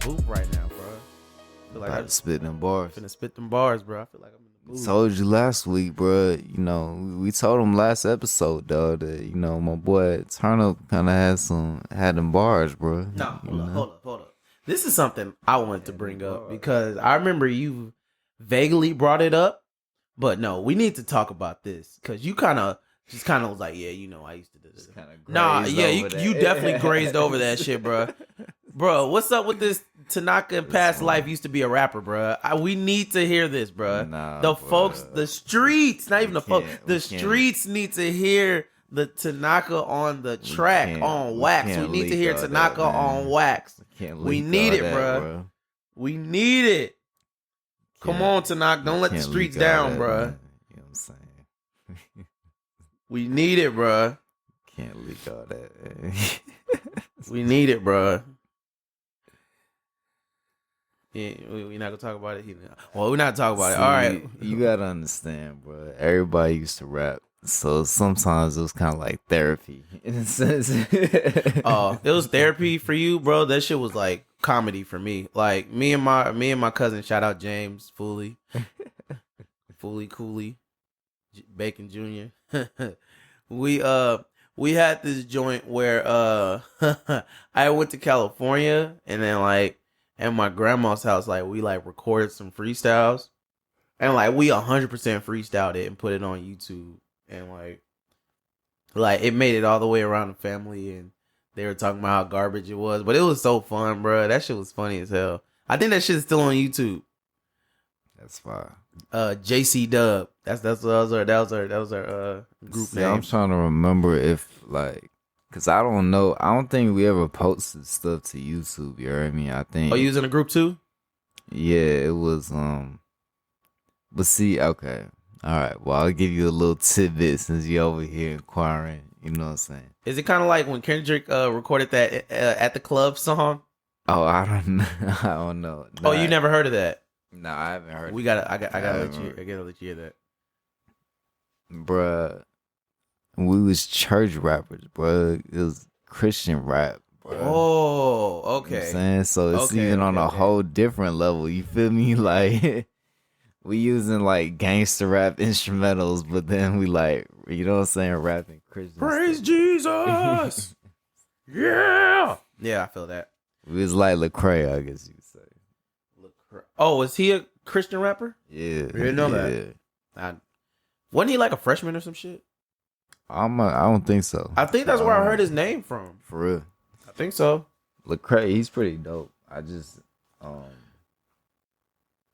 booth right now, bro. I feel like I'm spitting them bars. Finna spit them bars, bro. I feel like I'm in the booth. Told you last week, bro. You know, we told him last episode, though, that you know my boy Turn Up kind of had them bars, bro. No, hold up. This is something I wanted to bring up because I remember you vaguely brought it up, but no, we need to talk about this because you kind of was like, yeah, you know, I used to do this. Nah, yeah, you definitely grazed over that shit, bro. Bro, what's up with this? Tanaka in past life used to be a rapper, bro. We need to hear this, bro. The folks, the streets, not even the folks, the streets need to hear the Tanaka on the track on wax. We need to hear Tanaka on wax. We need it, bro. We need it. Come on, Tanaka. Don't let the streets down, bro. You know what I'm saying? We need it, bro. Can't leak all that. We need it, bro. Yeah, we're not gonna talk about it. Well, we're not talking about it. All right, you gotta understand, bro. Everybody used to rap, so sometimes it was kind of like therapy in a sense. Oh, it was therapy for you, bro. That shit was like comedy for me. Like me and my cousin. Shout out James Fooley, Cooley, Bacon Jr. We had this joint where I went to California and then like. At my grandma's house, like we like recorded some freestyles, and like we 100% freestyled it and put it on YouTube, and like it made it all the way around the family, and they were talking about how garbage it was, but it was so fun, bro. That shit was funny as hell. I think that shit is still on YouTube. That's fine. JC Dub. That was our group name. I'm trying to remember if like. Cause I don't know. I don't think we ever posted stuff to YouTube. You heard me? I think. Oh, you was in a group too? Yeah, it was. But see, okay, all right. Well, I'll give you a little tidbit since you over here inquiring. You know what I'm saying? Is it kind of like when Kendrick recorded that at the club song? Oh, I don't know. I don't know. No, you never heard of that? No, I haven't heard. I gotta let you hear that, bruh. We was church rappers, bro. It was Christian rap, bro. Oh, okay. You know what I'm saying? So it's even on a whole different level. You feel me? Like, we using like gangster rap instrumentals, but then we like, you know what I'm saying, rapping Christian Praise stuff. Jesus! Yeah! Yeah, I feel that. We was like Lecrae, I guess you could say. Lecrae. Oh, is he a Christian rapper? Yeah. I didn't know that. Wasn't he like a freshman or some shit? I don't think so. I think that's where I heard his name from. For real. I think so. Lecrae, he's pretty dope. I just,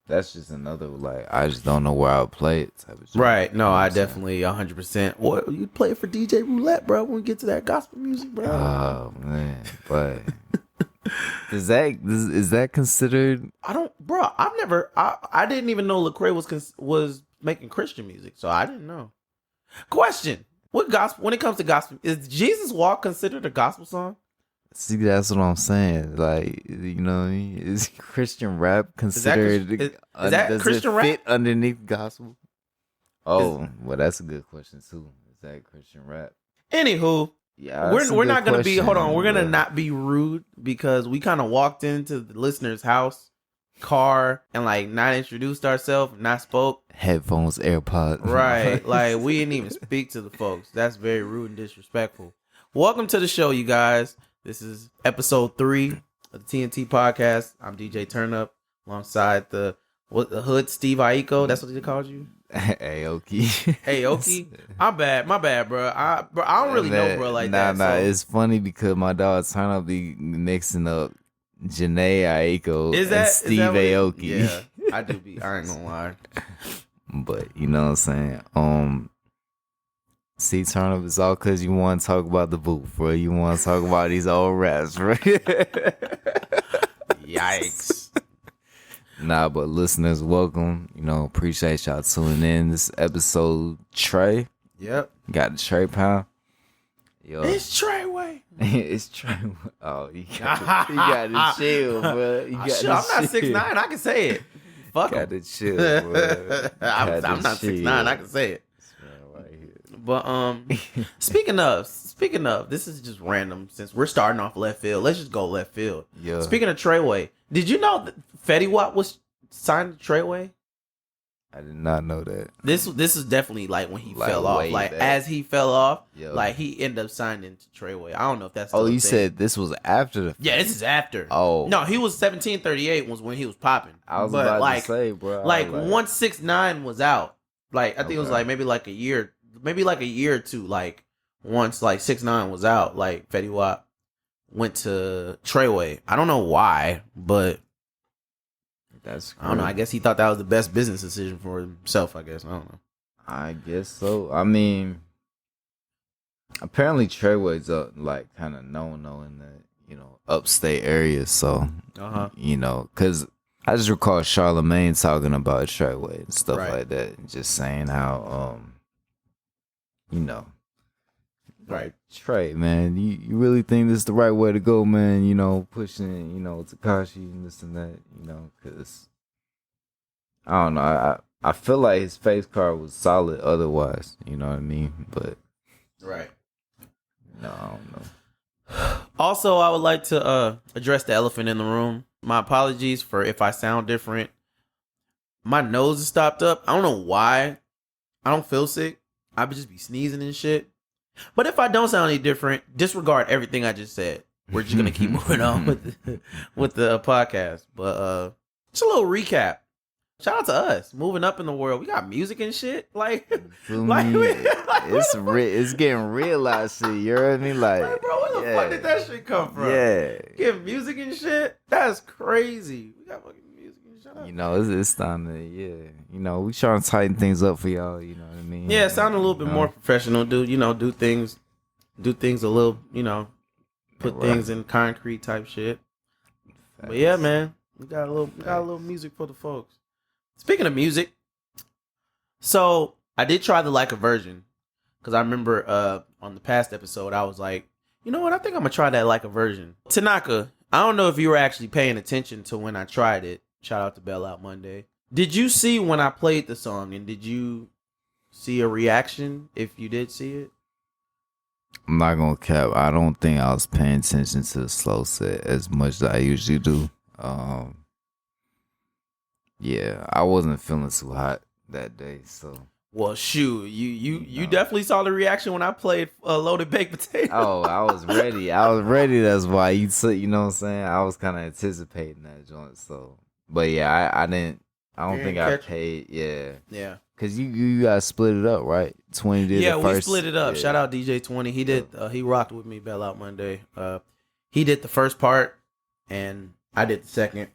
that's just another, like, I just don't know where I would play it type of shit. Right. No, I definitely 100%. What, you play it for DJ Roulette, bro, when we get to that gospel music, bro. Oh, man. But is that considered? I didn't even know Lecrae was making Christian music, so I didn't know. Question. What gospel? When it comes to gospel, is Jesus Walk considered a gospel song? See, that's what I'm saying. Like, you know, what I mean? Is Christian rap considered? Is that Christian rap? Fit underneath gospel? Oh, well, that's a good question too. Is that Christian rap? Anywho, yeah, we're not gonna be. Hold on, we're gonna not be rude because we kind of walked into the listener's house, car, and like not introduced ourselves, not spoke. Headphones, AirPods. Right. Like, we didn't even speak to the folks. That's very rude and disrespectful. Welcome to the show, you guys. This is episode 3 of the TNT Podcast. I'm DJ Turn Up alongside the hood Steve Aiko. That's what they called you? Aoki. Aoki? My bad, bro. I don't really know, bro, like that. Nah, so. It's funny because my dog Turn Up be mixing up Janae Aiko and Steve Aoki. Yeah, I do be. I ain't gonna lie. But you know what I'm saying? See, Turn Up is all because you want to talk about the booth, bro. You want to talk about these old raps, bro. Yikes. Nah, but listeners, welcome. You know, appreciate y'all tuning in. This episode, Trey. Yep. Got the Trey Pound. Yo. It's Treyway. It's Trey. Oh, you got to chill, bro. I'm not 6'9". I can say it. Fuck got to chill, bro. I'm not 6'9". I can say it. But speaking of, this is just random since we're starting off left field. Let's just go left field. Yeah. Speaking of Treyway, Did you know that Fetty Wap was signed to Treyway? I did not know that. This is definitely like when he Like, fell off. way Like back. as he fell off, Yo. like he ended up signing to Treyway. I don't know if that's. Oh, still a you thing. said this was after the. Yeah, this is after. Oh. No, he was 1738 was when he was popping. I was but about like, to say, bro. like 169 was out. Like I think it was Okay. like maybe like a year or two. Like once like 6ix9ine was out, like Fetty Wap went to Treyway. I don't know why, but That's I don't know. I guess he thought that was the best business decision for himself. I guess I don't know. I guess so. I mean, apparently Treyway's up like kind of known in the upstate area. So because I just recall Charlamagne talking about Treyway and stuff Right. like that, and just saying how like Trey, man, you really think this is the right way to go, man? Pushing Tekashi and this and that, because I don't know. I feel like his face card was solid otherwise, you know what I mean? But Right. no, I don't know. Also, I would like to address the elephant in the room. My apologies for if I sound different. My nose is stopped up. I don't know why. I don't feel sick. I would just be sneezing and shit. But if I don't sound any different, disregard everything I just said. We're just gonna keep moving on with the podcast. But just a little recap. Shout out to us moving up in the world. We got music and shit. Like, Feel like, me? It's getting real out shit. You know what I mean? Like, bro, where the fuck did that shit come from? Yeah. Getting music and shit. That's crazy. We got fucking music and shit. It's time to we trying to tighten things up for y'all. You know what I mean? Yeah, sound a little bit more professional, dude. Do things a little, put Right. things in concrete type shit. But yeah, man, we got a little music for the folks. Speaking of music, so I did try the Like a Virgin because I remember on the past episode I was like, you know what? I think I'm gonna try that Like a Virgin. Tanaka, I don't know if you were actually paying attention to when I tried it. Shout out to Bell Out Monday. Did you see when I played the song, and did you see a reaction if you did see it? I'm not gonna cap. I don't think I was paying attention to the slow set as much as I usually do. Yeah, I wasn't feeling too hot that day, so. Well, shoot, you definitely saw the reaction when I played Loaded Baked Potato. Oh, I was ready. That's why you know what I'm saying. I was kind of anticipating that joint. So, but yeah, I didn't. I don't think I paid. Yeah, yeah. Cause you guys split it up, right? 20 did the first. We split it up. Yeah. Shout out DJ 20. He did. He rocked with me. Bell Out Monday. He did the first part, and I did the second.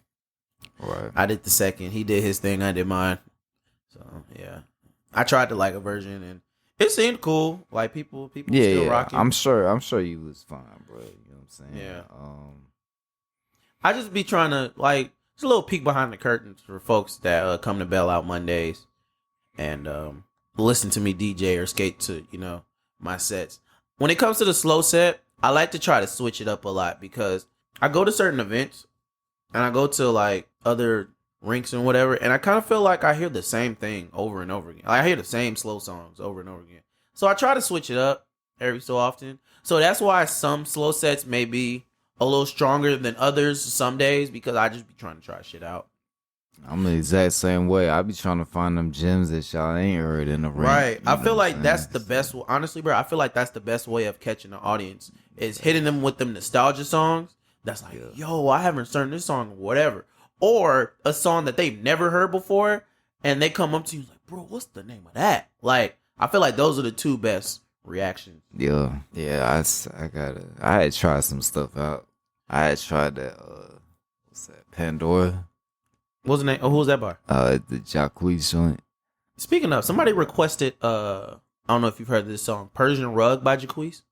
Right. I did the second. He did his thing. I did mine. So yeah, I tried the Like a Version, and it seemed cool. Like people still rocking. I'm sure you was fine, bro. You know what I'm saying? Yeah. I just be trying to just a little peek behind the curtains for folks that come to Bell Out Mondays and listen to me DJ or skate to my sets. When it comes to the slow set, I like to try to switch it up a lot because I go to certain events and I go to other rinks and whatever, and I kind of feel like I hear the same thing over and over again. I hear the same slow songs over and over again. So I try to switch it up every so often. So that's why some slow sets may be a little stronger than others some days, because I just be trying to try shit out. I'm the exact same way. I be trying to find them gems that y'all ain't heard in the ring. Right. I feel like that's the best. Honestly, bro, I feel like that's the best way of catching the audience is hitting them with them nostalgia songs. That's like, yo, I haven't heard this song or whatever. Or a song that they've never heard before, and they come up to you like, bro, what's the name of that? Like, I feel like those are the two best reactions. Yeah. I had tried some stuff out. I had tried that, what's that, Pandora? What's the name? Oh, who was that by? The Jacquees joint. Speaking of, somebody requested, I don't know if you've heard this song, Persian Rug by Jacquees.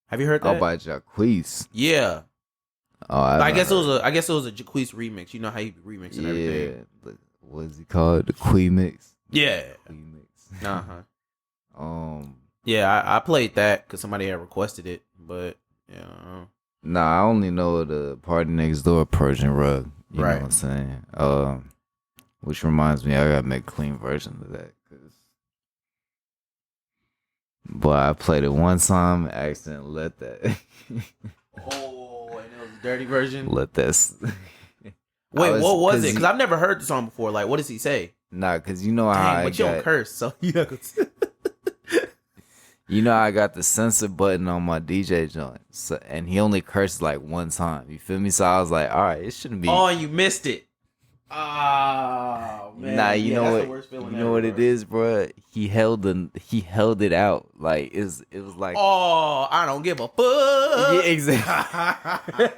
Have you heard that? Oh, by Jacquees. Yeah. Oh, I guess it was a Jacquees remix. You know how he be remixing everything. Yeah, but what is he called? The Queen Mix. Yeah. Queen Mix. Yeah, I played that because somebody had requested it, but Nah, I only know the Party Next Door Persian Rug. You know what I'm saying? Which reminds me, I gotta make a clean version of that. But I played it one time, accidentally let that. Oh, and it was a dirty version. Let that. Wait, what was it? Because I've never heard the song before. Like, what does he say? Nah, because you know how but you don't curse, so you you know I got the censor button on my DJ joint, and he only cursed like one time. You feel me? So I was like, all right, it shouldn't be. Oh, you missed it. Oh man. Nah, you know what? You know what it is, bro. He held it out like it was like. Oh, I don't give a fuck. Yeah, exactly.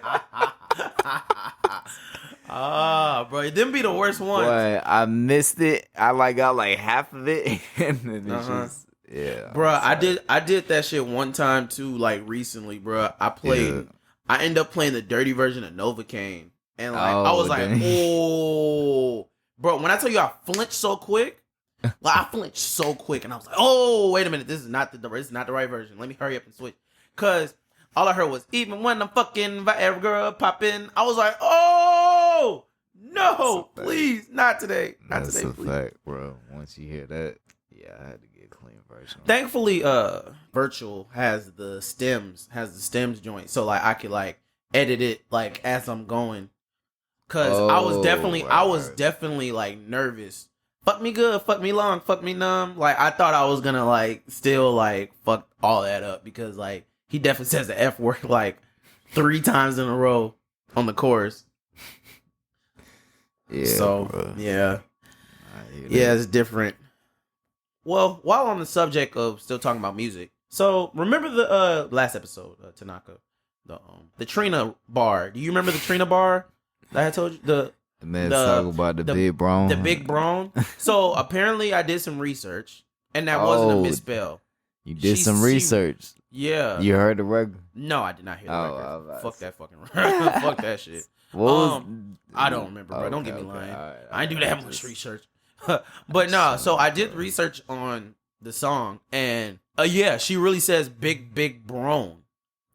Bro, it didn't be the worst one. Boy, I missed it. I got like half of it, and then it's just. Yeah, bro. I did that shit one time too, like recently, bro. I ended up playing the dirty version of Novocaine, and like I was like, oh, bro. When I tell you I flinched so quick, and I was like, oh, wait a minute, this is not the right version. Let me hurry up and switch, cause all I heard was even when I'm fucking Viagra popping. I was like, oh no, please, not today, not That's today, a please. fact, bro. Once you hear that. Yeah, I had to get a clean version. Thankfully, Virtual has the stems joint, so like I could like edit it like as I'm going. Cause I was definitely like nervous. Fuck me good, fuck me long, fuck me numb. Like I thought I was gonna like still like fuck all that up because like he definitely says the F word like 3 times in a row on the chorus. Yeah. So bro. yeah, it's different. Well, while on the subject of still talking about music, so remember the last episode, Tanaka, the Trina bar. Do you remember the Trina bar that I told you? The man talking about the big brown. The big brown. So apparently, I did some research, and that wasn't a misspell. You did some research. Yeah. You heard the record? No, I did not hear the record. Fuck that fucking record. Fuck that shit. I don't remember, bro. Don't get me lying. I didn't do that much research. But no, so I did research on the song, and she really says big brown.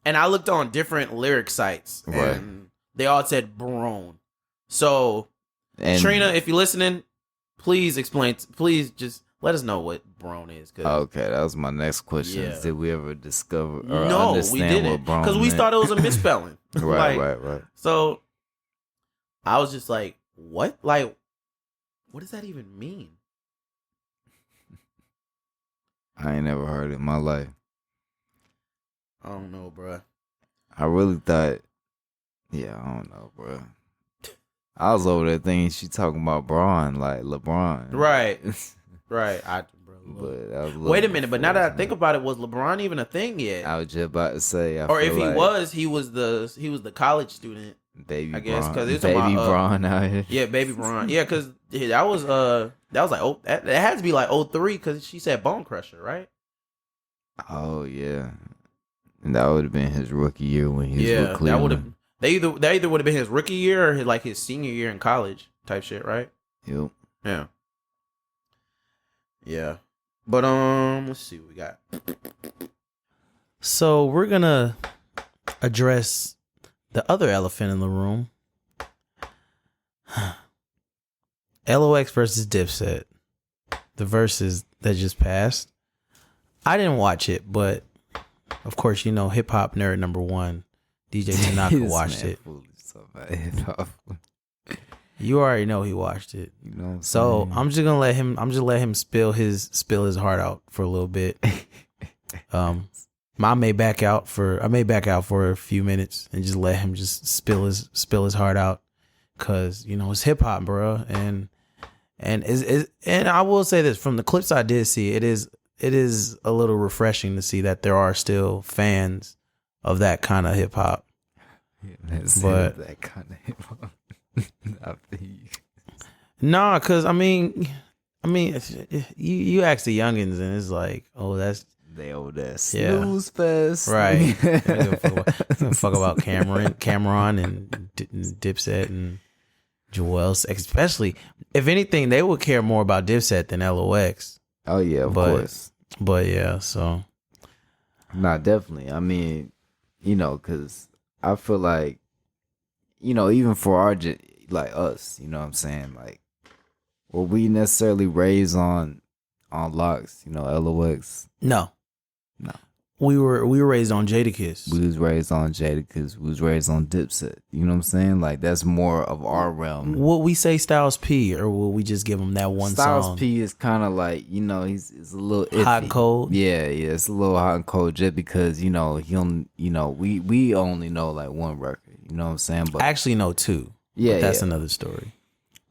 And I looked on different lyric sites, and they all said brown. So Trina, if you're listening, please just let us know what brown is. Okay, that was my next question. Yeah. Did we ever discover or no, understand we didn't, what brown because we meant? thought it was a misspelling. Right. So I was just like, what? Like, what does that even mean? I ain't never heard it in my life. I don't know, bro. I really thought, I don't know, bro. I was over there thinking she talking about Braun, like LeBron. Right. Wait a minute, but now that I think about it, was LeBron even a thing yet? I was just about to say, or if he was the college student. Baby, I guess because it's baby Braun out here. Yeah, baby Braun. Yeah, because that was like that had to be like 03 because she said Bone Crusher, right? Oh yeah, and that would have been his rookie year when he was with Cleveland. That would have. That either would have been his rookie year or like his senior year in college type shit, right? Yep. Yeah. Yeah. But let's see what we got. So we're gonna address the other elephant in the room. LOX versus Dipset. The verses that just passed. I didn't watch it, but of course, you know, hip hop nerd number 1, DJ Tanaka watched it. You already know he watched it. You know what I'm so saying? I'm just gonna let him spill his heart out for a little bit. I may back out for a few minutes and just let him just spill his heart out, cause you know it's hip hop, bro. And I will say this, from the clips I did see, it is a little refreshing to see that there are still fans of that kind of hip hop. But that kind of hip hop. Nah, cause I mean, you ask the youngins and it's like, oh, that's they old ass snooze fest, right? Fuck about Cameron and Dipset and Joel, especially. If anything, they would care more about Dipset than LOX. Oh yeah, of course. But yeah, so nah, definitely. I mean, you know, cause I feel like, you know, even for our like us, you know what I'm saying, like, were we necessarily raised on locks, you know, LOX? No. We were raised on Jadakiss. We was raised on Jadakiss. We was raised on Dipset. You know what I'm saying? Like, that's more of our realm. Will we say Styles P, or will we just give him that one Styles song? P is kind of like, you know, he's a little iffy. Hot and cold. Yeah, it's a little hot and cold just because, you know, we only know like one record. You know what I'm saying? But I actually know two. Yeah, but that's another story.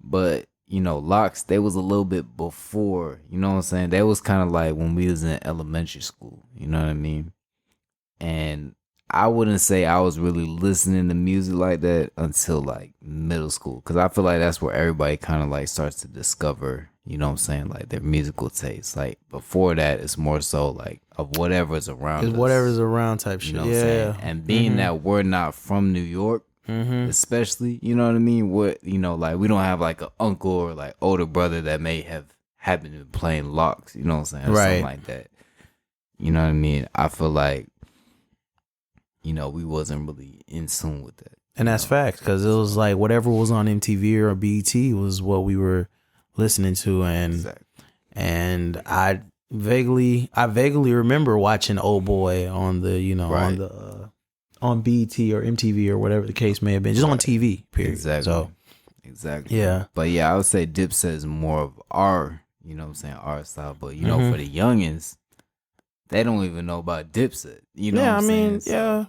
But you know, Locks, they was a little bit before. You know what I'm saying? They was kind of like when we was in elementary school. You know what I mean? And I wouldn't say I was really listening to music like that until like middle school, because I feel like that's where everybody kind of like starts to discover, you know what I'm saying, like their musical taste. Like before that, it's more so like of whatever's around. It's whatever's around type shit. You know what I'm saying? And being that we're not from New York, especially, you know what I mean? What, you know, like we don't have like an uncle or like older brother that may have happened to be playing Locks, you know what I'm saying? Or something like that. You know what I mean? I feel like, you know, we wasn't really in tune with that. And that's facts, because it was like whatever was on MTV or BET was what we were listening to. And I vaguely remember watching Old Boy on the, you know, on BET or MTV or whatever the case may have been, just on TV, period. Exactly. Yeah. But yeah, I would say Dipset is more of our, you know what I'm saying, our style. But, you know, for the youngins, they don't even know about Dipset. You know what I'm saying?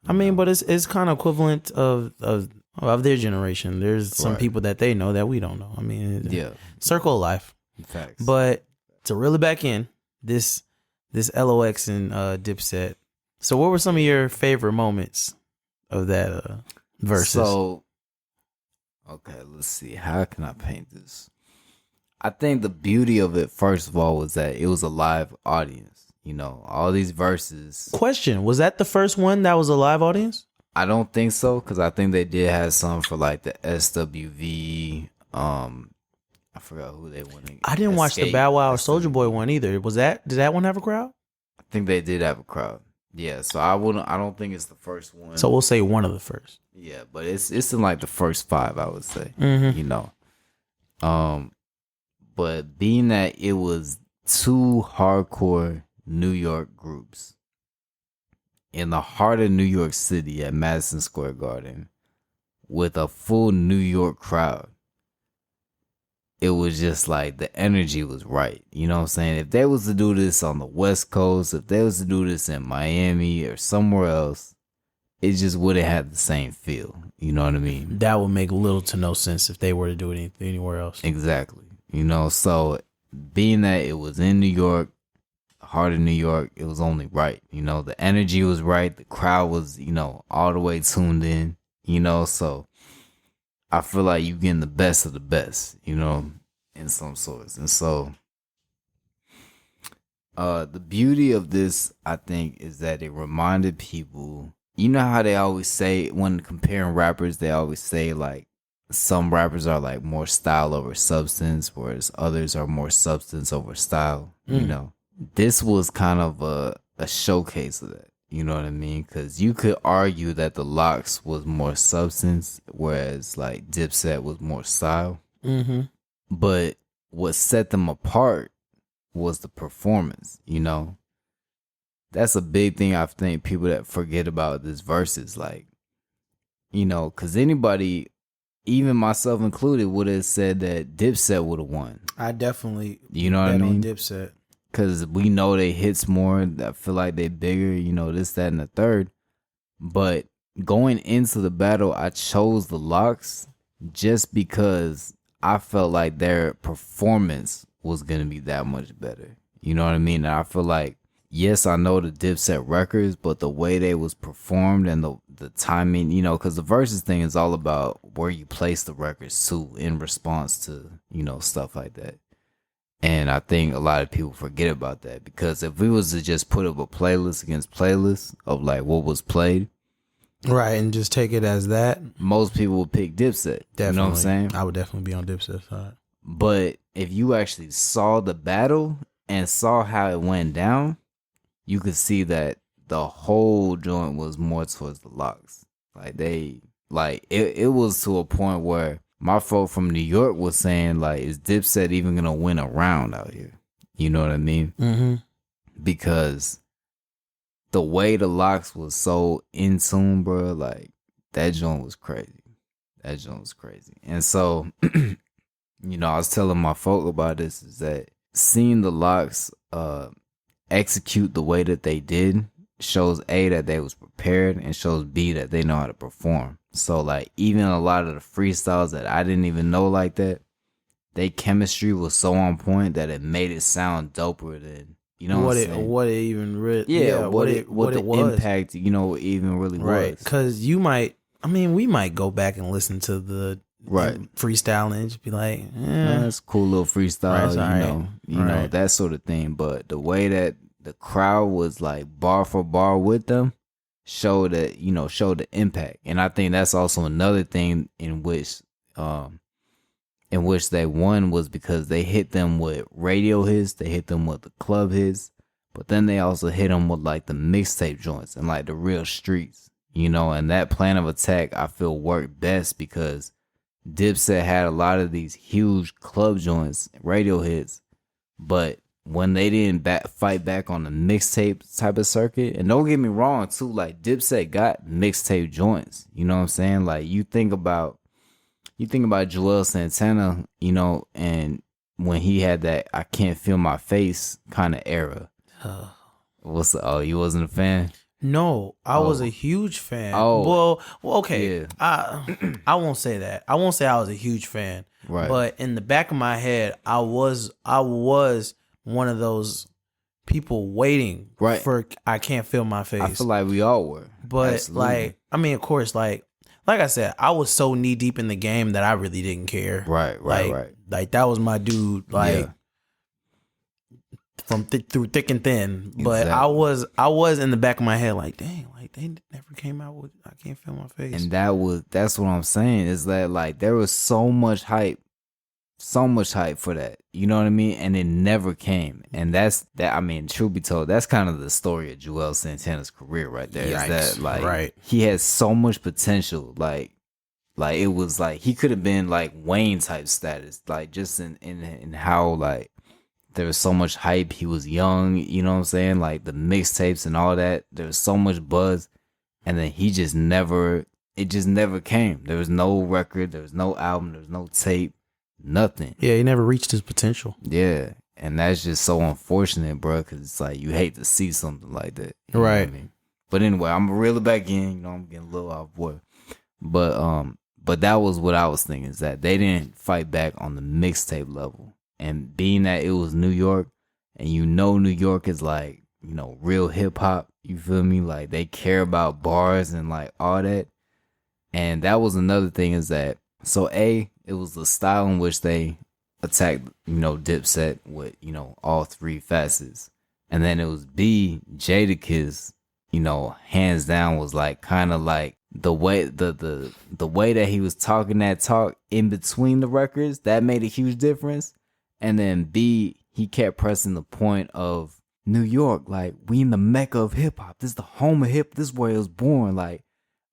I mean, but it's kind of equivalent of their generation. There's some people that they know that we don't know. I mean, circle of life. Facts. But to reel it back in, this LOX and Dipset. So what were some of your favorite moments of that Verzuz? So, okay, let's see. How can I paint this? I think the beauty of it, first of all, was that it was a live audience. You know, all these verses. Question, was that the first one that was a live audience? I don't think so, because I think they did have some for like the SWV. I forgot who they went. I didn't watch the Bow Wow or Soulja Boy one either. Did that one have a crowd? I think they did have a crowd. Yeah, so I don't think it's the first one. So we'll say one of the first. Yeah, but it's in like the first 5, I would say. You know. But being that it was 2 hardcore New York groups in the heart of New York City at Madison Square Garden with a full New York crowd, it was just like the energy was right. You know what I'm saying? If they was to do this on the West Coast, if they was to do this in Miami or somewhere else, it just wouldn't have the same feel. You know what I mean? That would make little to no sense if they were to do it anywhere else. Exactly. You know, so being that it was in New York, heart of New York, it was only right. You know, the energy was right. The crowd was, you know, all the way tuned in, you know, so I feel like you're getting the best of the best, you know, in some sorts. And so the beauty of this, I think, is that it reminded people, you know how they always say when comparing rappers, they always say like some rappers are like more style over substance, whereas others are more substance over style, you know. This was kind of a showcase of that. You know what I mean? Because you could argue that the Locks was more substance, whereas like Dipset was more style. But what set them apart was the performance, you know? That's a big thing I think people that forget about this Verzuz, like, you know, because anybody, even myself included, would have said that Dipset would have won. I definitely you know what I mean? on Dipset. Because we know they hits more. I feel like they bigger, you know, this, that, and the third. But going into the battle, I chose the Locks just because I felt like their performance was going to be that much better. You know what I mean? And I feel like, yes, I know the Dipset records, but the way they was performed and the timing, you know, because the Verzuz thing is all about where you place the records to in response to, you know, stuff like that. And I think a lot of people forget about that, because if we was to just put up a playlist against playlist of like what was played, right, and just take it as that, most people would pick Dipset. Definitely. You know what I'm saying? I would definitely be on Dipset side. But if you actually saw the battle and saw how it went down, you could see that the whole joint was more towards the Locks. Like it was to a point where my folk from New York was saying, like, is Dipset even going to win a round out here? You know what I mean? Because the way the locks was so in tune, bro, like that joint was crazy. That joint was crazy. And so, you know, I was telling my folk about this, is that seeing the locks execute the way that they did shows A, that they was prepared, and shows B, that they know how to perform. So like even a lot of the freestyles that I didn't even know like that, they chemistry was so on point that it made it sound doper than, you know what I'm saying? What it even really, what the was. impact, you know, even really was. Because we might go back and listen to the freestyle and just be like, that's a cool little freestyle, you know, that sort of thing. But the way that the crowd was like bar for bar with them showed the impact. And I think that's also another thing in which they won, was because they hit them with radio hits, they hit them with the club hits, but then they also hit them with like the mixtape joints and like the real streets, you know. And that plan of attack, I feel, worked best because Dipset had a lot of these huge club joints, radio hits, but when they didn't fight back on the mixtape type of circuit, and don't get me wrong too, like Dipset got mixtape joints, you know what I'm saying? Like you think about Joel Santana, you know, and when he had that "I Can't Feel My Face" kind of era. You wasn't a fan? No, I was a huge fan. Well, okay. Yeah. I won't say that. I won't say I was a huge fan. Right. But in the back of my head, I was one of those people waiting for "I Can't Feel My Face." I feel like we all were. But absolutely. like, I mean, of course, like I said, I was so knee deep in the game that I really didn't care. Right. Like that was my dude. Like from through thick and thin. But exactly. I was in the back of my head like, dang, like they never came out with "I Can't Feel My Face." And that's what I'm saying, is that like there was so much hype for that, you know what I mean? And it never came. And that's that. I mean, truth be told, that's kind of the story of Joel Santana's career right there. Yikes. Is that like he has so much potential. Like it was like he could have been like Wayne type status, like just in how like there was so much hype. He was young, you know what I'm saying? Like the mixtapes and all that. There was so much buzz, and then it just never came. There was no record, there was no album, there was no tape. Nothing. Yeah, he never reached his potential. Yeah, and that's just so unfortunate, bro, because it's like you hate to see something like that. Right. I mean? But anyway, I'm gonna reel it back in. You know, I'm getting a little off board. But that was what I was thinking, is that they didn't fight back on the mixtape level. And being that it was New York, and you know New York is like, you know, real hip hop, you feel me? Like they care about bars and like all that. And that was another thing, is that, so A, it was the style in which they attacked, you know, Dipset with, you know, all three facets. And then it was B, Jadakiss, you know, hands down was like kind of like the way the way that he was talking that talk in between the records, that made a huge difference. And then B, he kept pressing the point of New York, like we in the mecca of hip hop. This is the home of hip. This is where it was born. Like,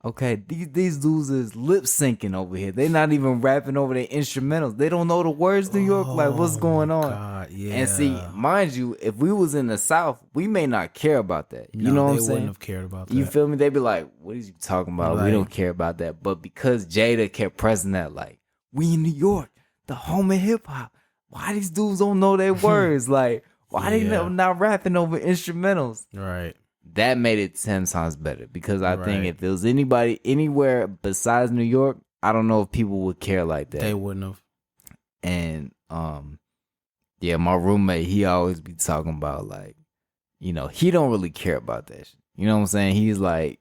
okay, these dudes is lip syncing over here. They not even rapping over their instrumentals. They don't know the words, New York. Like, what's going on? God, yeah. And see, mind you, if we was in the South, we may not care about that. You know what I'm saying? They wouldn't have cared about that. You feel me? They'd be like, what is you talking about? Like, we don't care about that. But because Jada kept pressing that, like, we in New York, the home of hip hop. Why these dudes don't know their words? Like, why they not rapping over instrumentals? Right. That made it 10 times better, because I think if it was anybody anywhere besides New York, I don't know if people would care like that. They wouldn't have. And yeah, my roommate, he always be talking about, like, you know, he don't really care about that shit. You know what I'm saying? He's like,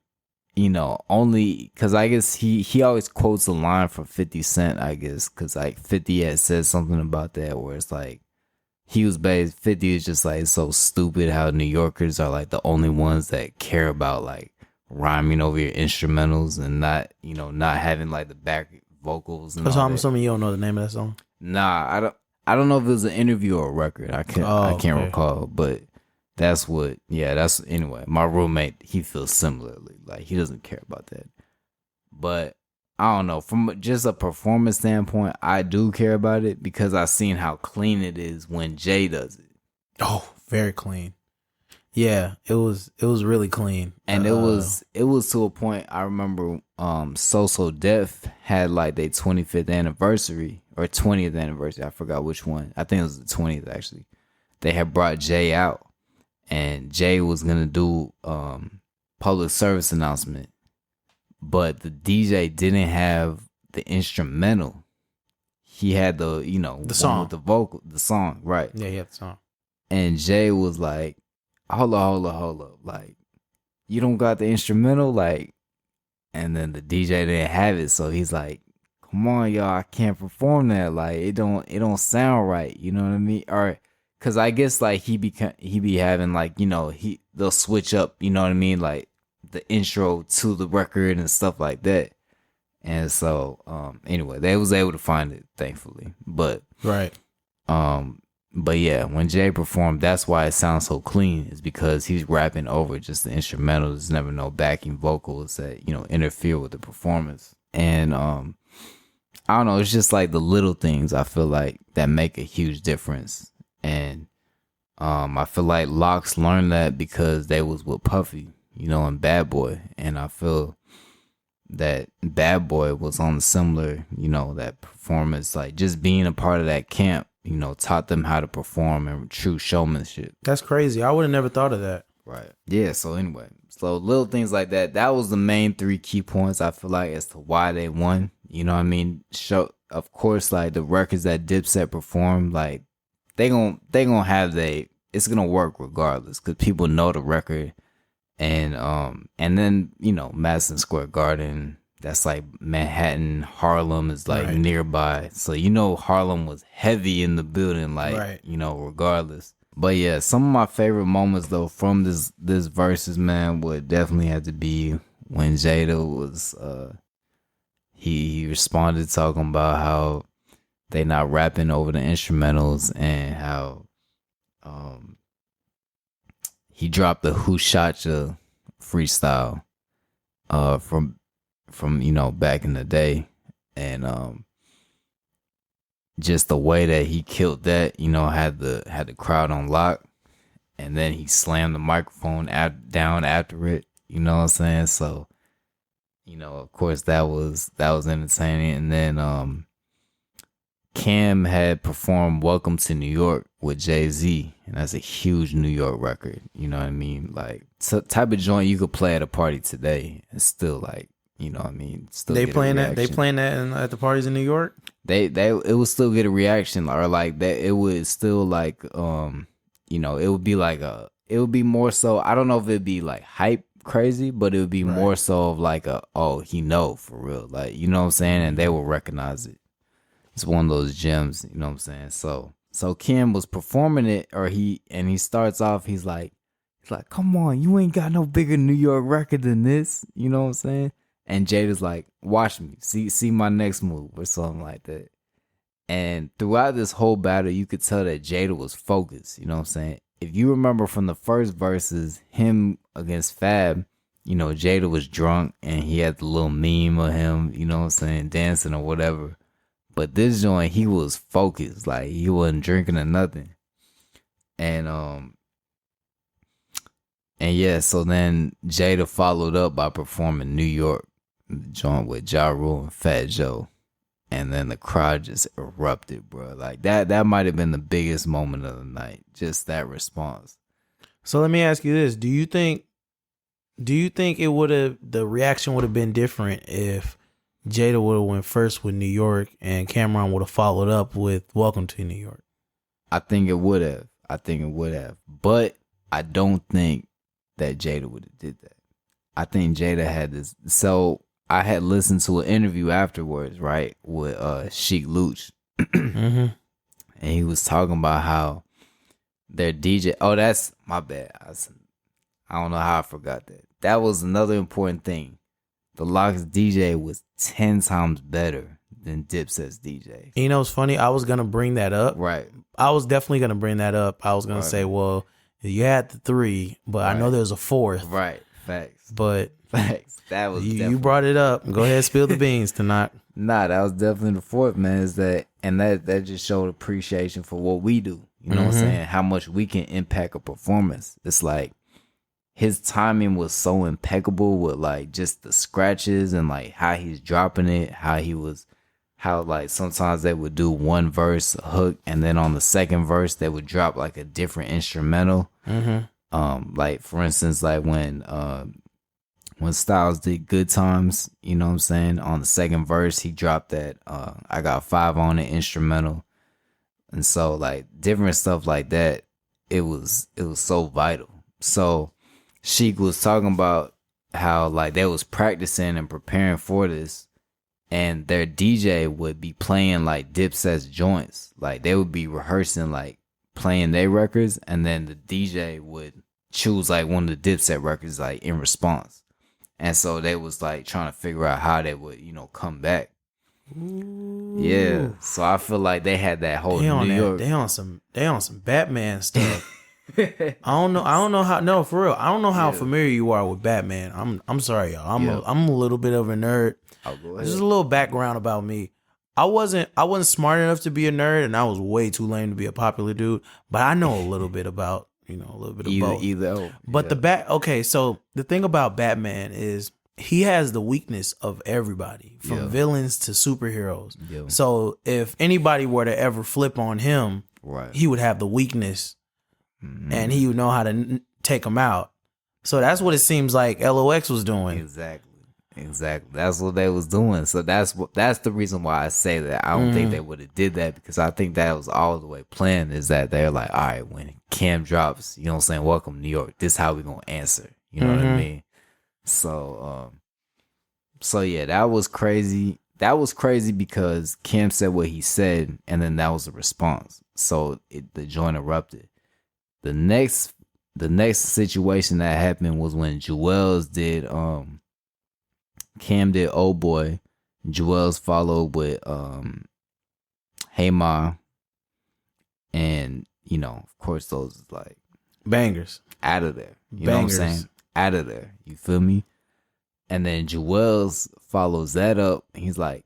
you know, only because I guess he always quotes a line from 50 Cent, I guess, because like 50 had said something about that, where it's like, he was based, 50 is just like, it's so stupid how New Yorkers are like the only ones that care about like rhyming over your instrumentals and not, you know, not having like the back vocals. And so I'm assuming you don't know the name of that song? Nah, I don't know if it was an interview or a record. I can't recall, but that's anyway. My roommate, he feels similarly. Like he doesn't care about that. But I don't know. From just a performance standpoint, I do care about it because I've seen how clean it is when Jay does it. Oh, very clean. Yeah, it was really clean. And it was to a point. I remember So Def had like their 25th anniversary or 20th anniversary. I forgot which one. I think it was the 20th actually. They had brought Jay out, and Jay was gonna do public service announcement, but the DJ didn't have the instrumental. He had the song with the vocal, the song, right? Yeah, he had the song. And Jay was like, hold up. Like, you don't got the instrumental? Like, and then the DJ didn't have it. So he's like, come on, y'all, I can't perform that. Like, it don't sound right. You know what I mean? Or, cause I guess like he be having like, they'll switch up, you know what I mean? Like the intro to the record and stuff like that. And so, anyway, they was able to find it, thankfully. But, right. But yeah, when Jay performed, that's why it sounds so clean. Is because he's rapping over just the instrumentals. There's never no backing vocals that interfere with the performance. And I don't know. It's just like the little things I feel like that make a huge difference. And I feel like Lox learned that because they was with Puffy, and Bad Boy. And I feel that Bad Boy was on a similar, that performance, like just being a part of that camp. Taught them how to perform and true showmanship. That's crazy. I would have never thought of that. Right. Yeah. So anyway, little things like that. That was the main 3 key points I feel like as to why they won. You know what I mean? Of course, like the records that Dipset performed, like they gonna have it's gonna work regardless because people know the record, and then Madison Square Garden. That's like Manhattan, Harlem is like nearby. So, Harlem was heavy in the building, like, regardless. But yeah, some of my favorite moments though from this Verzuz, man, would definitely have to be when Jada was, he responded talking about how they not rapping over the instrumentals and how, he dropped the Who Shot Ya freestyle, from back in the day, and just the way that he killed that, had the crowd on lock, and then he slammed the microphone down after it, you know what I'm saying? So of course that was entertaining. And then Cam had performed Welcome to New York with Jay-Z, and that's a huge New York record, you know what I mean? Like type of joint you could play at a party today and still like, you know what I mean? Still they playing that at the parties in New York? It would still get a reaction, or like that it would still like it would be like it would be more so, I don't know if it'd be like hype crazy, but it would be more so of like he know for real, like, you know what I'm saying? And they will recognize it. It's one of those gems, you know what I'm saying? So Kim was performing it, he starts off, he's like, come on, you ain't got no bigger New York record than this, you know what I'm saying? And Jada's like, watch me, see my next move or something like that. And throughout this whole battle, you could tell that Jada was focused, you know what I'm saying? If you remember from the first verses, him against Fab, Jada was drunk and he had the little meme of him, you know what I'm saying, dancing or whatever. But this joint, he was focused, like he wasn't drinking or nothing. And yeah, so then Jada followed up by performing New York, joint with Ja Rule and Fat Joe, and then the crowd just erupted, bro. Like that might have been the biggest moment of the night, just that response. So let me ask you this: Do you think the reaction would have been different if Jada would have went first with New York and Cameron would have followed up with Welcome to New York? I think it would have. But I don't think that Jada would have did that. I think Jada had this. So I had listened to an interview afterwards, right, with Sheik Luch, mm-hmm. And he was talking about how their DJ. Oh, that's my bad. I don't know how I forgot that. That was another important thing. The Lox DJ was 10 times better than Dipset's DJ. You know, it's funny. I was gonna bring that up. Right. I was definitely gonna bring that up. I was gonna say, well, you had the 3, but I know there's a 4th. Right. Facts. But facts. That was you brought it up. Go ahead, spill the beans tonight. Nah, that was definitely the 4th, man. That just showed appreciation for what we do. You know what I'm saying? How much we can impact a performance. It's like his timing was so impeccable with like just the scratches and like how he's dropping it, how like sometimes they would do one verse, a hook, and then on the second verse they would drop like a different instrumental. Like for instance, like when Styles did Good Times, you know what I'm saying? On the second verse, he dropped that I Got 5 on it instrumental. And so like different stuff like that, it was so vital. So Sheik was talking about how like they was practicing and preparing for this, and their DJ would be playing like Dipset's joints. Like they would be rehearsing, like playing their records, and then the DJ would choose like one of the Dipset records like in response. And so they was like trying to figure out how they would, you know, come back. Ooh. Yeah. So I feel like they had that whole New York. They on some Batman stuff. I don't know how. No, for real. I don't know how familiar you are with Batman. I'm sorry, y'all. I'm a little bit of a nerd. I'll go ahead. Just a little background about me. I wasn't smart enough to be a nerd, and I was way too lame to be a popular dude. But I know a little bit about, you know, a little bit of both. Either. But okay, so the thing about Batman is he has the weakness of everybody, from villains to superheroes. Yeah. So if anybody were to ever flip on him, right, he would have the weakness, and he would know how to take them out. So that's what it seems like LOX was doing. Exactly. That's what they was doing. So that's the reason why I say that. I don't think they would have did that, because I think that was all the way planned, is that they're like, all right, when Cam drops, you know what I'm saying, welcome New York, this is how we gonna answer. You know what I mean? So yeah, that was crazy. That was crazy because Cam said what he said, and then that was the response. So the joint erupted. The next situation that happened was when Jewels did Cam did Old Boy, Jewels followed with Hey Ma, and you know, of course, those is like bangers out of there. You know what I'm saying? Out of there. You feel me? And then Jewels follows that up. He's like,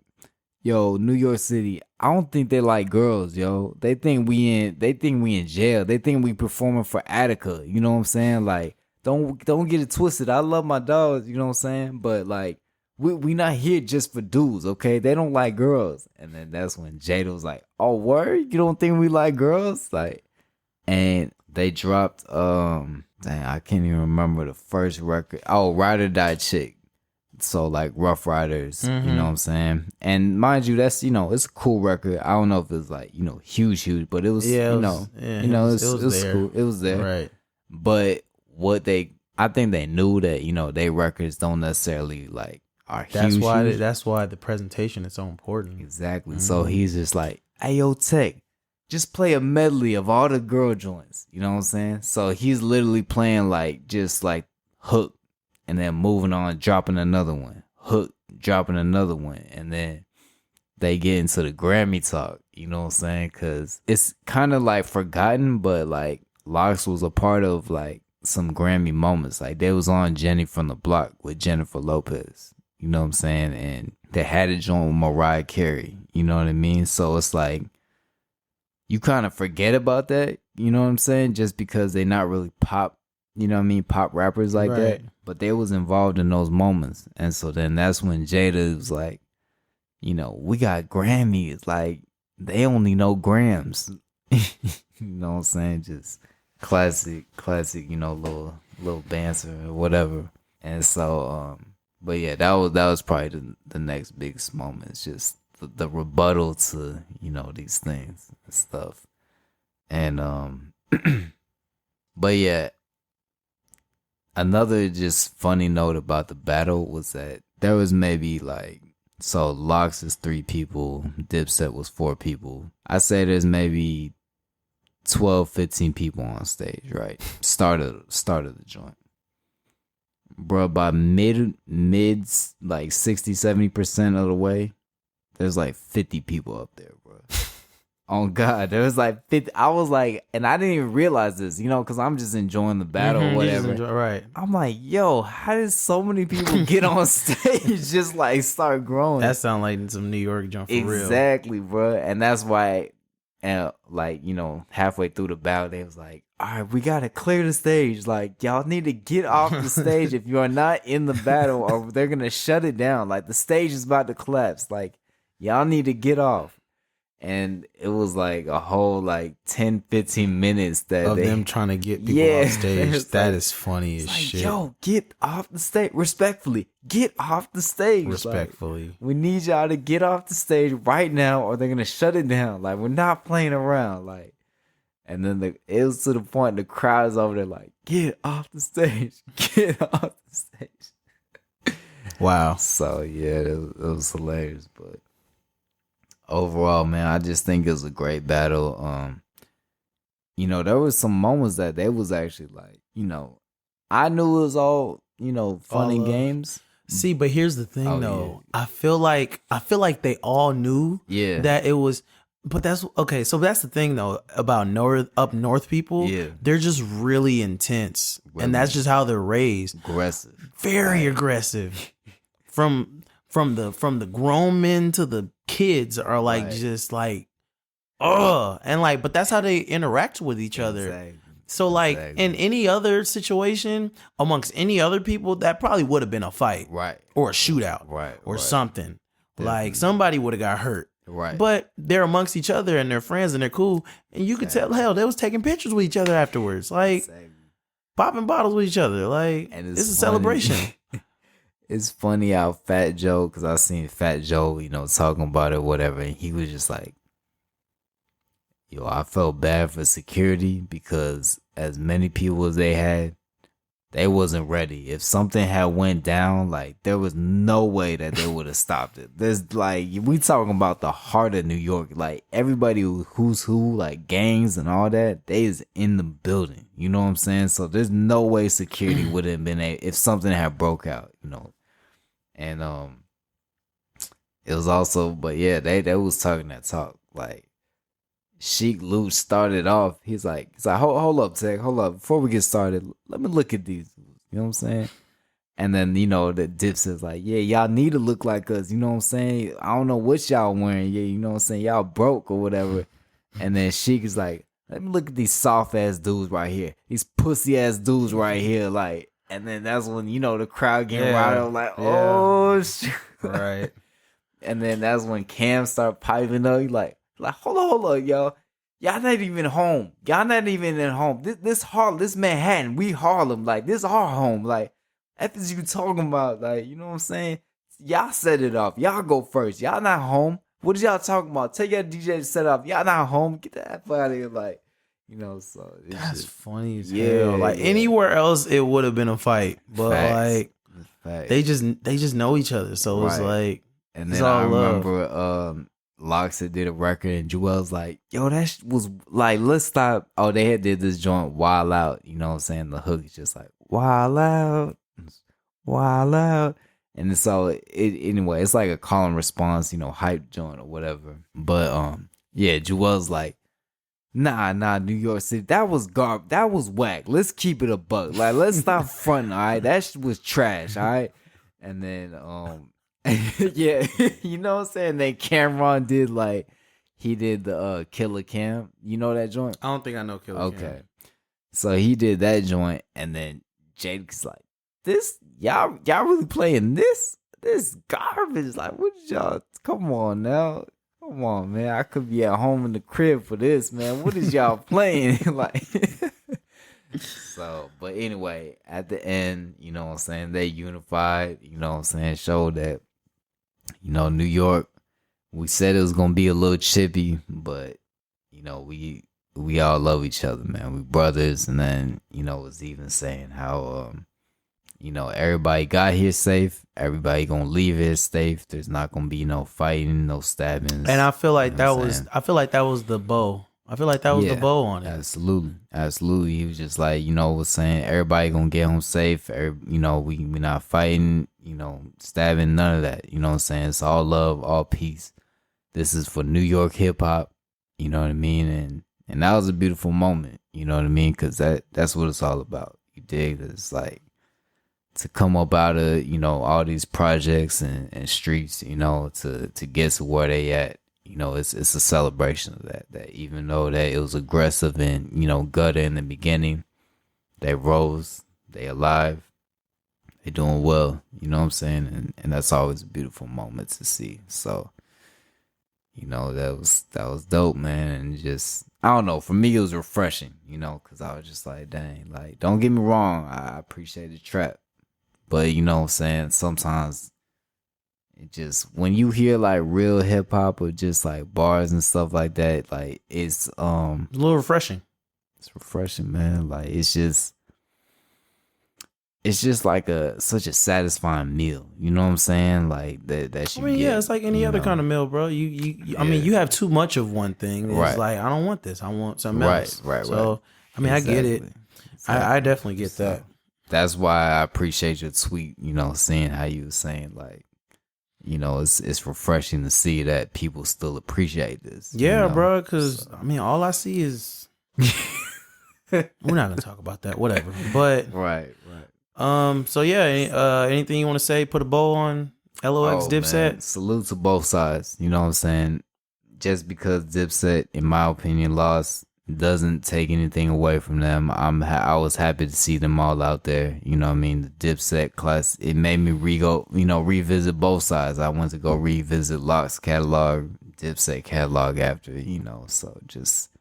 yo, New York City, I don't think they like girls, yo. They think we in jail. They think we performing for Attica. You know what I'm saying? Like, don't get it twisted. I love my dogs, you know what I'm saying? But like, we not here just for dudes, okay? They don't like girls. And then that's when Jada was like, oh, word? You don't think we like girls? Like, and they dropped dang, I can't even remember the first record. Oh, Ride or Die Chick. So like Rough Riders, you know what I'm saying? And mind you, that's, you know, it's a cool record. I don't know if it's like, you know, huge, but it was, it was cool. It was there. Right. But I think they knew that, you know, their records don't necessarily like are huge. That's why the presentation is so important. Exactly. So he's just like, hey, yo, Tech, just play a medley of all the girl joints. You know what I'm saying? So he's literally playing like just like hook, and then moving on, dropping another one, hook, dropping another one, and then they get into the Grammy talk. You know what I'm saying? Because it's kind of like forgotten, but like Lox was a part of like some Grammy moments. Like they was on Jenny from the Block with Jennifer Lopez. You know what I'm saying? And they had it on with Mariah Carey. You know what I mean? So it's like you kind of forget about that. You know what I'm saying? Just because they not really pop. You know what I mean? Pop rappers like that. But they was involved in those moments. And so then that's when Jada was like, you know, we got Grammys. Like, they only know grams. You know what I'm saying? Just classic, you know, little banter or whatever. And so, but yeah, that was probably the next biggest moment. It's just the rebuttal to, you know, these things and stuff. And, but yeah, another just funny note about the battle was that there was maybe like, so Lox is 3 people, Dipset was 4 people. I say there's maybe 12, 15 people on stage, right? Start of the joint. Bro, by mids like 60, 70% of the way, there's like 50 people up there, bro. Oh God, there was like 50. I was like, and I didn't even realize this, you know, because I'm just enjoying the battle or whatever. Right. I'm like, yo, how did so many people get on stage just like start growing? That sound like some New York jump for real. Exactly, bro. And that's why, like, you know, halfway through the battle, they was like, all right, we got to clear the stage. Like, y'all need to get off the stage if you are not in the battle or they're going to shut it down. Like, the stage is about to collapse. Like, y'all need to get off. And it was like a whole like 10, 15 minutes that of them trying to get people off stage. That is funny as shit. Yo, get off the stage. Respectfully, get off the stage. Respectfully. Like, we need y'all to get off the stage right now or they're going to shut it down. Like, we're not playing around. Like, and then it was to the point the crowd's over there like, get off the stage. Get off the stage. Wow. So, yeah, it was hilarious, but overall, man, I just think it was a great battle. You know, there was some moments that they was actually like, you know, I knew it was all, you know, fun and games. See, but here's the thing, though. Yeah. I feel like they all knew that it was. But that's okay. So that's the thing, though, about up north people. Yeah, they're just really intense, and that's just how they're raised. Aggressive, very aggressive. From the grown men to the kids are like just like, and like, but that's how they interact with each other. Exactly. So like in any other situation amongst any other people, that probably would have been a fight, right, or a shootout, right, or something. Definitely. Like somebody would have got hurt. Right. But they're amongst each other and they're friends and they're cool. And you could tell, hell, they was taking pictures with each other afterwards. Like, popping bottles with each other. Like, and it's a celebration. It's funny how Fat Joe, because I seen Fat Joe, you know, talking about it, whatever. And he was just like, yo, I felt bad for security because as many people as they had, they wasn't ready. If something had went down, like there was no way that they would have stopped it. There's like, we talking about the heart of New York. Like everybody who's who, like gangs and all that, they is in the building. You know what I'm saying? So there's no way security would have been if something had broke out, you know. And it was also, but yeah, they was talking that talk. Like Sheik Luch started off. He's like, hold up, Tech, hold up. Before we get started, let me look at these. You know what I'm saying? And then, you know, the Dipset's like, yeah, y'all need to look like us. You know what I'm saying? I don't know what y'all wearing. Yeah, you know what I'm saying? Y'all broke or whatever. And then Sheik is like, let me look at these soft ass dudes right here. These pussy ass dudes right here. Like, and then that's when, you know, the crowd getting riled. Like, oh, shit. Right. And then that's when Cam start piping up. He like, hold on, y'all. Y'all not even home. Y'all not even at home. This Manhattan, we Harlem. Like, this our home. Like, F is you talking about? Like, you know what I'm saying? Y'all set it off. Y'all go first. Y'all not home. What is y'all talking about? Tell your DJ to set off. Y'all not home. Get the F out of here. Like, you know, so. That's funny as hell. Like, anywhere else, it would have been a fight. But, Facts. They just know each other. So it's like, and then I remember, Loxa did a record and Joel's like, yo, that was like, let's stop. Oh, they had did this joint Wild Out. You know what I'm saying? The hook is just like, Wild Out. And so anyway, it's like a call and response, you know, hype joint or whatever. But yeah, Joel's like, nah, New York City, that was that was whack. Let's keep it a buck. Like, let's stop fronting, all right? That shit was trash, all right? And then yeah, you know what I'm saying? Then Cameron did he did the Killer Cam. You know that joint? I don't think I know Killer Cam. Okay. So he did that joint, and then Jake's like, this, y'all really playing this garbage? Like, what did y'all, come on now. Come on, man. I could be at home in the crib for this, man. What is y'all playing? Like, so, but anyway, at the end, you know what I'm saying? They unified, you know what I'm saying? Showed that, you know, New York, we said it was going to be a little chippy, but, you know, we all love each other, man. We brothers. And then, you know, was even saying how, you know, everybody got here safe. Everybody going to leave here safe. There's not going to be no fighting, no stabbings. And I feel like that was the bow. I feel like that was the bow on it. Absolutely. He was just like, you know, was saying everybody going to get home safe. You know, we not fighting, you know, stabbing, none of that. You know what I'm saying? It's all love, all peace. This is for New York hip hop. You know what I mean? And that was a beautiful moment. You know what I mean? Because that's what it's all about. You dig? It's like to come up out of, you know, all these projects and streets, you know, to get to where they at. you know, it's a celebration of that. That even though that it was aggressive and, you know, gutter in the beginning, they rose, they alive, they doing well. You know what I'm saying? And that's always a beautiful moment to see. So, you know, that was dope, man. And just, I don't know, for me it was refreshing, you know, because I was just like, dang, like, don't get me wrong, I appreciate the trap, but you know what I'm saying, sometimes it just, when you hear like real hip hop or just like bars and stuff like that, like it's a little refreshing. It's refreshing, man. Like it's just like such a satisfying meal. You know what I'm saying? Like that you get, it's like any other kind of meal, bro. You I mean, you have too much of one thing. It's right. like, I don't want this. I want something else. Right. So, I mean, exactly. I get it. Exactly. I definitely get that. That's why I appreciate your tweet, you know, seeing how you were saying, like, you know, it's refreshing to see that people still appreciate this. Yeah, you know? Bro, because, I mean, all I see is... We're not going to talk about that. Whatever. But... Right. So, yeah, anything you want to say? Put a bow on LOX Dipset? Man. Salute to both sides. You know what I'm saying? Just because Dipset, in my opinion, lost doesn't take anything away from them. I was happy to see them all out there. You know what I mean? The Dipset class, it made me revisit both sides. I went to go revisit Locke's catalog, Dipset catalog after, you know, so just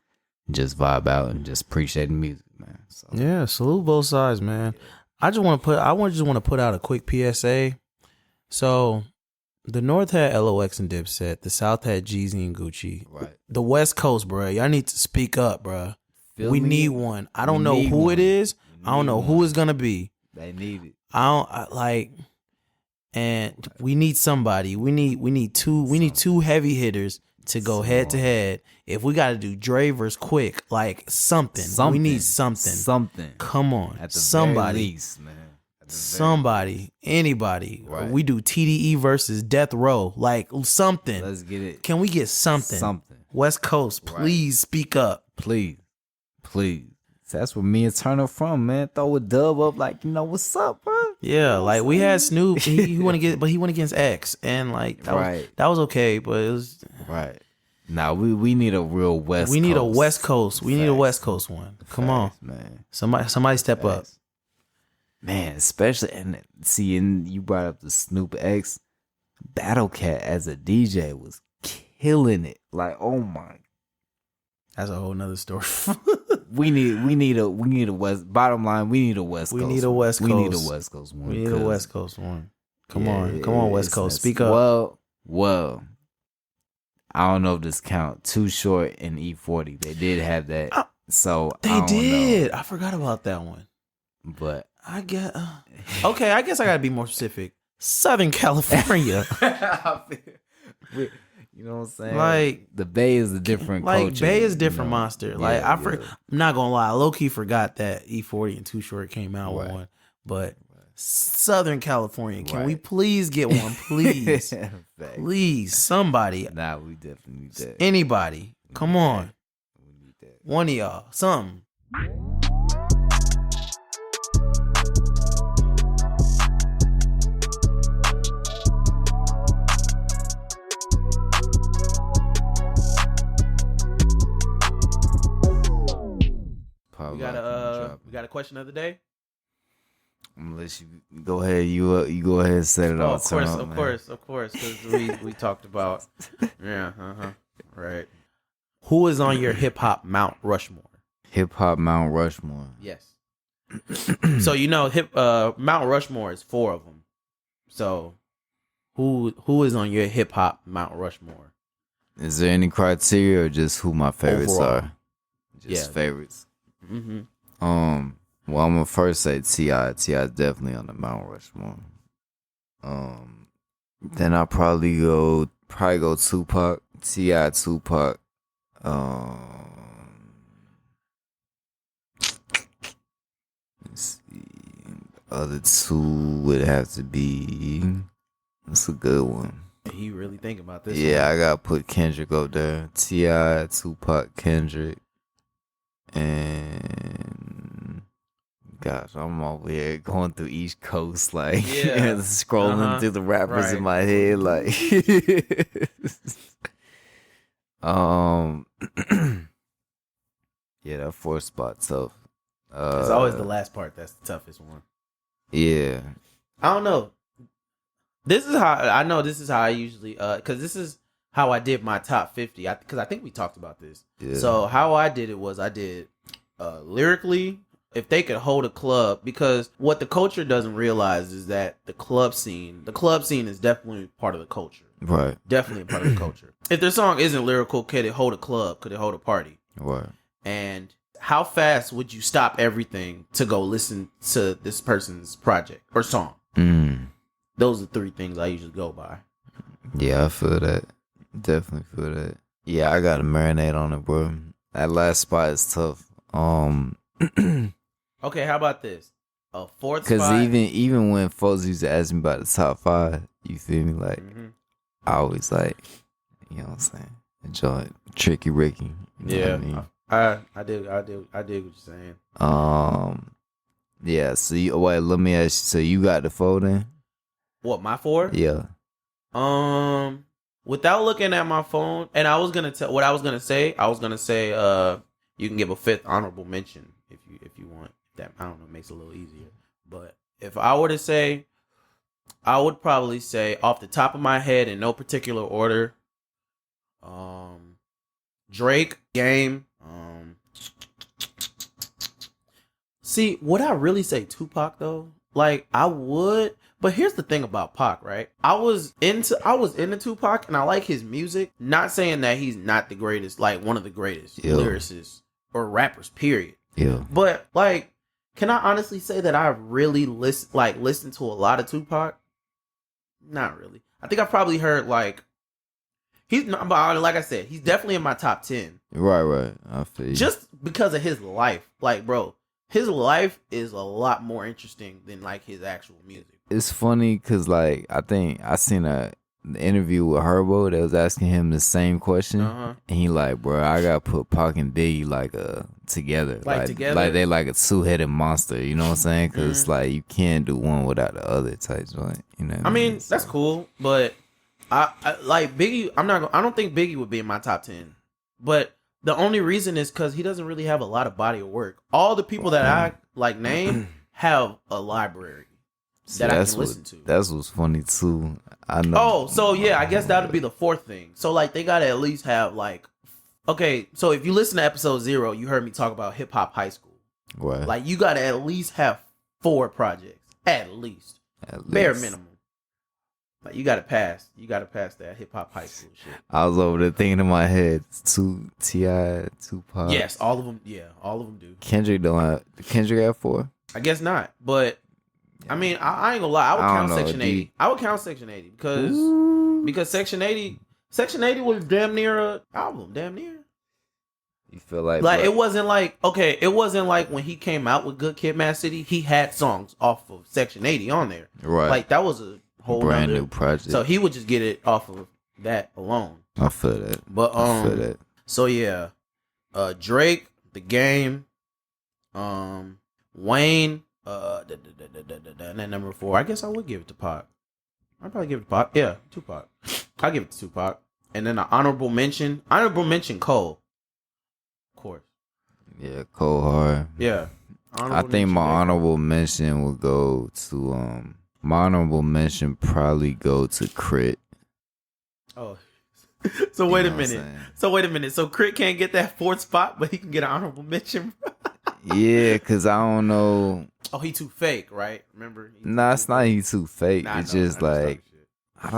vibe out and just appreciate the music, man. So. Yeah, salute both sides, man. I just want to put out a quick PSA. So the North had LOX and Dipset. The South had Jeezy and Gucci. Right. The West Coast, bro. Y'all need to speak up, bro. We need one. I don't know who it is. I don't know who it's gonna be. They need it. And we need somebody. We need two heavy hitters to go head to head. If we gotta do Dre versus Quick, like something. We need something. Something. Come on. At the somebody. very least, man. Somebody, anybody. Right. We do TDE versus Death Row, like something. Let's get it. Can we get something? Something. West Coast, please speak up. Please. That's where me and Turner from, man. Throw a dub up, like, you know, what's up, bro? Yeah, like we had Snoop, he went against X, and like that was okay, but it was right. Now we need a real West. We need Coast. a West Coast. We need a West Coast one. Come on, man. Somebody step up. Man, especially, and you brought up the Snoop X, Battle Cat as a DJ was killing it. Like, oh my, that's a whole nother story. we need a West. Bottom line, we need a West Coast. We need a West Coast. We need a West Coast one. We need a West Coast one. Come on, West Coast, speak up. Well, I don't know if this count. Too Short and E40, they did have that. So they did. I forgot about that one. But I get okay. I guess I gotta be more specific. Southern California. You know what I'm saying? Like the Bay is a different culture. Bay is a different monster. Like I'm not gonna lie, I low key forgot that E40 and Too Short came out with one. But Southern California, can we please get one, please? Please, somebody. Nah, we definitely need that. Anybody, come on. We need that. One of y'all, something. We got a question of the day. Unless you go ahead, you go ahead and set it off. Of course, because we talked about right. Who is on your hip hop Mount Rushmore? Hip hop Mount Rushmore. Yes. So you know, Mount Rushmore is 4 of them. So who is on your hip hop Mount Rushmore? Is there any criteria or just who my favorites are? Just favorites. Mm-hmm. Well, I'm gonna first say T.I. T.I. is definitely on the Mount Rushmore. Then I'll probably go Tupac. T.I. Tupac. Let's see. Other 2 would have to be. That's a good one. He really think about this. Yeah, I gotta put Kendrick up there. T.I., Tupac, Kendrick. And gosh, I'm over here going through East Coast, like scrolling through the rappers in my head, like Yeah, that fourth spot tough. It's always the last part that's the toughest one. Yeah. I don't know. This is how I know. This is how I usually because this is how I did my top 50. Because I think we talked about this. Yeah. So how I did it was I did lyrically, if they could hold a club, because what the culture doesn't realize is that the club scene is definitely part of the culture. Right. Definitely a part of the culture. If their song isn't lyrical, could it hold a club? Could it hold a party? Right. And how fast would you stop everything to go listen to this person's project or song? Those are 3 things I usually go by. Yeah, I feel that. Definitely feel that. Yeah, I gotta marinate on it, bro. That last spot is tough. Okay, how about this? A fourth spot. Because even when folks used to ask me about the top 5, you feel me? Like, I always like, you know what I'm saying? Enjoy Tricky Ricky. You know what I mean? I did what you're saying. Yeah. So let me ask you. So you got the 4 then? What, my 4? Yeah. Without looking at my phone, and I was gonna say, you can give a 5th honorable mention if you want. That, I don't know, makes it a little easier. But if I were to say, I would probably say off the top of my head in no particular order, Drake, Game. See, would I really say Tupac though? Like, I would, but here's the thing about Pac, right? I was into Tupac, and I like his music. Not saying that he's not the greatest, like one of the greatest lyricists or rappers, period. Yeah. But like, can I honestly say that I really listen to a lot of Tupac? Not really. I think I've probably heard like I said, he's definitely in my top 10. Right. I feel you. Just because of his life. Like, bro, his life is a lot more interesting than like his actual music. It's funny because like I think I seen an interview with Herbo that was asking him the same question, and he like, bro, I gotta put Pac and Biggie like together, like they like a 2-headed monster. You know what I'm saying? Because like you can't do one without the other type joint. You know? I mean, that's cool, but I like Biggie. I don't think Biggie would be in my top 10, but the only reason is because he doesn't really have a lot of body of work. All the people that I like name have a library that I can listen to. That's what's funny too. I know. Oh, so yeah, I guess that would be the 4th thing. So like they gotta at least have like, okay, so if you listen to episode 0, you heard me talk about Hip Hop High School. Right. Like you gotta at least have 4 projects, at least. Bare minimum. Like you gotta pass that Hip Hop High School shit. I was over there thinking in my head, T.I., Tupac. Yes, all of them. Yeah, all of them do. Kendrick have 4? I guess not, but I mean, I ain't gonna lie. I would count Section 80. I would count Section 80 because Section 80 was damn near a album, damn near. You feel like it wasn't like when he came out with Good Kid, Mad City, he had songs off of Section 80 on there. Right. Like that was a whole brand new project. So he would just get it off of that alone. I feel that. But I feel that. So yeah, Drake, The Game, Wayne, and number 4. I guess I would give it to Pac. I'd probably give it to Pac. Yeah, Tupac. I'll give it to Tupac. And then an honorable mention, Cole. Of course. Yeah, Cole hard. Yeah. I think my honorable mention would go to my honorable mention probably go to Crit. Oh. So wait a minute. So Crit can't get that 4th spot, but he can get an honorable mention. Yeah, cause I don't know. Oh, he too fake, right? Remember? Nah, it's not he too fake. It's just like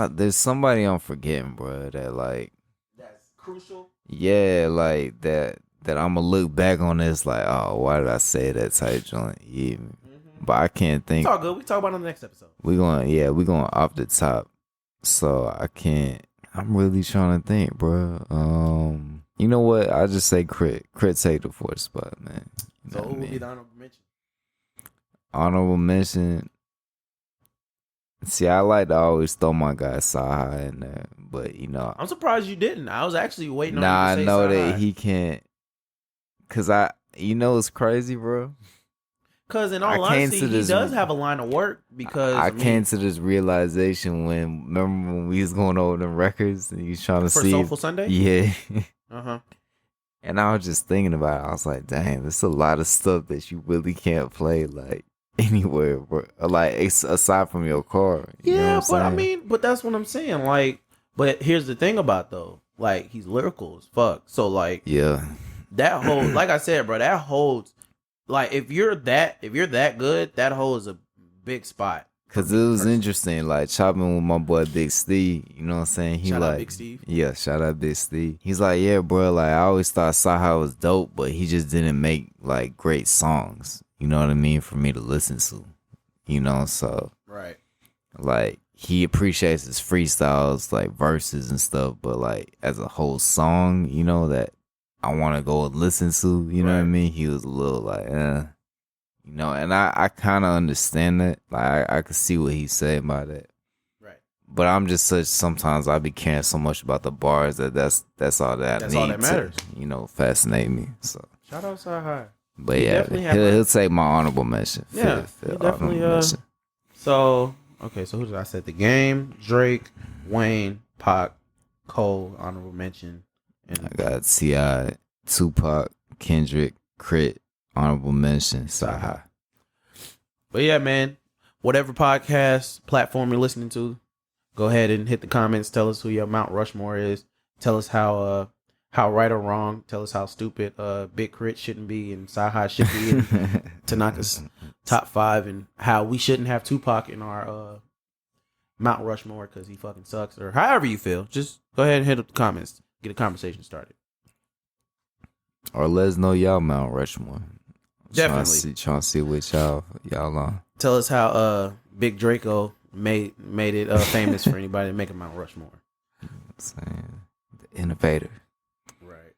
there's somebody I'm forgetting, bro. That like that's crucial. Yeah, like that I'm gonna look back on this like, oh, why did I say that type joint? Yeah, but I can't think. It's all good. We talk about it on the next episode. We're going off the top, so I can't. I'm really trying to think, bro. You know what? I'll just say Crit. Crit take the 4th spot, man. So who would be the honorable mention? Honorable mention. See, I like to always throw my guy Sahai in there, but you know, I'm surprised you didn't. I was actually waiting on you to say I know Sahai. that he can't. Cause it's crazy, bro. Cause in all honesty, he does have a line of work. Because I came to this realization remember when we was going over the records and you was trying to see Soulful Sunday. Yeah. And I was just thinking about it. I was like, dang, there's a lot of stuff that you really can't play like anywhere, bro. Like aside from your car. You know what I'm saying? but that's what I'm saying. Like, but here's the thing about though, like he's lyrical as fuck. So like, yeah, that holds. Like I said, bro, that holds. Like if you're that good, that holds a big spot. Cause it was interesting, like chopping with my boy Big Steve. You know what I'm saying? He shout like, out Big Steve. Yeah, shout out Big Steve. He's like, yeah, bro. Like I always thought Saha was dope, but he just didn't make like great songs. You know what I mean? For me to listen to. You know, so right. Like he appreciates his freestyles, like verses and stuff, but like as a whole song, you know, that I want to go and listen to. You know what I mean? He was a little like, You know, and I kind of understand that. Like, I could see what he's saying about that. Right. But I'm just sometimes I be caring so much about the bars that's all that I need all that matters. To, fascinate me. So shout out Sahai. But he'll take my honorable mention. Yeah, he definitely. So who did I say? The Game, Drake, Wayne, Pac, Cole, honorable mention. And I got T.I., Tupac, Kendrick, Crit. Honorable mention, Saha. But yeah, man, whatever podcast platform you're listening to, go ahead and hit the comments. Tell us who your Mount Rushmore is. Tell us how right or wrong. Tell us how stupid Big Crit shouldn't be and Saha should be in Tanaka's top 5, and how we shouldn't have Tupac in our Mount Rushmore because he fucking sucks, or however you feel. Just go ahead and hit up the comments. Get a conversation started. Or let us know y'all Mount Rushmore. Definitely. Trying to see what y'all on. Tell us how Big Draco made it famous for anybody to make a Mount Rushmore. You know what I'm saying? The innovator. Right.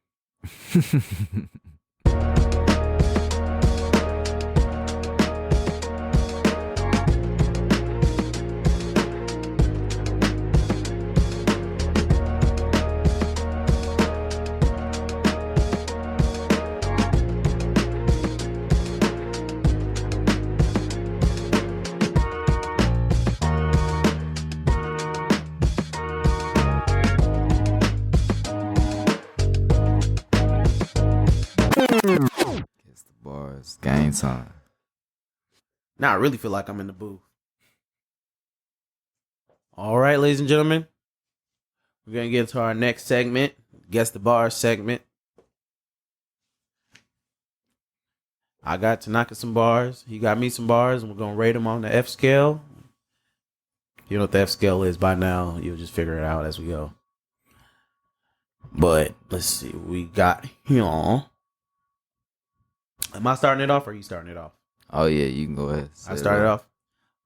Gets the bars. Game time. Now I really feel like I'm in the booth. All right, ladies and gentlemen. We're going to get into our next segment. Guess the Bars segment. I got Tanaka some bars. He got me some bars. And we're going to rate them on the F scale. You know what the F scale is by now. You'll just figure it out as we go. But let's see. We got here. Am I starting it off or are you starting it off? Oh, yeah, you can go ahead. I started off.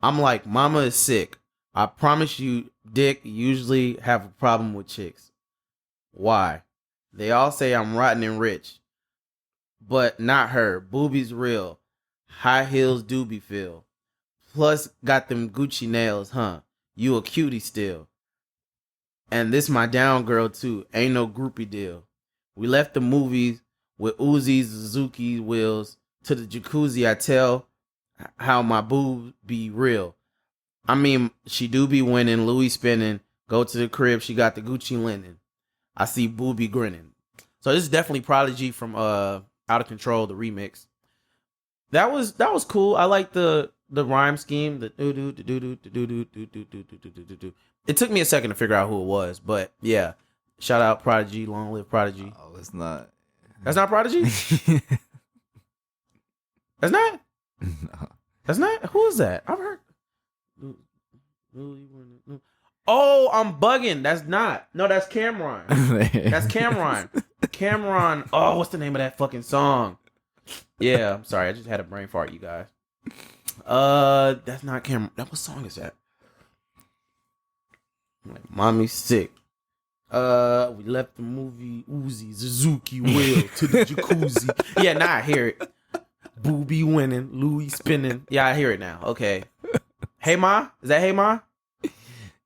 I'm like, mama is sick. I promise you, Dick usually have a problem with chicks. Why? They all say I'm rotten and rich. But not her. Boobies real. High heels doobie feel. Plus got them Gucci nails, huh? You a cutie still. And this my down girl too. Ain't no groupie deal. We left the movies with Uzi Suzuki wheels to the jacuzzi. I tell how my boob be real. I mean, she do be winning, Louis spinning. Go to the crib, she got the Gucci linen. I see booby grinning. So this is definitely Prodigy from Out of Control, the remix. That was cool. I like the rhyme scheme. The do do do do do do do do do do do do do. It took me a second to figure out who it was, but yeah. Shout out Prodigy, long live Prodigy. Oh, it's not. That's not Prodigy? That's not? No. That's not? Who is that? I've heard. Oh, I'm bugging. That's not. No, that's Cameron. That's Cameron. Cameron. Oh, what's the name of that fucking song? Yeah, I'm sorry. I just had a brain fart, you guys. That's not Cameron. What song is that? Like, Mommy's sick. We left the movie Uzi Suzuki wheel to the jacuzzi. Yeah, now I hear it. Booby winning, Louis spinning. Yeah, I hear it now. Okay. Hey Ma? Is that Hey Ma?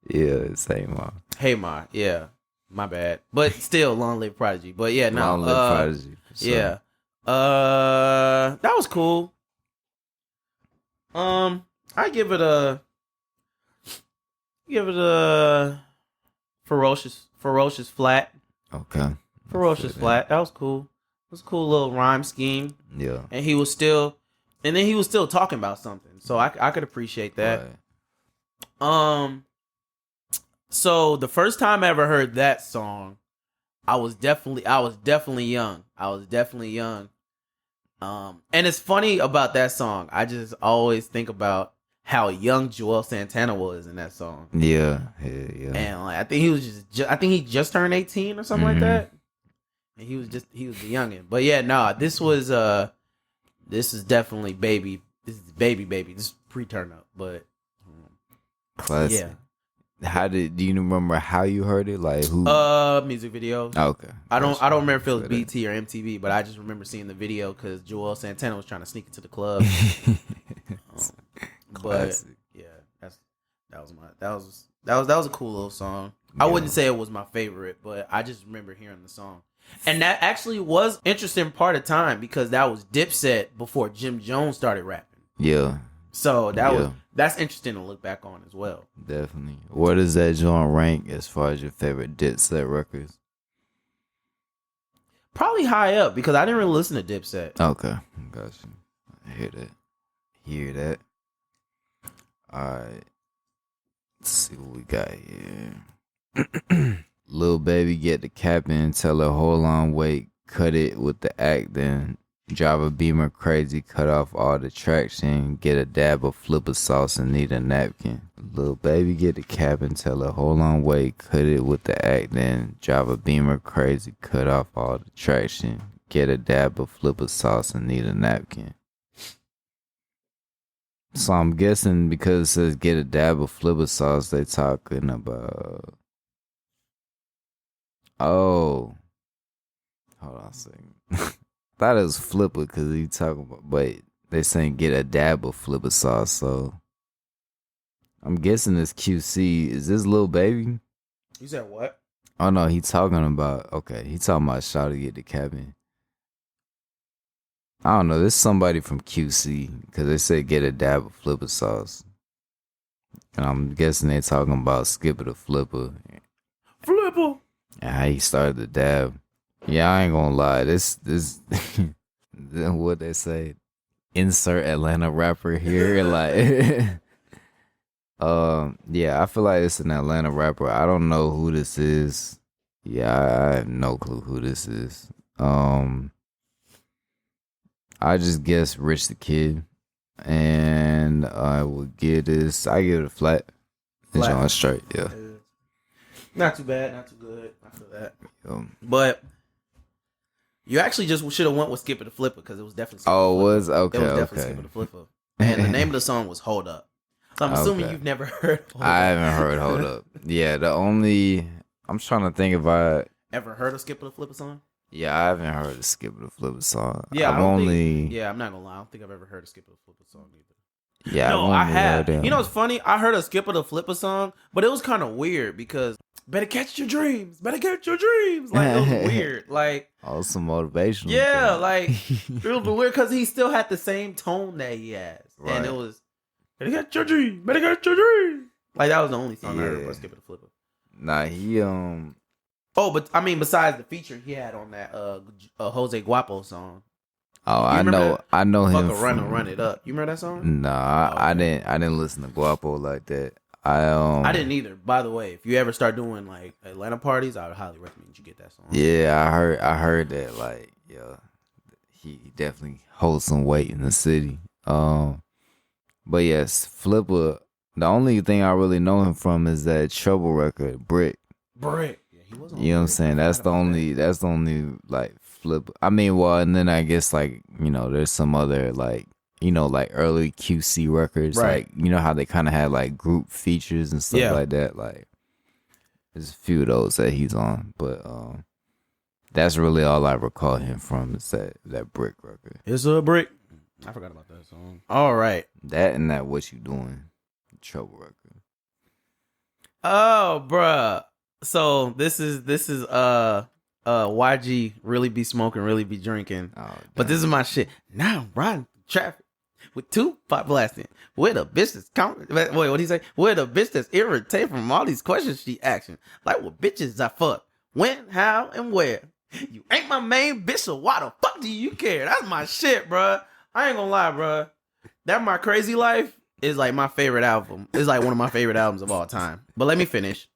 Yeah, it's Hey Ma. Hey Ma, yeah. My bad. But still, long live Prodigy. But yeah, no. Long live Prodigy. Sure. Yeah. That was cool. I give it a ferocious flat. Okay. Ferocious Flat. That was cool. It was a cool little rhyme scheme. Yeah. And he was still talking about something. So I could appreciate that. Right. So the first time I ever heard that song, I was definitely young. And it's funny about that song. I just always think about how young Joel Santana was in that song. Yeah. And like, I think he just turned 18 or something like that. And he was the youngin'. But yeah, this is definitely baby. This is baby. This is pre-turn up, but classic. Yeah. Do you remember how you heard it? Like who? Music videos. Oh, okay. I don't remember if it was BT or MTV, but I just remember seeing the video because Joel Santana was trying to sneak into the club. But yeah, that was a cool little song. Yeah. I wouldn't say it was my favorite, but I just remember hearing the song. And that actually was interesting part of time because that was Dipset before Jim Jones started rapping. Yeah. So that's interesting to look back on as well. Definitely. Where does that joint rank as far as your favorite Dipset records? Probably high up because I didn't really listen to Dipset. Okay, got you. I hear that. All right. Let's see what we got here. Lil Baby get the cap in, tell her hold on, wait, cut it with the act, then drive a Beamer crazy, cut off all the traction, get a dab of flipper sauce and need a napkin. Lil Baby get the cap and tell her hold on, wait, cut it with the act, then drive a Beamer crazy, cut off all the traction, get a dab of flipper sauce and need a napkin. So I'm guessing because it says get a dab of flipper sauce, they talking about... Oh. Hold on a second. Thought it was flipper because he talking about, but they saying get a dab of flipper sauce, so I'm guessing it's QC. Is this Lil Baby? You said what? Oh no, he talking about Shawty get the cabin. I don't know. This is somebody from QC because they said get a dab of flipper sauce, and I'm guessing they talking about Skipper the Flipper. Flipper. And how he started the dab. Yeah, I ain't gonna lie. This what they say. Insert Atlanta rapper here. Like yeah, I feel like it's an Atlanta rapper. I don't know who this is. Yeah, I have no clue who this is. I just guess Rich the Kid. And I would give this, I give it a flat. It's on straight, yeah. Not too bad, not too good. I feel that. But you actually just should have went with Skipper the Flipper because it was definitely Skipper the Flipper. Was? Okay, it was definitely Skipper the Flipper. And the name of the song was Hold Up. So I'm assuming you've never heard Hold Up. I haven't heard Hold Up. Yeah, I'm trying to think if I... Ever heard of Skipper the Flipper song? Yeah, I haven't heard of Skipper the Flipper song. Yeah, I'm not gonna lie. I don't think I've ever heard of Skipper the Flipper song either. Yeah, no, I have. You know what's funny? I heard a Skipper the Flipper song, but it was kind of weird because better catch your dreams. Like it was weird. Like some motivational. Yeah, like it was weird because he still had the same tone that he has, right. And it was better catch your dreams. Better catch your dreams. Like that was the only song I heard about Skipper the Flipper. Nah, he Oh, but I mean, besides the feature he had on that Jose Guapo song. Oh, I know him. Run it up. You remember that song? Nah, okay. I didn't listen to Guapo like that. I didn't either. By the way, if you ever start doing like Atlanta parties, I would highly recommend you get that song. Yeah, I heard that. Like, yeah, he definitely holds some weight in the city. But yes, Flipper. The only thing I really know him from is that Trouble record, Brick. Yeah, he was on you know what I'm saying? That's the only like Flip. I mean, well, and then I guess like, you know, there's some other like, you know, like early QC records, right. Like, you know how they kind of had like group features and stuff like that. Like, there's a few of those that he's on, but that's really all I recall him from is that Brick record. It's a Brick. I forgot about that song. All right, that and that What You Doing, Trouble record. Oh, bruh. So this is YG really be smoking, really be drinking. But this is my shit. Now I'm riding traffic with 2 pot blasting. With a bitch that's wait, what he say? With a bitch that's irritated from all these questions she asking. Like what bitches I fuck, when, how, and where. You ain't my main bitch, so why the fuck do you care? That's my shit, bruh. I ain't gonna lie, bruh. That My Crazy Life is like my favorite album. It's like one of my favorite albums of all time. But let me finish.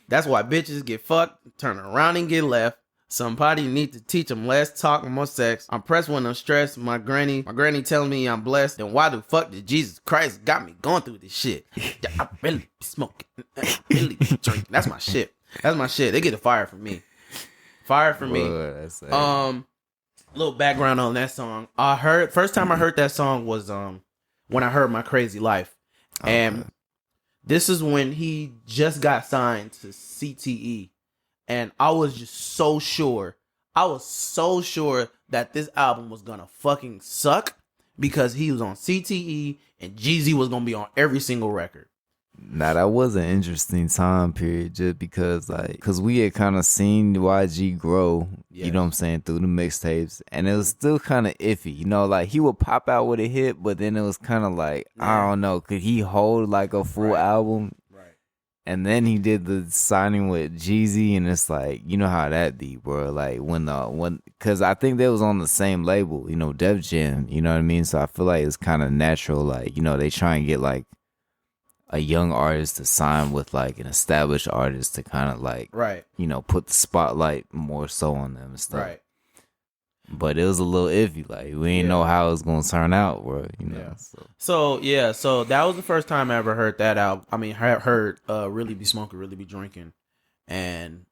That's why bitches get fucked, turn around and get left. Somebody need to teach them less talk, more sex. I'm pressed when I'm stressed. My granny telling me I'm blessed. Then why the fuck did Jesus Christ got me going through this shit? I really be smoking. I really be drinking. That's my shit. That's my shit. They get the fire from me. Fire from me. Little background on that song. First time I heard that song was when I heard My Crazy Life. And this is when he just got signed to CTE. And I was just so sure. I was so sure that this album was gonna fucking suck because he was on CTE and Jeezy was gonna be on every single record. Now that was an interesting time period just because we had kind of seen YG grow, you know what I'm saying, through the mixtapes, and it was still kind of iffy, you know, like he would pop out with a hit, but then it was kind of like, I don't know, could he hold like a full album? Right. And then he did the signing with Jeezy, and it's like, you know how that be, bro, like when because I think they was on the same label, you know, Def Jam, you know what I mean, so I feel like it's kind of natural, like, you know, they try and get like a young artist to sign with like an established artist to kind of like, you know, put the spotlight more so on them and stuff. Right. But it was a little iffy. Like, we didn't know how it was going to turn out, bro. You know. So that was the first time I ever heard that album. I mean, heard Really Be Smoking, Really Be Drinking, and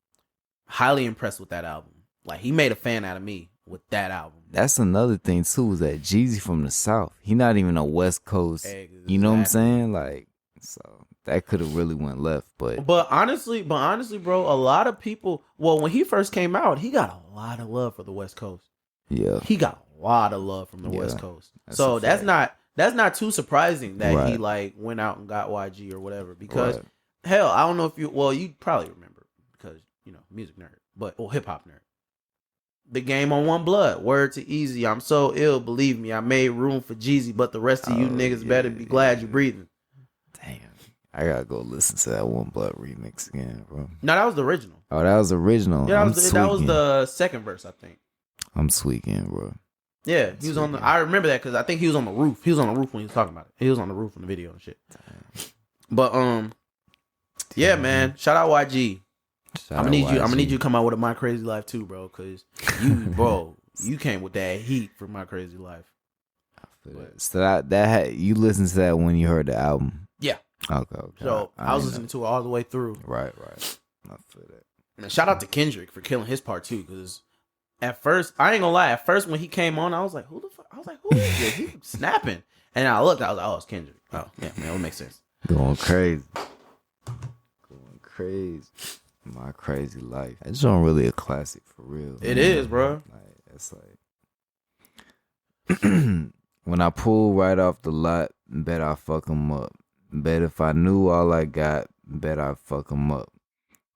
highly impressed with that album. Like, he made a fan out of me with that album. That's another thing too, is that Jeezy from the South. He not even a West Coast. Exactly. You know what I'm saying? Like, so that could have really went left, but honestly, bro, a lot of people. Well, when he first came out, he got a lot of love for the West Coast. Yeah, he got a lot of love from the West Coast. So that's not too surprising that he like went out and got YG or whatever. Because hell, I don't know if you probably remember because you know music nerd, but hip hop nerd. The Game on One Blood, word to Easy. I'm so ill, believe me. I made room for Jeezy, but the rest of you niggas better be glad you're breathing. Damn, I gotta go listen to that One Blood remix again, bro. No, that was the original. Oh, that was the original. Yeah, that was the second verse, I think. I'm tweaking, bro. Yeah, he was on the. I remember that because I think he was on the roof. He was on the roof when he was talking about it. He was on the roof in the video and shit. Damn. But yeah, man. Shout out YG. I'm gonna need you to come out with a My Crazy Life too, bro. Because you came with that heat for My Crazy Life. So that you listened to that when you heard the album. Yeah. Okay. So I was listening to it all the way through. Right. I feel that. And shout out to Kendrick for killing his part too, because at first, I ain't gonna lie, at first when he came on, I was like, who the fuck? I was like, who is this? He snapping. And I looked, I was like, oh, it's Kendrick. Oh, yeah, man, that makes sense. Going crazy. My Crazy Life. It's not really a classic for real. It is, bro. Like, it's like when I pull right off the lot, bet I fuck him up. Bet if I knew all I got, bet I fuck him up.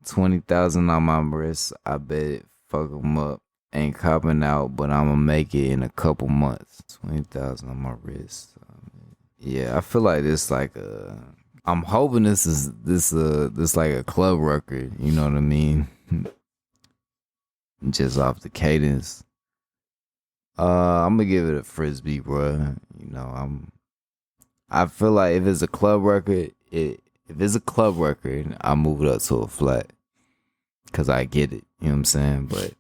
20,000 on my wrist, I bet it fuck him up. Ain't copping out, but I'ma make it in a couple months. 20,000 on my wrist. Yeah, I feel like this like I'm hoping this like a club record. You know what I mean? Just off the cadence. I'm gonna give it a Frisbee, bro. You know, I feel like if it's a club record, I move it up to a flat. Cause I get it. You know what I'm saying? But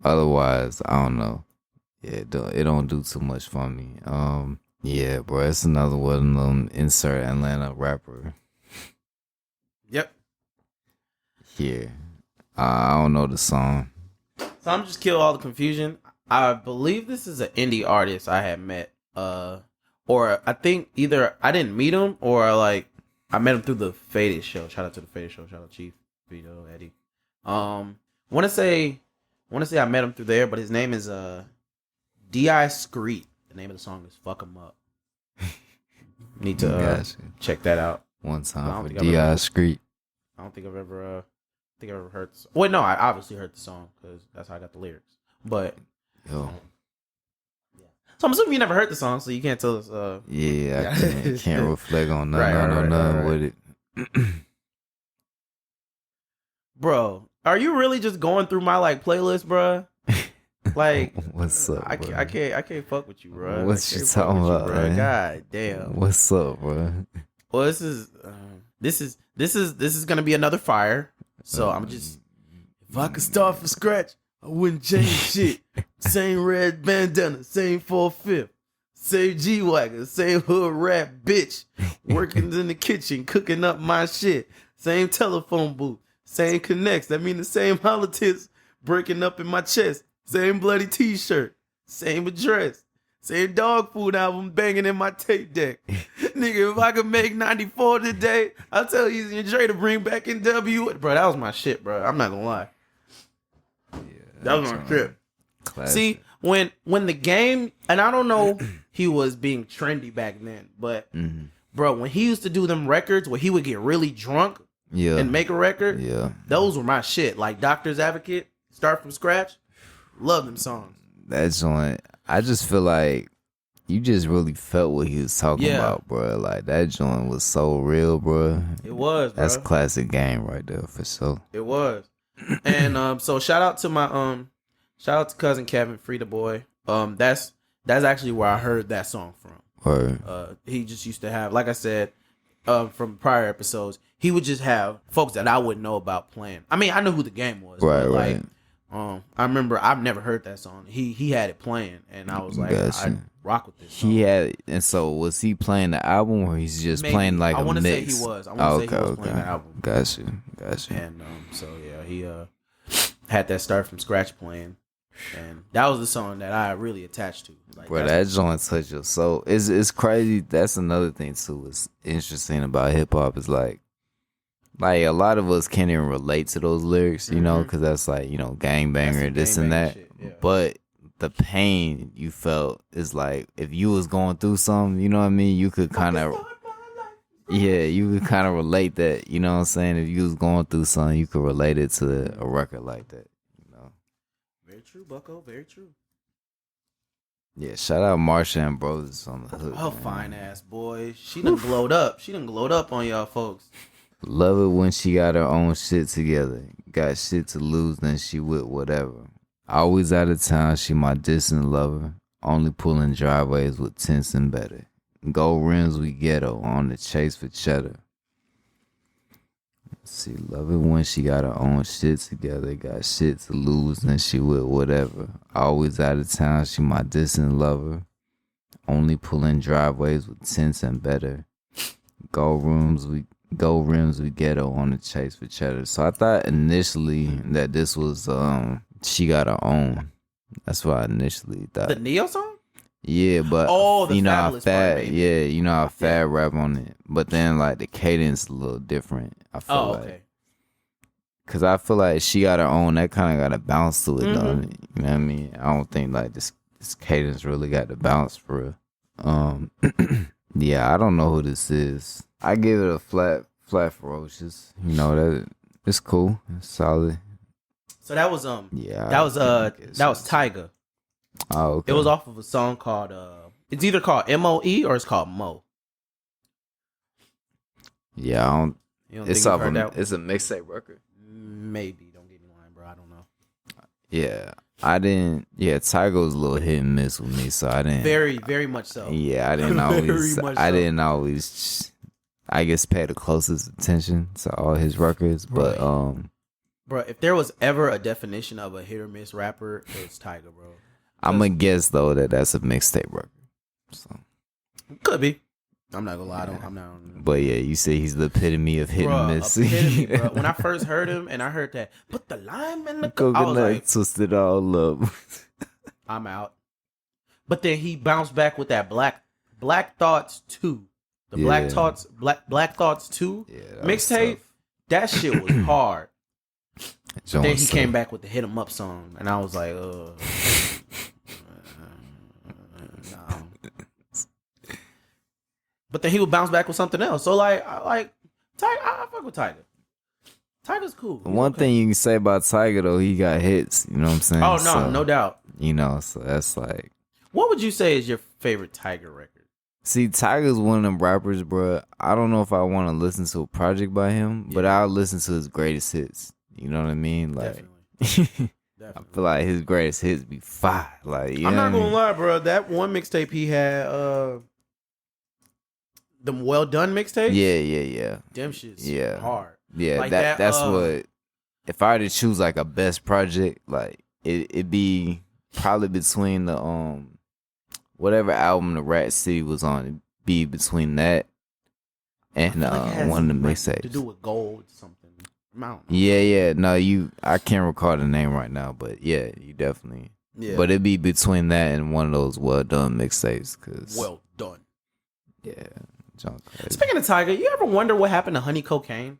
otherwise, I don't know. Yeah, it don't do too much for me. Yeah, bro, it's another one of them insert Atlanta rapper. Yep. Yeah. I don't know the song. So I'm just kill all the confusion. I believe this is an indie artist I had met. Or I think either I didn't meet him or like I met him through the Faded show. Shout out to the Faded show. Shout out Chief, Vito, Eddie. Wanna say I met him through there, but his name is D.I. Screet. The name of the song is Fuck 'Em Up. Need to check that out. One time for D.I. Screet. I don't think I've ever heard the song. Well, no, I obviously heard the song because that's how I got the lyrics. But yeah. So I'm assuming you never heard the song, so you can't tell us. Yeah, I can't reflect on nothing with it. Bro, Are you really just going through my like playlist, bro? Like, what's up? I can't fuck with you, bro. What you talking about, bro? man? God damn. What's up, bro? Well, this is gonna be another fire. So I'm just, if I could start from scratch, I wouldn't change shit. Same red bandana, same 4/5, same G-Wagon, same hood rap bitch, working in the kitchen, cooking up my shit. Same telephone booth, same connects. That mean the same politics breaking up in my chest. Same bloody t-shirt, same address, same dog food album banging in my tape deck. Nigga, if I could make 94 today, I'll tell Easy and Dre to bring back NW. Bro, that was my shit, bro. I'm not gonna lie. Yeah, That was my shit. Classic. See, when the game, and I don't know, he was being trendy back then, but bro, when he used to do them records where he would get really drunk and make a record, those were my shit. Like Doctor's Advocate, Start From Scratch. Love them songs. That joint, I just feel like you just really felt what he was talking about, bro. Like that joint was so real, bro. It was, bro. That's classic game right there for sure. It was. And so shout out to cousin Kevin, Free the Boy. That's actually where I heard that song from. Or he just used to have, like I said, from prior episodes, he would just have folks that I wouldn't know about playing. I mean, I know who the game was, right, but like, right. I remember I've never heard that song. He had it playing, and I was like, I rock with this song. He had it, and so was he playing the album, or he's just playing like a mix? I want to say he was. I want to say he was playing the album. Got you. And so yeah, he had that Start From Scratch playing, and that was the song that I really attached to. Like, bro, that joint touched your soul. It's crazy. That's another thing too. What's interesting about hip hop is like a lot of us can't even relate to those lyrics, you know, because that's like, you know, gangbanger, this and that. Shit, yeah. But the pain you felt is like if you was going through something, you know what I mean? You could kind of, you could kind of relate that, you know what I'm saying? If you was going through something, you could relate it to a record like that, you know? Very true, Bucko. Very true. Yeah, shout out Marsha and Bros on the hook. Oh, fine ass boy. She done glowed up. She done glowed up on y'all folks. Love it when she got her own shit together. Got shit to lose, then she with whatever. Always out of town, she my distant lover. Only pulling driveways with tents and better. Gold rims, we ghetto, on the chase for cheddar. See, love it when she got her own shit together. Got shit to lose, then she with whatever. Always out of town, she my distant lover. Only pulling driveways with tents and better. Gold rims, we ghetto, on the chase for cheddar. So I thought initially that this was she got her own. That's what I initially thought. The Neo song? Yeah, but the you know how fat, fat, you know how fat rap on it. But then like the cadence a little different. I feel like. Okay. Cause I feel like she got her own. That kind of got a bounce to it, don't it? You know what I mean? I don't think like this cadence really got the bounce for real. Yeah, I don't know who this is. I give it a flat ferocious. You know that it's cool, it's solid. So that was that was Tyga. Oh, okay. It was off of a song called it's either called MOE or it's called Mo. Yeah, I don't. It's off it's a mixtape record. Maybe. Don't get me lying, bro. I don't know. Yeah, I didn't. Yeah, Tyga was a little hit and miss with me, so I didn't. Very, very much so. Yeah, I didn't always. Didn't always. I guess pay the closest attention to all his records, but bro, if there was ever a definition of a hit or miss rapper, it's Tyga, bro. I'm gonna guess though that's a mixtape record. So could be. I'm not gonna lie. I'm not. But yeah, you say he's the epitome of hit and miss. Epitome, bro. When I first heard him and I heard that, put the lime in the coconut, I was like, twist it all up. I'm out. But then he bounced back with that Black Thoughts 2. The Black Thoughts 2 mixtape. That shit was hard. Then he came back with the Hit 'Em Up song, and I was like, no. But then he would bounce back with something else. So I fuck with Tyga. Tyga's cool. One thing you can say about Tyga though, he got hits. You know what I'm saying? Oh no, no doubt. You know, so that's like. What would you say is your favorite Tyga record? See, Tyga's one of them rappers, bro. I don't know if I want to listen to a project by him, but I'll listen to his greatest hits. You know what I mean? Like, Definitely. I feel like his greatest hits be fire. Like, I'm not gonna lie, bro. That one mixtape he had, the Well Done mixtape. Yeah. Them shit's hard. Yeah, like that's what. If I had to choose like a best project, like it'd be probably between the whatever album the Rat City was on. It'd be between that and one of the mixtapes to do with gold something. Yeah. No, I can't recall the name right now, but yeah, you definitely. Yeah. But it'd be between that and one of those Well Done mixtapes. Well Done. Yeah. Speaking of Tiger, you ever wonder what happened to Honey Cocaine?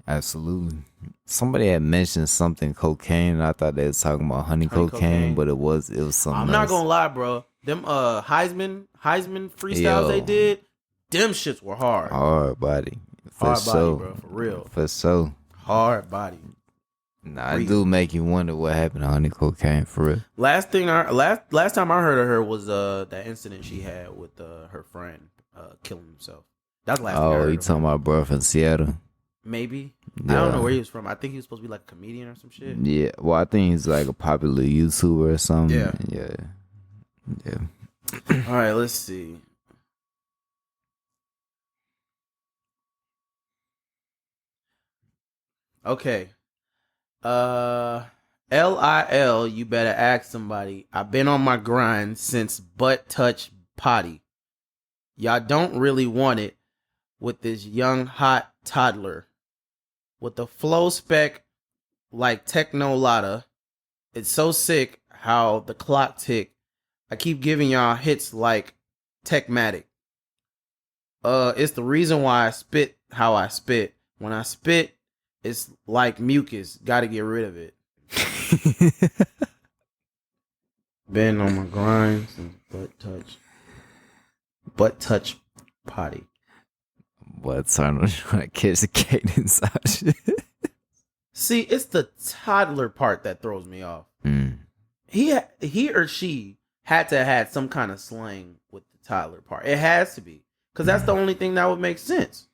Absolutely. Somebody had mentioned something cocaine. I thought they was talking about honey cocaine, but it was something I'm not gonna lie, bro. Them Heisman freestyles they did, them shits were hard. Hard body. Hard body, bro, for real. For sure. Hard body. Nah, it do make you wonder what happened to honey cocaine, for real. Last time I heard of her was that incident she had with her friend killing himself. That's the last thing I heard you talking about bro from Seattle? Maybe. Yeah. I don't know where he was from. I think he was supposed to be like a comedian or some shit. Yeah. Well, I think he's like a popular YouTuber or something. Yeah. All right, let's see. Okay. LIL, you better ask somebody. I've been on my grind since butt touch potty. Y'all don't really want it with this young hot toddler. With the flow spec like Techno Lotta. It's so sick how the clock tick. I keep giving y'all hits like Techmatic. It's the reason why I spit how I spit. When I spit, it's like mucus. Gotta get rid of it. Been on my grind since butt touch potty. What's on trying to catch the cadence out shit? See, it's the toddler part that throws me off. He or she had to have had some kind of slang with the toddler part. It has to be. Because that's the only thing that would make sense.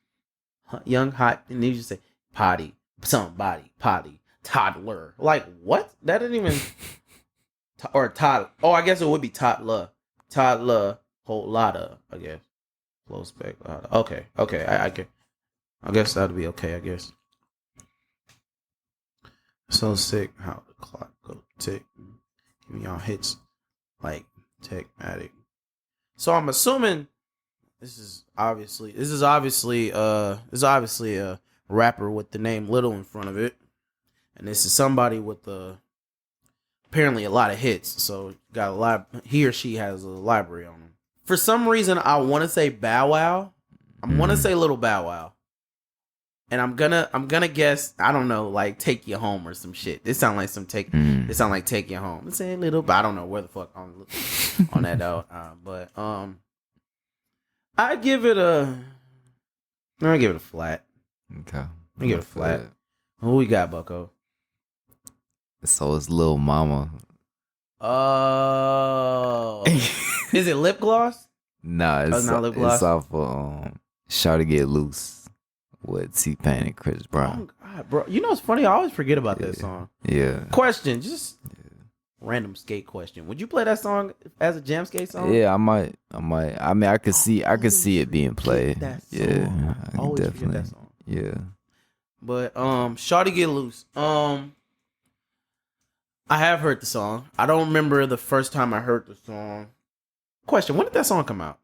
Young, hot, and you just say potty, somebody, potty, toddler. Like, what? That didn't even... or toddler. Oh, I guess it would be toddler. Toddler, whole lotta, I guess. Flow spec. Okay. I guess that'd be okay, I guess. So sick how the clock go tick. Give me y'all hits like Techmatic. So I'm assuming this is obviously a rapper with the name Little in front of it. And this is somebody with apparently a lot of hits. So got he or she has a library on them. For some reason, I want to say Bow Wow. I want to say Little Bow Wow, and I'm gonna guess. I don't know, like Take You Home or some shit. This sound like This sound like Take You Home. It's a little, but I don't know where the fuck on that though. But I give it a flat. Okay, I give it a flat. Who we got, Bucko? So it's Lil Mama. Oh. Is it lip gloss? Nah, it's not lip gloss. It's off of Shawty Get Loose with T-Pain and Chris Brown. Oh, God, bro. You know what's funny? I always forget about that song. Yeah. Question, just random skate question. Would you play that song as a jam skate song? Yeah, I might. I mean, I could see it being played. Yeah, I always forget that song. Yeah. But Shawty Get Loose. I have heard the song. I don't remember the first time I heard the song. Question, when did that song come out?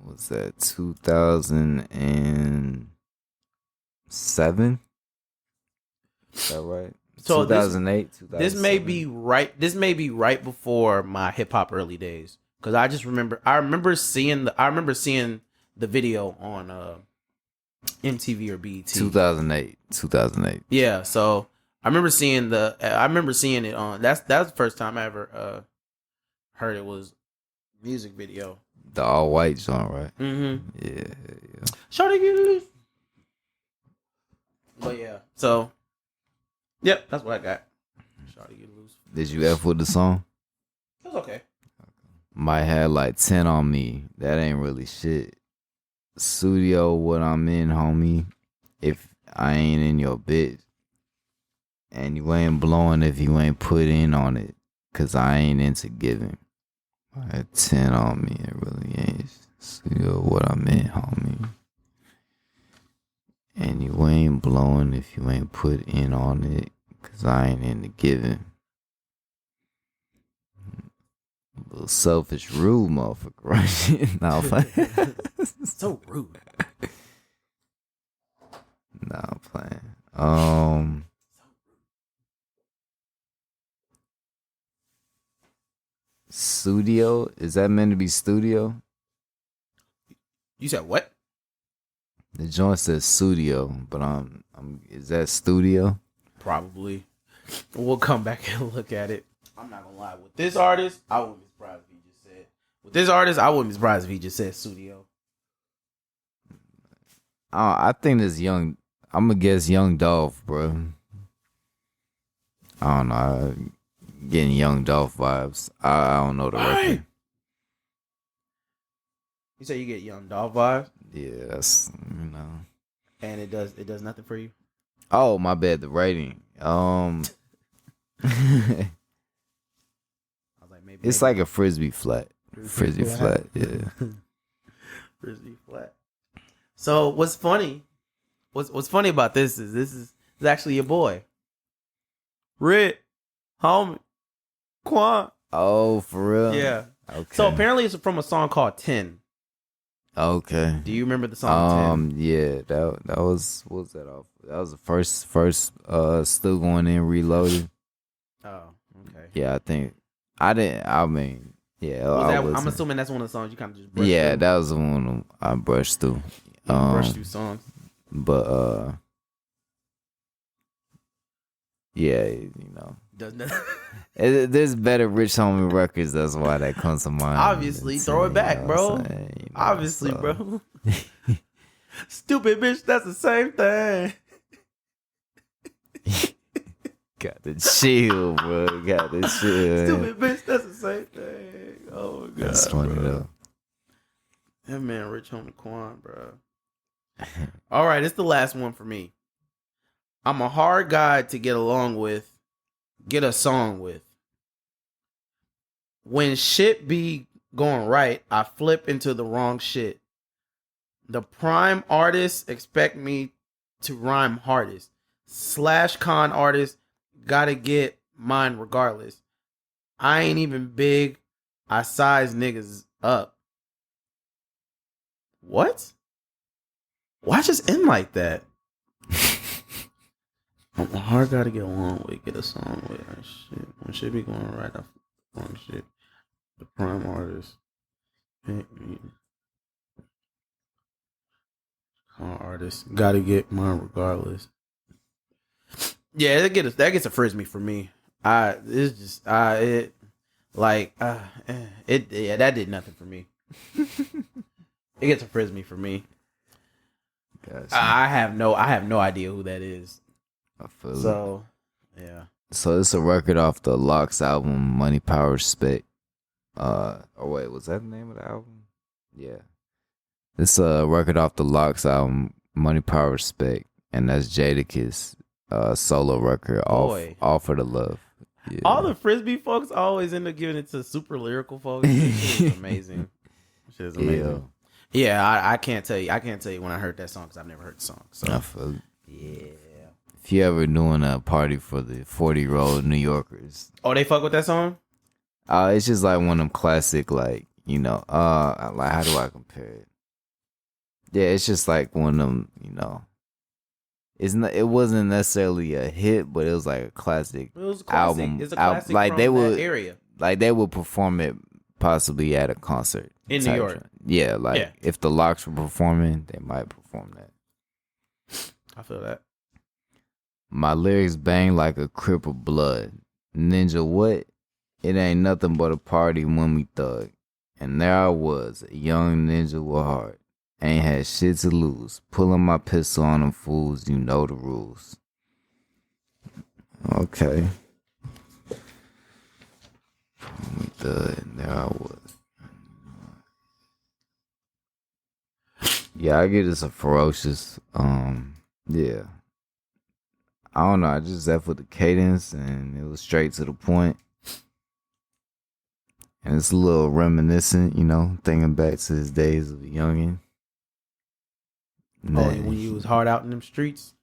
Was that 2007? Is that right? So 2008, 2007. This may be right before my hip hop early days. Cause I remember seeing the video on MTV or BET. 2008. Yeah, so I remember seeing it on. That's the first time I ever heard it was music video. The all white joint, right? Mm-hmm. Yeah. Shawty Get Loose. But yeah, so yep, that's what I got. Shawty Get Loose. Did you F with the song? It was okay. Might have like 10 on me. That ain't really shit. Studio, what I'm in, homie. If I ain't in your bitch. And you ain't blowing if you ain't put in on it. Cause I ain't into giving. I had 10 on me. It really ain't still what I meant, homie. And you ain't blowing if you ain't put in on it. Cause I ain't into giving. Little selfish, rude motherfucker, right? Nah, So rude. Nah, I'm playing. Studio? Is that meant to be studio? You said what? The joint says studio, but is that studio? Probably. We'll come back and look at it. I'm not gonna lie. With this artist, I wouldn't be surprised if he just said. With this artist, I wouldn't be surprised if he just said studio. I think this young. I'm gonna guess Young Dolph, bro. I don't know. Getting Young Dolph vibes. I don't know the record. You say you get Young Dolph vibes? Yeah, that's And it does nothing for you. Oh, my bad. The rating. I was like, maybe it's like a Frisbee flat. Frisbee flat. Yeah. Frisbee flat. So what's funny? What's funny about this is actually your boy, Rit, homie, Quan. Oh, for real? Yeah. Okay. So apparently it's from a song called 10. Okay. Do you remember the song 10? Yeah, that was what was that off? That was the first Still Going In Reloaded. Oh, okay. Yeah, I think I didn't. I mean, yeah. I'm assuming that's one of the songs you kind of just brushed yeah, through. that was the one I brushed through. Brushed through songs. But yeah, there's better Rich Homie records. That's why that comes to mind. Obviously, throw it back, bro. Obviously, bro. Stupid bitch, that's the same thing. Got the chill, bro. Got the chill. Stupid bitch, that's the same thing. Oh my god, that's funny though. That man, Rich Homie Quan, bro. All right, it's the last one for me. I'm a hard guy to get along with, get a song with. When shit be going right, I flip into the wrong shit. The prime artists expect me to rhyme hardest. / con artists gotta get mine regardless. I ain't even big. I size niggas up. What? Why just end like that? I'm a hard guy to get along with, get a song with. Shit. When shit be going right, I wrong shit. The prime artist. Artist gotta get mine regardless. Yeah, that gets a Frisbee for me. That did nothing for me. It gets a Frisbee for me. Gotcha. I have no idea who that is. I feel so it. Yeah. So it's a record off the Locks album, Money, Power, Respect. Was that the name of the album? Yeah. It's a record off the Locks album, Money, Power, Respect, and that's Jadakiss solo record off for the love. Yeah. All the Frisbee folks always end up giving it to super lyrical folks. Shit is amazing. Shit is amazing. Yeah, I can't tell you. I can't tell you when I heard that song because I've never heard the song. So I feel yeah. If you ever doing a party for the 40-year-old New Yorkers, they fuck with that song. It's just like one of them classic, like like how do I compare it? Yeah, it's just like one of them, it wasn't necessarily a hit, but it was like a classic, album. It's a classic like from they that would area. Like they would perform it possibly at a concert in New York. Yeah, if the Locks were performing, they might perform that. I feel that. My lyrics bang like a Crip of blood. Ninja, what? It ain't nothing but a party when we thug. And there I was, a young ninja with heart. Ain't had shit to lose. Pulling my pistol on them fools, you know the rules. Okay. And there I was. Yeah, I get it's a ferocious, yeah. I don't know. I just left with the cadence, and it was straight to the point. And it's a little reminiscent, thinking back to his days of a youngin'. When you was hard out in them streets?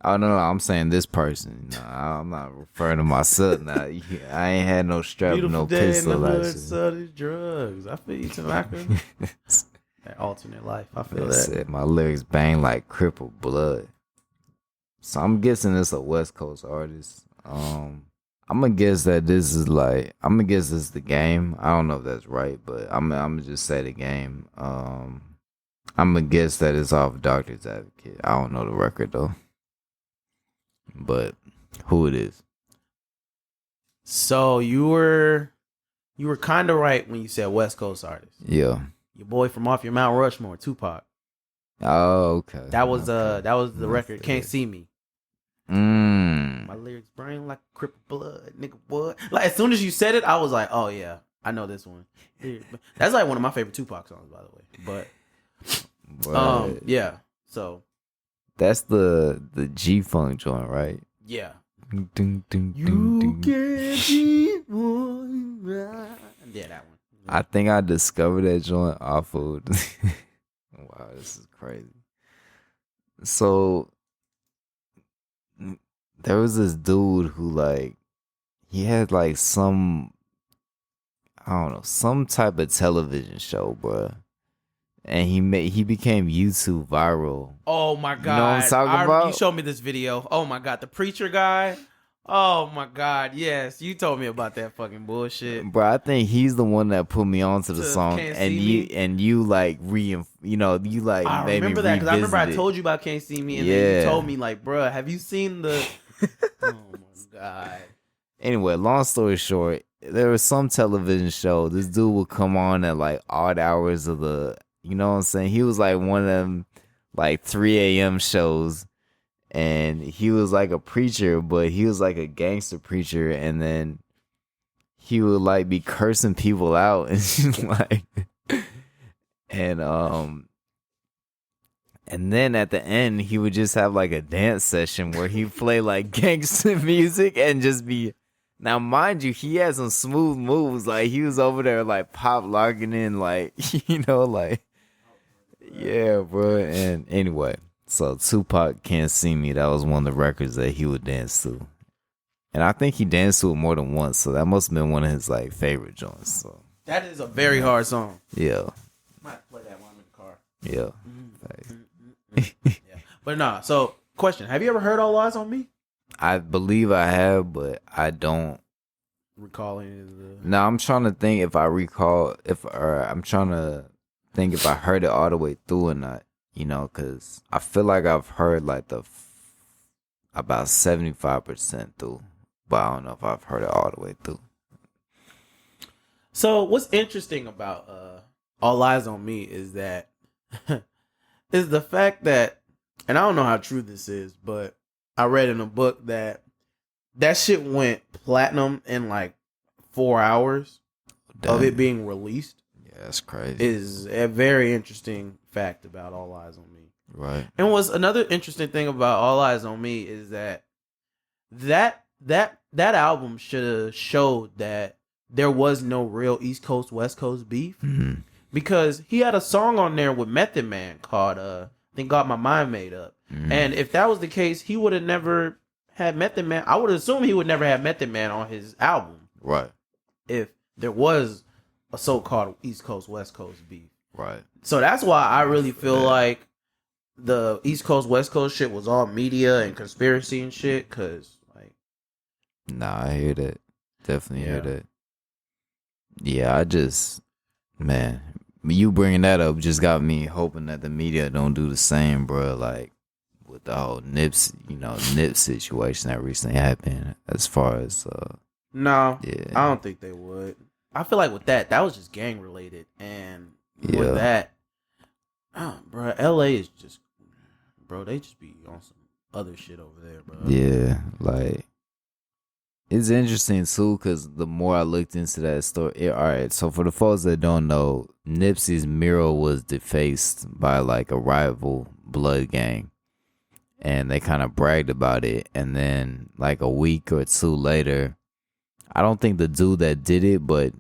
Oh, no, I'm saying this person. No, I'm not referring to myself now. I ain't had no strap, no pistol. These drugs. I feel you, Tanaka. That alternate life. I feel that. My lyrics bang like crippled blood. So I'm guessing it's a West Coast artist. I'm gonna guess that this is the Game. I don't know if that's right, but I'm gonna just say the Game. I'm gonna guess that it's off Doctor's Advocate. I don't know the record though, but who it is. So you were kind of right when you said West Coast artist. Yeah. Your boy from off your Mount Rushmore, Tupac. Oh, okay. That was the record. Can't See Me. My lyrics burning like crippled blood, nigga. What? Like as soon as you said it, I was like, oh yeah, I know this one. That's like one of my favorite Tupac songs, by the way. But yeah. So that's the G-Funk joint, right? Yeah. Ding, ding, ding, You ding. can't be one. Yeah, that one. I think I discovered that joint off of. Wow, this is crazy. So there was this dude who he had some, I don't know, some type of television show, bruh. And he became YouTube viral. Oh my god! You know what I'm talking about? You showed me this video. Oh my god, the preacher guy. Oh my god, yes, you told me about that fucking bullshit, bro. I think he's the one that put me onto the song, and you made me I remember that because I remember I told you about Can't See Me, and then you told me bro, have you seen the? Oh my god. Anyway, long story short, there was some television show. This dude would come on at odd hours of the. You know what I'm saying? He was one of them 3 a.m. shows, and he was a preacher, but he was a gangster preacher, and then he would be cursing people out and then at the end he would just have a dance session where he play gangster music and just be. Now, mind you, he had some smooth moves. He was over there pop locking in yeah, bro. And anyway, so Tupac Can't See Me. That was one of the records that he would dance to, and I think he danced to it more than once. So that must have been one of his favorite joints. So that is a very hard song. Yeah, might play that while I'm in the car. Yeah, yeah. But nah. So, question: have you ever heard All Eyes on Me? I believe I have, but I don't recall any of the. No, I'm trying to think if I recall I'm trying to think if I heard it all the way through or not, because I feel like I've heard about 75% through, but I don't know if I've heard it all the way through. So what's interesting about All Eyes on Me is that is the fact that, and I don't know how true this is, but I read in a book that shit went platinum in 4 hours of it being released. That's crazy. Is a very interesting fact about All Eyes on Me. Right. And what's another interesting thing about All Eyes on Me is that album should have showed that there was no real East Coast West Coast beef, because he had a song on there with Method Man called I think Got My Mind Made Up. And if that was the case, he would have never had Method Man. I would assume he would never have Method Man on his album. Right. If there was a so-called East Coast, West Coast beef. Right. So that's why I really feel like the East Coast, West Coast shit was all media and conspiracy and shit, because, Nah, I hear that. Definitely hear that. Yeah, man, you bringing that up just got me hoping that the media don't do the same, bro, with the whole Nip situation that recently happened, as far as, No, yeah. I don't think they would. I feel like with that was just gang related, and with that, bro, LA is just, bro, they just be on some other shit over there, bro. Yeah, it's interesting too, because the more I looked into that story, all right. So for the folks that don't know, Nipsey's mural was defaced by a rival blood gang, and they kind of bragged about it. And then like a week or two later, I don't think the dude that did it, but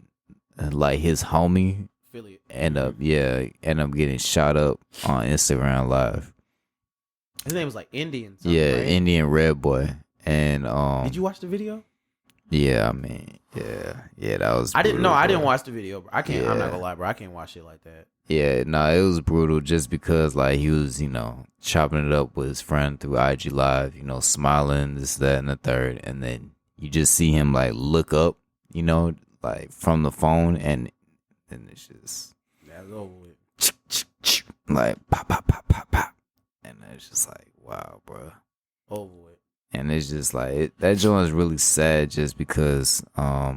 like his homie end up getting shot up on Instagram Live. His name was like Indian. Yeah, right? Indian Red Boy. And did you watch the video? Yeah, I mean, yeah, that was. I didn't brutal. watch the video, bro. I can't. I'm not gonna lie, bro. I can't watch shit like that. Yeah, no, it was brutal just because like he was, chopping it up with his friend through IG Live, smiling, this, that, and the third, and then you just see him like look up, like from the phone, and it's just that's over with. Like pop, pop, pop, pop, pop, and it's just like wow, bro, over with. And it's just like that joint is really sad, just because I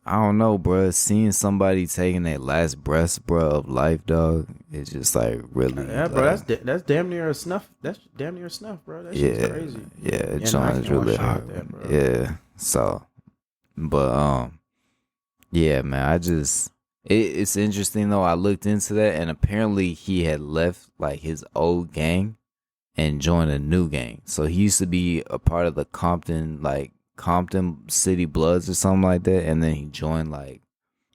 don't know, bro. Seeing somebody taking their last breaths, bro, of life, dog, it's just like really. Yeah, bro. That's damn near a snuff. That's damn near a snuff, bro. That shit's crazy. Yeah, joint is really hard. Yeah. So, but yeah, man. It's interesting though. I looked into that, and apparently he had left like his old gang and joined a new gang. So he used to be a part of the Compton City Bloods or something like that, and then he joined like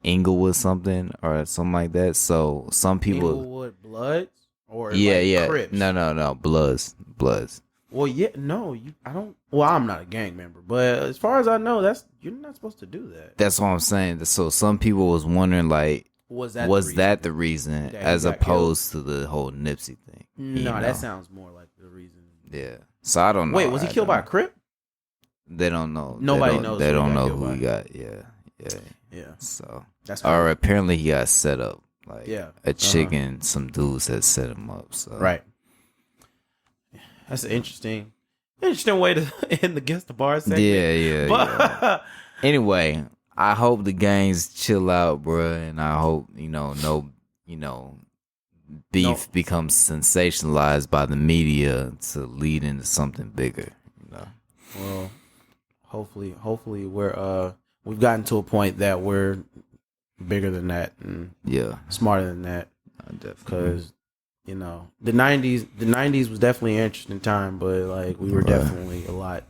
Inglewood something or something like that. So some people Inglewood Bloods or Crips? No, Bloods. Well, yeah, no, I don't. Well, I'm not a gang member, but as far as I know, you're not supposed to do that. That's what I'm saying. So some people was wondering like, was that the reason as opposed to the whole Nipsey thing? No, that sounds more like the reason. Yeah. So I don't know. Wait, was he killed by a Crip? They don't know. Nobody knows. They don't know who he got. Yeah. So that's or apparently he got set up. Like a chick and some dudes that set him up. So right. That's an interesting way to end the Guess the Bar segment. Yeah. But anyway, I hope the gangs chill out, bro, and I hope beef becomes sensationalized by the media to lead into something bigger. Well, hopefully we've gotten to a point that we're bigger than that and smarter than that. Because the 90s was definitely an interesting time, but like we were definitely a lot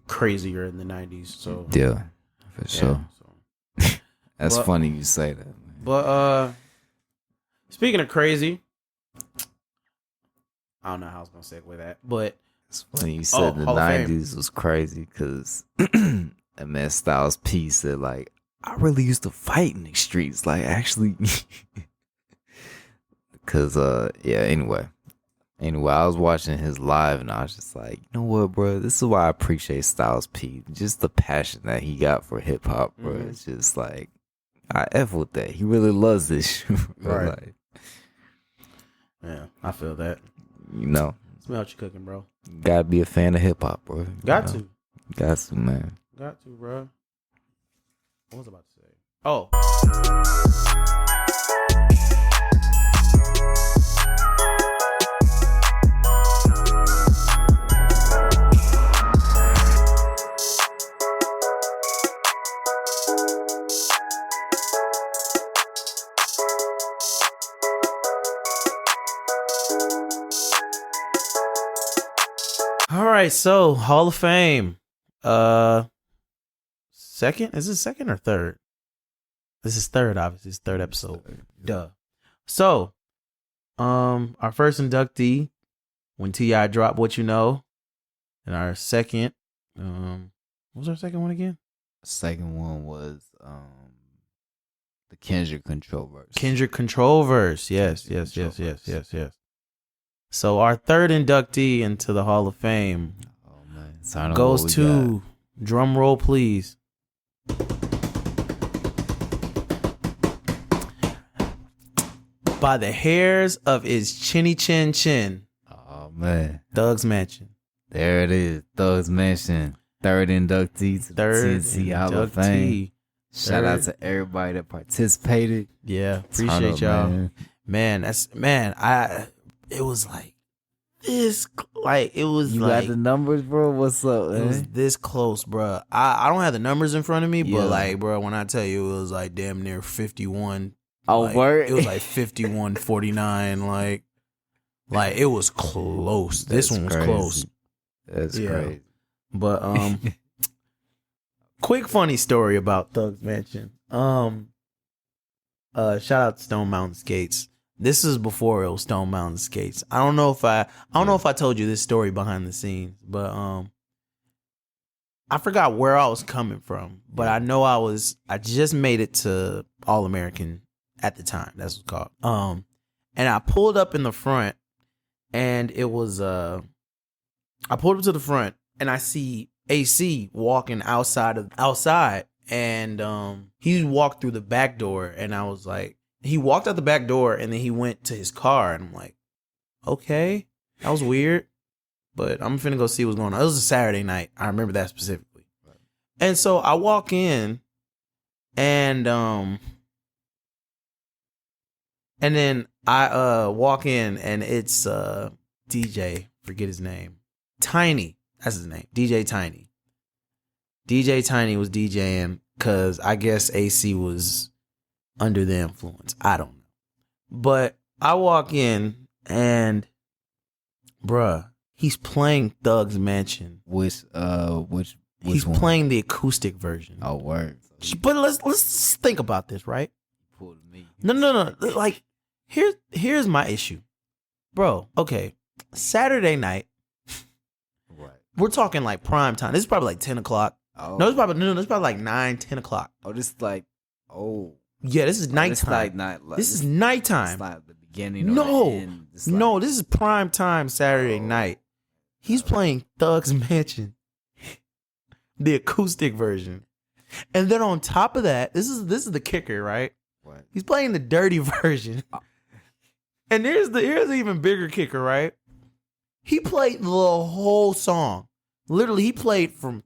crazier in the 90s. So yeah, for sure. That's funny you say that, man. But speaking of crazy, I don't know how I was gonna segue that, but it's funny you said the 90s was crazy because that man Styles P said like, I really used to fight in these streets, like actually. Cause anyway, I was watching his live and I was just like, you know what, bro? This is why I appreciate Styles P. Just the passion that he got for hip hop, bro. Mm-hmm. It's just like I F with that. He really loves this shit, right? Like, yeah, I feel that. Smell what you cooking, bro. Gotta be a fan of hip hop, bro. Got to, man. Got to, bro. What was I about to say? Oh. All right, so Hall of Fame. Second? Is this second or third? This is third, obviously. It's third episode. Duh. So, our first inductee when T.I. dropped What You Know. And our second, what was our second one again? Second one was the Kendrick Control-verse. Kendrick Control-verse. Yes. So our third inductee into the Hall of Fame goes to, drum roll please, by the hairs of his chinny chin chin. Oh man, Thug's Mansion. There it is, Thug's Mansion. Third inductee to the TNT Hall of Fame. Shout out to everybody that participated. Yeah, appreciate y'all. It was like this, like it was. You like, got the numbers, bro? What's up, man? It was this close, bro. I don't have the numbers in front of me, but like, bro, when I tell you, it was like damn near 51. Oh, like, word? It was like 51-49. Like, Like it was close. This one was close. That's crazy. But quick funny story about Thug's Mansion. Shout out to Stone Mountain Skates. This is before it was Stone Mountain Skates. I don't know if I told you this story behind the scenes, but I forgot where I was coming from, but I know I just made it to All American at the time. That's what it's called. And I pulled up in the front, and it was I pulled up to the front, and I see AC walking outside, and he walked through the back door, and I was like, he walked out the back door, and then he went to his car, and I'm like, okay, that was weird, but I'm finna go see what's going on. It was a Saturday night. I remember that specifically. Right. And so I walk in, and then I walk in, and it's DJ, forget his name, Tiny. That's his name, DJ Tiny. DJ Tiny was DJing because I guess AC was under the influence. I don't know. But I walk in, and bruh, he's playing Thug's Mansion. Which he's one? Playing the acoustic version. Oh, word. But let's think about this, right? Me. No. Like, here's my issue. Bro, okay. Saturday night. Right. We're talking like prime time. This is probably like 10 o'clock. Oh. No, it's probably like 9, 10 o'clock. Oh, this is like, yeah, this is nighttime. This is nighttime. It's like the beginning or the end. No, this is prime time Saturday night. He's playing Thug's Mansion, the acoustic version, and then on top of that, this is the kicker, right? What? He's playing the dirty version, and here's the even bigger kicker, right? He played the whole song. Literally, he played from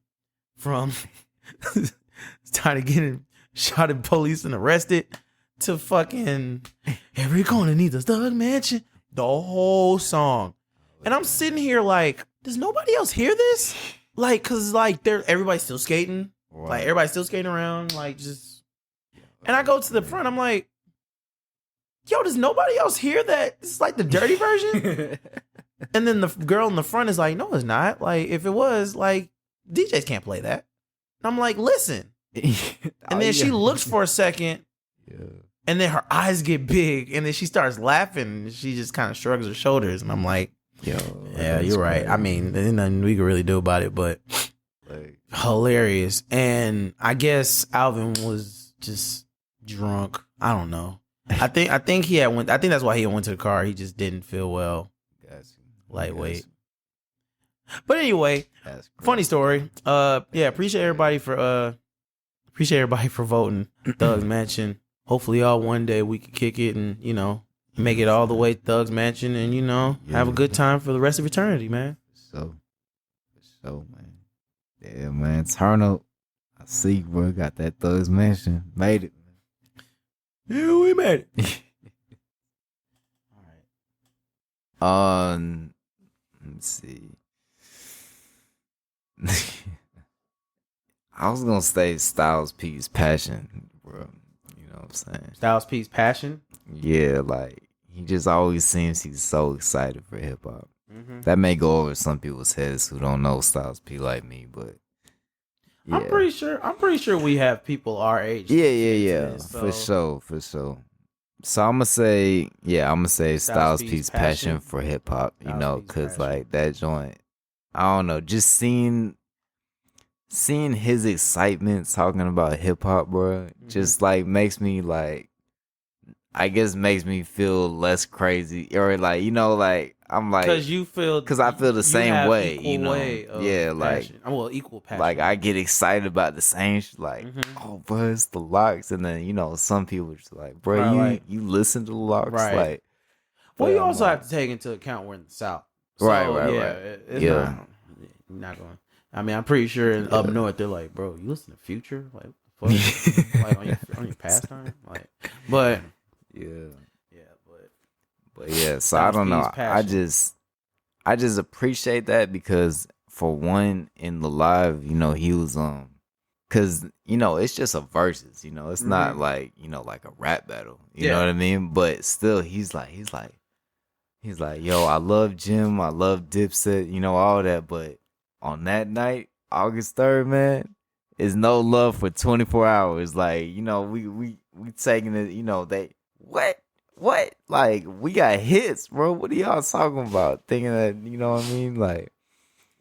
trying to get him shot at police and arrested to fucking every corner needs a Thug Mansion. The whole song. And I'm sitting here like, does nobody else hear this? Like, cause like everybody's still skating. Wow. Like everybody's still skating around. Like just, and I go to the front. I'm like, yo, does nobody else hear that? It's like the dirty version. And then the girl in the front is like, no, it's not. Like if it was, like DJs can't play that. And I'm like, listen. And then she looks for a second, and then her eyes get big, and then she starts laughing, and she just kind of shrugs her shoulders, and I'm like, yo, yeah, you're right. Crazy. I mean, there's nothing we can really do about it, but like, hilarious. And I guess Alvin was just drunk. I don't know. I think I think that's why he went to the car. He just didn't feel well. Lightweight. But anyway, funny story. Appreciate everybody for voting Thug's Mansion. Hopefully, y'all one day we can kick it and make it all the way to Thug's Mansion and have a good time for the rest of eternity, man. So man, yeah, man. Turn up. I see, bro. Got that Thug's Mansion. Made it. Yeah, we made it. All right. Let's see. I was gonna say Styles P's Passion, bro. You know what I'm saying? Styles P's Passion? Yeah, like he just always seems he's so excited for hip hop. Mm-hmm. That may go over some people's heads who don't know Styles P like me, but yeah. I'm pretty sure we have people our age. Yeah. This, so. For sure. So I'm gonna say Styles P's Passion for hip hop, because like that joint, I don't know, just seeing his excitement talking about hip hop, bro, just like makes me like, I guess makes me feel less crazy, or like I'm like, because I feel the same way, equal passion. Like I get excited about the same like, oh, bro, it's the Locks, and then some people are just like, bro, you listen to the Locks, right? Like, well, you also have to take into account we're in the South, so, right. It's not going. I mean, I'm pretty sure up north they're like, bro, you listen to Future, like, what the fuck? Like on your pastime, like, but but yeah. So I don't know. Passion. I just appreciate that because for one, in the live, he was because it's just a versus, it's not like like a rap battle, you know what I mean? But still, he's like He's like, yo, I love Jim, I love Dipset, you know, all that, but on that night, August 3rd, man, is no love for 24 hours. Like, you know, we taking it, you know, what? Like, we got hits, bro. What are y'all talking about? Thinking that, you know what I mean? Like,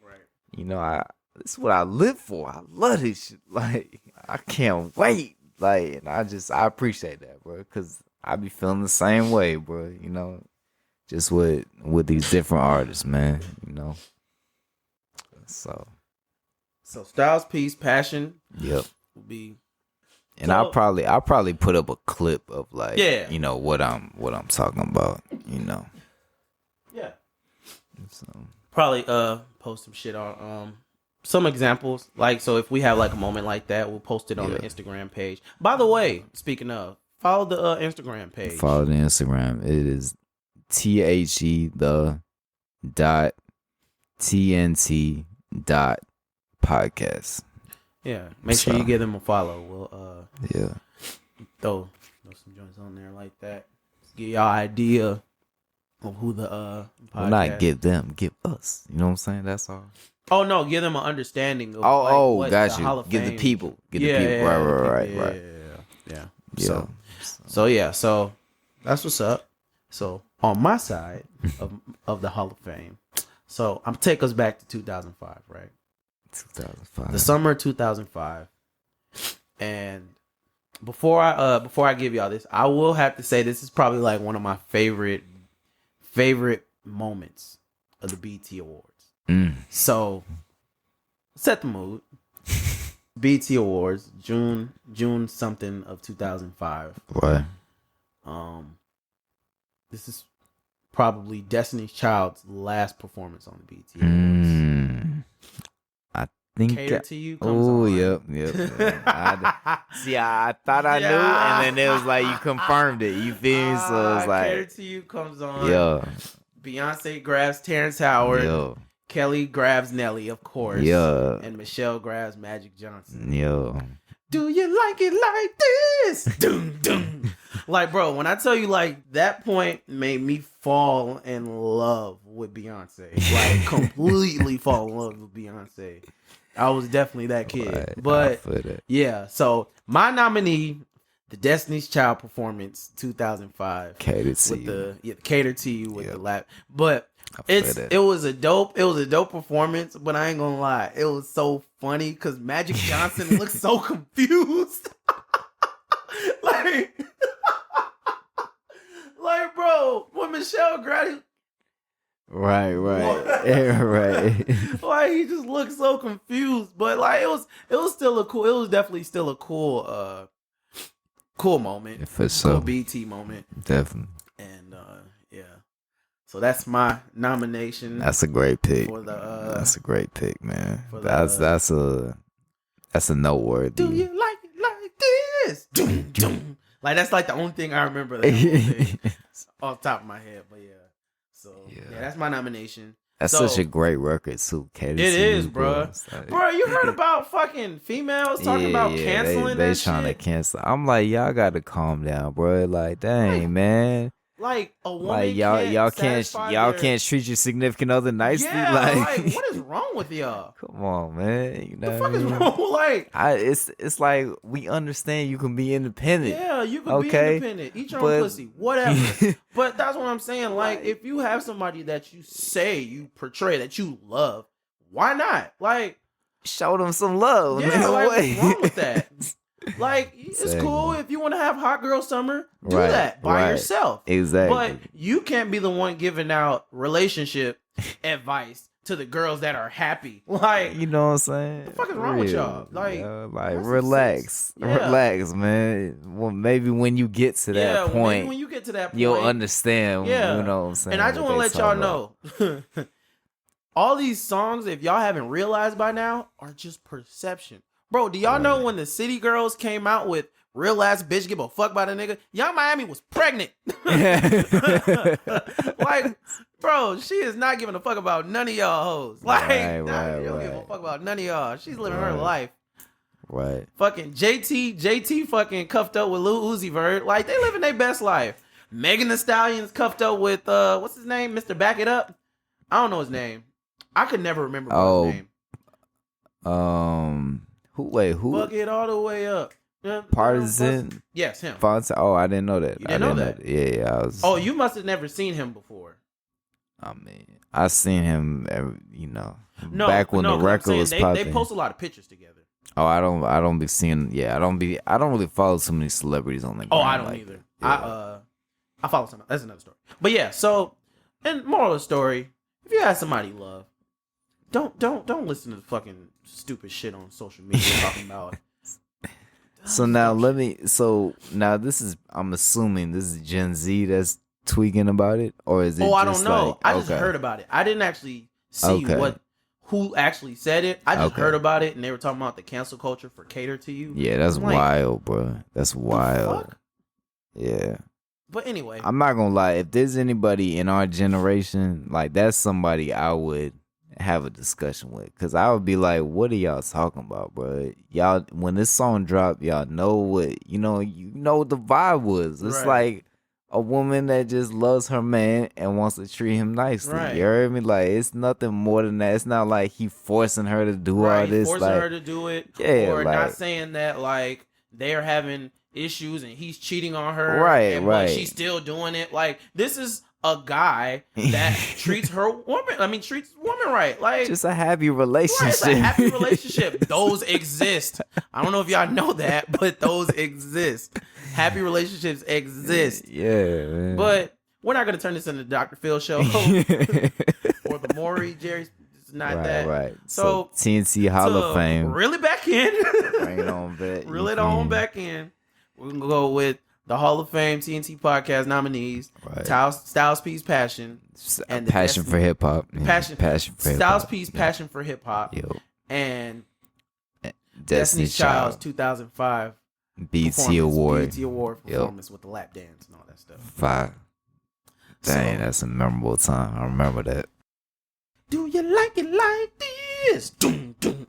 Right. you know, this is what I live for. I love this shit. Like, I can't wait. Like, and I appreciate that, bro, because I be feeling the same way, bro, you know. Just with these different artists, man, you know. So Styles, Peace, Passion. Yep. Will be. And I'll probably put up a clip of like, yeah, you know, what I'm talking about, you know. Yeah. So probably post some shit on some examples. Like, so if we have like a moment like that, we'll post it on the Instagram page. By the way, speaking of, follow the Instagram page. Follow the Instagram. It is THE.TNT.podcast. Yeah, make sure you give them a follow. We'll throw some joints on there like that. Just give y'all idea of who the podcast. Well, not give them, give us. You know what I'm saying? That's all. Oh no, give them an understanding of what got the you. Hall of Give Fame. the people. Give the people. Right. Yeah. Yeah. So that's what's up. So on my side of the Hall of Fame, so I'm take us back to 2005, right? 2005. The summer of 2005. And before I give y'all this, I will have to say this is probably like one of my favorite moments of the BET Awards. So set the mood. BET Awards, June something of 2005. Right. This is probably Destiny's Child's last performance on the BET Awards. I think Cater to You comes on. Yep. I thought I knew, and then it was like you confirmed it. You feel me? So it's like Cater to You comes on. Yeah. Beyonce grabs Terrence Howard. Yo. Kelly grabs Nelly, of course. Yeah. And Michelle grabs Magic Johnson. Yo. Do you like it like this? Doom, doom. Like, bro, when I tell you, like, that point made me fall in love with Beyonce. Like, completely fall in love with Beyonce. I was definitely that kid. Right. But, yeah, so my nominee, the Destiny's Child performance, 2005. Cater to You. Cater to You with the lap. But it was a dope performance, but I ain't gonna lie, it was so funny because Magic Johnson looked so confused. like bro, when Michelle grabbed right. like he just looked so confused, but like it was definitely still a cool moment. For sure. Cool BT moment. Definitely. And so that's my nomination. That's a great pick. That's a great pick, man. That's a noteworthy. Do you like it like this? Doom, doom. Like that's like the only thing I remember off the top of my head. But that's my nomination. That's such a great record too. It is, bro. Bro, you heard about fucking females talking about canceling they that trying shit? to cancel. I'm like, y'all got to calm down, bro. Like, dang, man. Like a woman, like y'all can't treat your significant other nicely. Yeah, like what is wrong with y'all? Come on, man. You know the fuck is wrong? Like, it's like we understand you can be independent. Yeah, you can be independent. Eat your own pussy, whatever. But that's what I'm saying. Like, if you have somebody that you say you portray that you love, why not? Like, show them some love. Yeah, like, what's wrong with that? Like, it's cool if you want to have hot girl summer, do that by yourself. Exactly. But you can't be the one giving out relationship advice to the girls that are happy. Like, you know what I'm saying? What the fuck is wrong with y'all? Like, relax, man. Well, maybe when you get to that point, when you get to that point, you'll understand. Yeah. You know what I'm saying? And I just want to let y'all know, all these songs, if y'all haven't realized by now, are just perception. Bro, do y'all know when the City Girls came out with Real Ass Bitch Give a Fuck About a Nigga? Young Miami was pregnant. Like, bro, she is not giving a fuck about none of y'all hoes. Like, she don't give a fuck about none of y'all. She's living her life. Right. Fucking JT fucking cuffed up with Lil Uzi Vert. Like, they living their best life. Megan Thee Stallion's cuffed up with what's his name? Mr. Back It Up. I don't know his name. I could never remember his name. Who? Fuck it all the way up. Partisan. Yes, him. Fonsa. Oh, I didn't know that. You didn't know that? Yeah, I was. Oh, you must have never seen him before. I mean, I seen him. Back when the record was popping. They post a lot of pictures together. Oh, I don't be seeing. Yeah, I don't really follow so many celebrities on the. Oh, I don't either. Yeah. I follow some. That's another story. But yeah, so and moral of the story: if you have somebody you love, don't listen to the fucking stupid shit on social media talking about. So now this is. I'm assuming this is Gen Z that's tweaking about it, or is it? Oh, I don't know. I just heard about it. I didn't actually see who actually said it. I just heard about it, and they were talking about the cancel culture for cater to you. Yeah, that's wild, bro. That's wild. Yeah. But anyway, I'm not gonna lie. If there's anybody in our generation, like that's somebody I would have a discussion with, because I would be like, "What are y'all talking about, bro? Y'all, when this song dropped, y'all know what you know what the vibe was. It's like a woman that just loves her man and wants to treat him nicely. Right. You heard me? Like, it's nothing more than that. It's not like he forcing her to do all this. Forcing her to do it. Yeah, or not saying that like they're having issues and he's cheating on her. Right. But she's still doing it. Like, this is a guy that treats women right. Like, just a happy relationship. Right, it's a happy relationship. Those exist. I don't know if y'all know that, but those exist. Happy relationships exist. Yeah, man. But we're not going to turn this into the Dr. Phil show or the Maury Jerry. It's not that. Right. So TNT Hall of Fame. Really back in. Bring it on back. Reel it on back in. We're going to go with the Hall of Fame TNT Podcast nominees. Right. Styles P's Passion. And Passion for Hip Hop. Passion for Hip Hop. Styles P's Passion for Hip Hop. And Destiny's Child's 2005 BET Award performance with the lap dance and all that stuff. 5. Dang, that's a memorable time. I remember that. Do you like it like this? Doom, doom.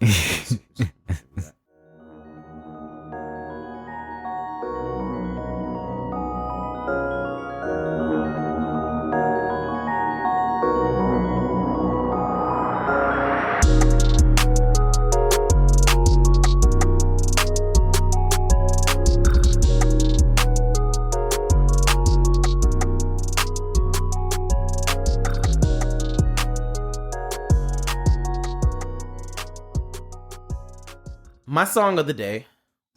My song of the day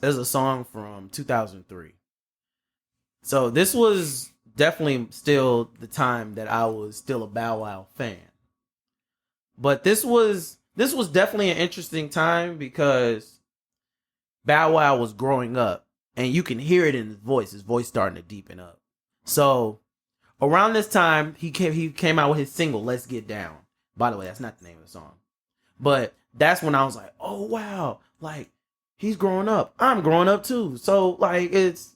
is a song from 2003. So this was definitely still the time that I was still a Bow Wow fan. But this was definitely an interesting time because Bow Wow was growing up and you can hear it in his voice starting to deepen up. So around this time he came out with his single Let's Get Down. By the way, that's not the name of the song. But that's when I was like, oh wow, like he's growing up. I'm growing up too. So like it's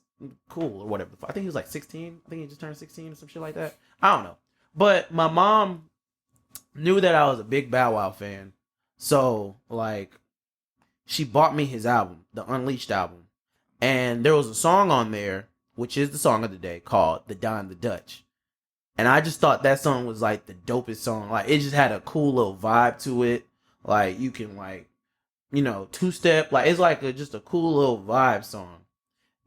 cool or whatever. I think he was like 16. I think he just turned 16 or some shit like that. I don't know. But my mom knew that I was a big Bow Wow fan. So like she bought me his album, the Unleashed album. And there was a song on there, which is the song of the day, called The Don the Dutch. And I just thought that song was like the dopest song. Like it just had a cool little vibe to it. Like you can like, you know, two-step. Like it's like just a cool little vibe song.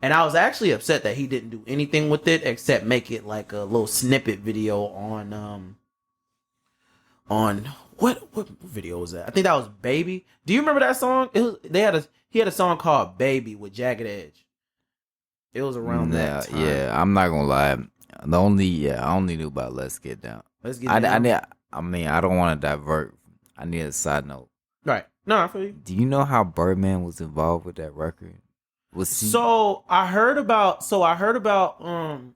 And I was actually upset that he didn't do anything with it except make it like a little snippet video on what video was that? I think that was Baby. Do you remember that song? He had a song called Baby with Jagged Edge. It was around that time. Yeah, I'm not gonna lie. I only knew about Let's Get Down. Let's Get Down. I mean, I don't want to divert. I need a side note. Right. No, I feel you. Do you know how Birdman was involved with that record? So I heard about Bow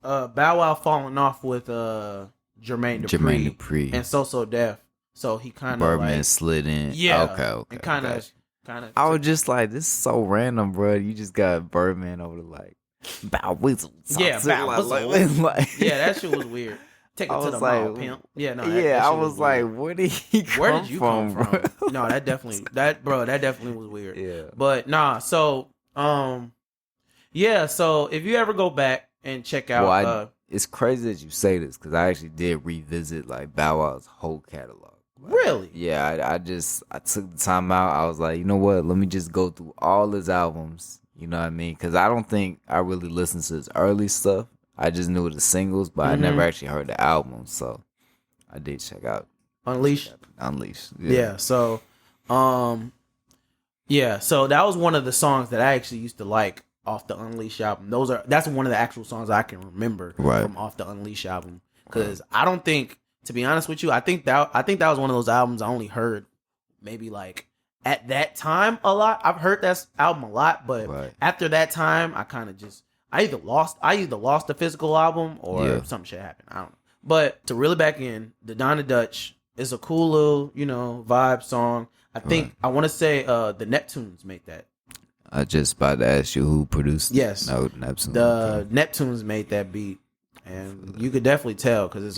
Wow falling off with Jermaine Dupri and So Def. So he kind of Birdman like, slid in. Yeah. Okay. And kind of. I was just like, this is so random, bro. You just got Birdman over to like Bow Weasel. Yeah, Bow Weasel. Like, yeah, that shit was weird. Take it to the mall, pimp. Yeah, no. I was like, where did he come from, bro? No, that definitely was weird. Yeah. But nah, so yeah, so if you ever go back and check out. It's crazy that you say this because I actually did revisit like Bow Wow's whole catalog. Really? Yeah, I took the time out. I was like, you know what? Let me just go through all his albums. You know what I mean? Because I don't think I really listened to his early stuff. I just knew the singles, but I never actually heard the album. So I did check out Unleash. Yeah. So, so that was one of the songs that I actually used to like off the Unleash album. That's one of the actual songs I can remember from off the Unleash album. Because I don't think, to be honest with you, I think that was one of those albums I only heard maybe like at that time a lot. I've heard that album a lot, but after that time, I kind of just I either lost the physical album or some shit happened. I don't know. But to reel it back in, the Donna Dutch is a cool little, vibe song. I think I want to say the Neptunes made that. I just about to ask you who produced it. Yes. No, Neptunes. The Neptunes made that beat. And you could definitely tell because it's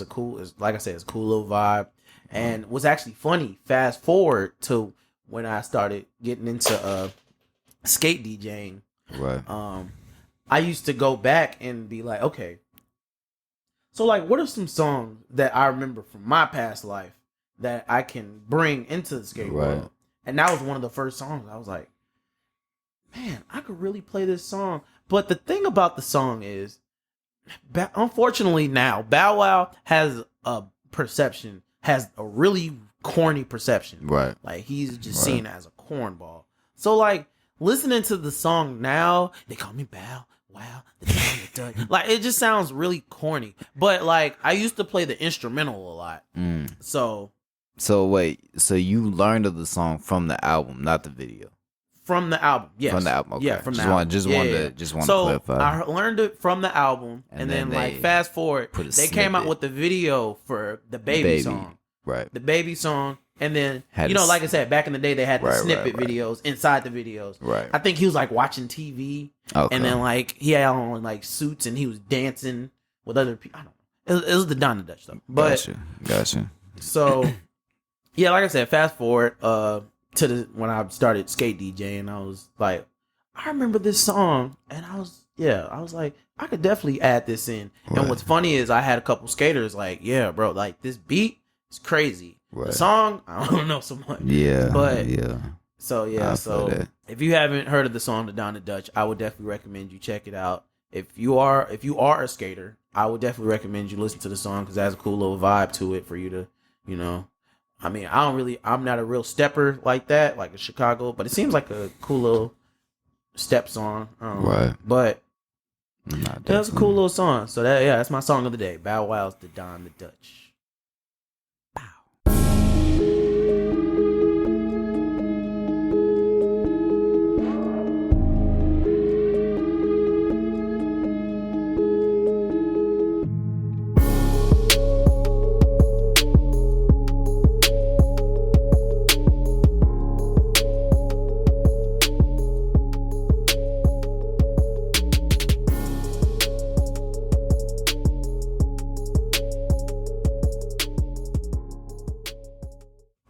like I said, it's a cool little vibe. And what's actually funny, fast forward to when I started getting into skate DJing. Right. I used to go back and be like, okay, so like what are some songs that I remember from my past life that I can bring into the skate world? And that was one of the first songs. I was like, man, I could really play this song. But the thing about the song is, unfortunately now, Bow Wow has a really corny perception. Right. Like, he's just seen as a cornball. So, like, listening to the song now, they call me Bow Wow. Like, it just sounds really corny. But, like, I used to play the instrumental a lot. So wait, so you learned of the song from the album, not the video? From the album, yes. From the album, okay. Yeah, from the album. Just wanted to clarify. I learned it from the album, and then like fast forward, they came out with the video for the baby song. Right. The baby song, and then, like I said, back in the day, they had the snippet videos inside the videos. Right. I think he was like watching TV, and then like he had on like suits, and he was dancing with other people. I don't know. It was the Donna Dutch stuff. But, Gotcha. So, yeah, like I said, fast forward, to when I started skate DJing, I was like, I remember this song, and I was like, I could definitely add this in. Right. And what's funny is I had a couple skaters like, yeah, bro, like this beat is crazy. Right. The song, I don't know so much. Yeah, but yeah. So if you haven't heard of the song The Donna Dutch, I would definitely recommend you check it out. If you are a skater, I would definitely recommend you listen to the song because it has a cool little vibe to it for you to, I mean, I'm not a real stepper like that, like in Chicago, but it seems like a cool little step song. Right. But that's a cool little song. So that's my song of the day. Bow Wow's The Donna Dutch.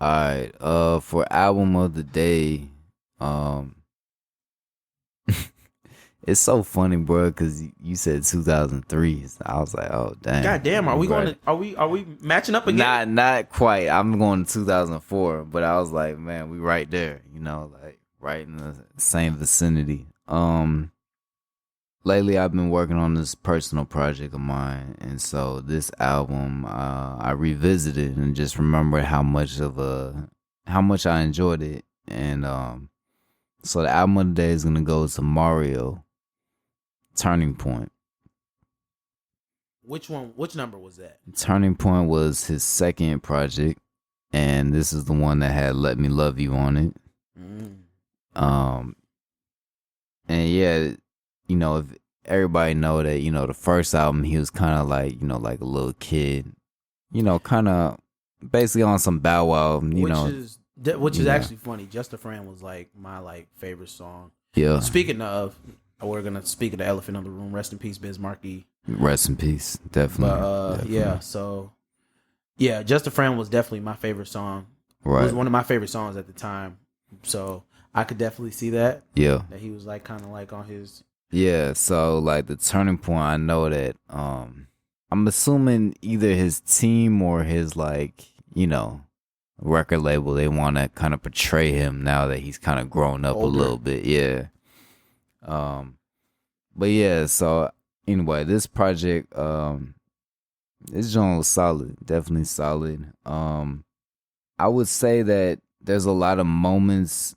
All right, for album of the day, it's so funny, bro, because you said 2003. So I was like, oh damn. God damn, are we matching up again? Not quite. I'm going to 2004, but I was like, man, we right there, like right in the same vicinity. Lately I've been working on this personal project of mine, and so this album I revisited and just remembered how much I enjoyed it. And so the album of the day is gonna go to Mario, Turning Point. Which one? Which number was that? Turning Point was his second project, and this is the one that had Let Me Love You on it. And yeah, if everybody know that, the first album he was kind of like, like a little kid, kind of basically on some Bow Wow, which is actually funny. Just a Friend was like my favorite song. Yeah. Speaking of, we're gonna speak of the elephant in the room. Rest in peace, Biz Markie. Rest in peace, definitely. But definitely. Yeah, so yeah, Just a Friend was definitely my favorite song. Right. It was one of my favorite songs at the time. So I could definitely see that. Yeah. That he was like kind of like on his Yeah, so like the turning point, I know that I'm assuming either his team or his like, record label, they want to kind of portray him now that he's kind of grown up Older. a little bit. Yeah. But yeah, so anyway, this project, this joint was solid, definitely solid. I would say that there's a lot of moments.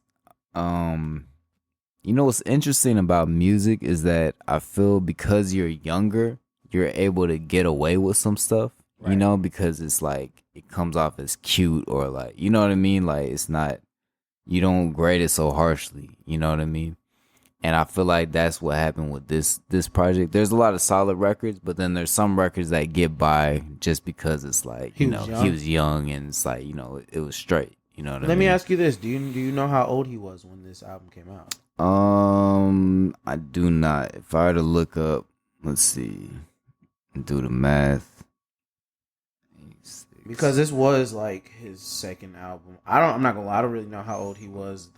What's interesting about music is that I feel because you're younger, you're able to get away with some stuff. Right. Because it's like it comes off as cute or like, you know what I mean? Like it's not, you don't grade it so harshly. You know what I mean? And I feel like that's what happened with this project. There's a lot of solid records, but then there's some records that get by just because it's like, he was young and it's like, it was straight. You know what I mean? Let me ask you this. Do you know how old he was when this album came out? I do not. If I were to look up, let's see, do the math. Because this was like his second album. I'm not gonna lie. I don't really know how old he was.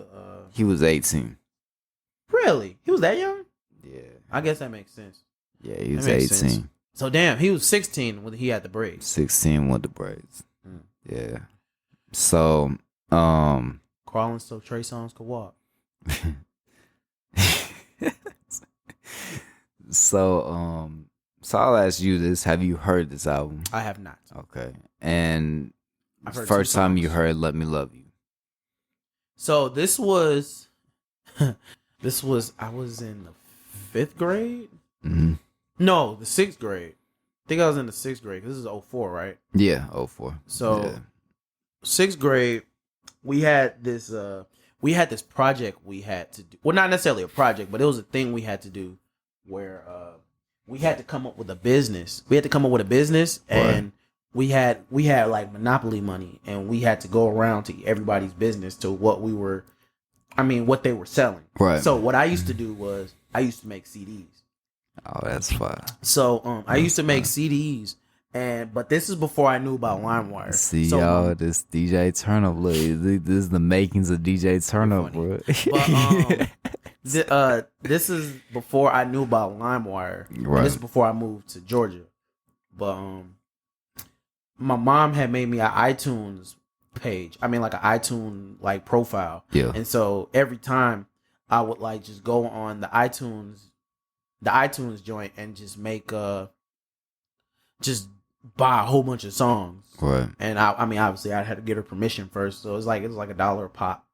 He was 18. Really? He was that young? Yeah. I guess that makes sense. Yeah, he was 18. Sense. So damn, he was 16 when he had the braids. 16 with the braids. Yeah. So, crawling so Trey Songz could walk. So I'll ask you this: have you heard this album? I have not. Okay. And first time you heard "Let Me Love You." So this was, I was in the 5th grade. Mm-hmm. No, the 6th grade. I think I was in the 6th grade. This is 04, right? Yeah, 04. So, yeah. 6th grade, we had this project we had to do. Well, not necessarily a project, but it was a thing we had to do where we had to come up with a business. We had to come up with a business, and we had like Monopoly money, and we had to go around to everybody's business to what they were selling. Right. So what I used to do was I used to make CDs. Oh, that's fine. So I used to make CDs, but this is before I knew about LimeWire. See, y'all, this DJ Turn Up, look, this is the makings of DJ Turn Up, bro. But this is before I knew about LimeWire. Right. This is before I moved to Georgia. But my mom had made me an iTunes page. I mean, like an iTunes like profile. Yeah. And so every time I would like just go on the iTunes joint and just make just buy a whole bunch of songs. Right. And I mean, obviously I had to get her permission first, so it was like $1 a pop,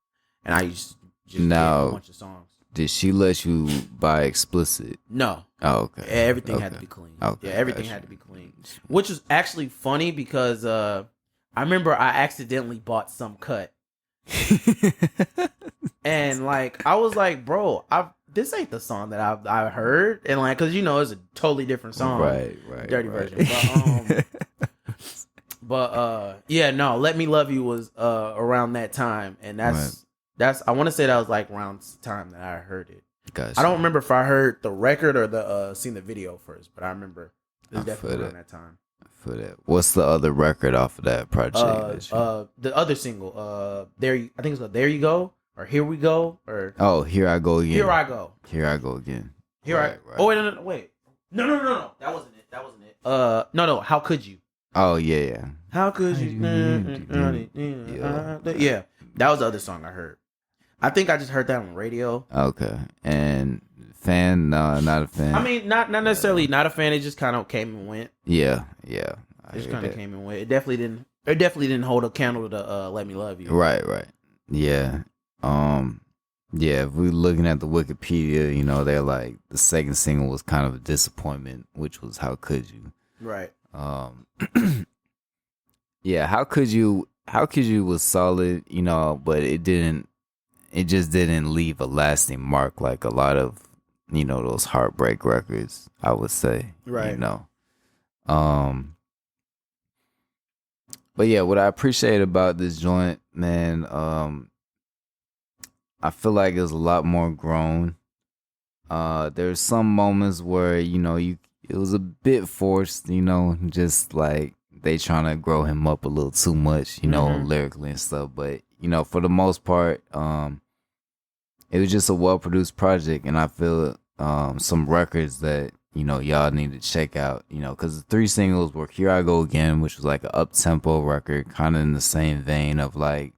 and I used to just get a bunch of songs. Did she let you buy explicit? No. Oh, okay. Everything had to be clean. Okay. Yeah, everything had to be clean. Which was actually funny because I remember I accidentally bought Some Cut. And like I was like, bro, this ain't the song that I heard, and like, cause it's a totally different song, right, dirty version. But yeah, no, "Let Me Love You" was around that time, and that's I want to say that was like around the time that I heard it. Gotcha. I don't remember if I heard the record or seen the video first, but I remember it was definitely around that time. For that, what's the other record off of that project? The other single, I think it's called "There You Go" or "Here We Go" or "Here I Go Again." Here I go. Here I go again. Right. Oh wait, no. That wasn't it. No. How could you? Oh yeah. How could you? Yeah, that was the other song I heard. I think I just heard that on the radio. Okay. And fan? No, not a fan. I mean, not necessarily not a fan. It just kind of came and went. Yeah. It just kind of came and went. It definitely didn't hold a candle to "Let Me Love You." Right. Yeah. Yeah, if we're looking at the Wikipedia, they're like the second single was kind of a disappointment, which was "How Could You." Right. Yeah, How Could You was solid, but it just didn't leave a lasting mark like a lot of, those heartbreak records, I would say. Right. But yeah, what I appreciate about this joint, man, I feel like it was a lot more grown. There's some moments where, it was a bit forced, just like they trying to grow him up a little too much, lyrically and stuff. But, for the most part, it was just a well-produced project. And I feel some records that, you know, y'all need to check out, you know, because the 3 singles were Here I Go Again, which was like an up-tempo record, kind of in the same vein of like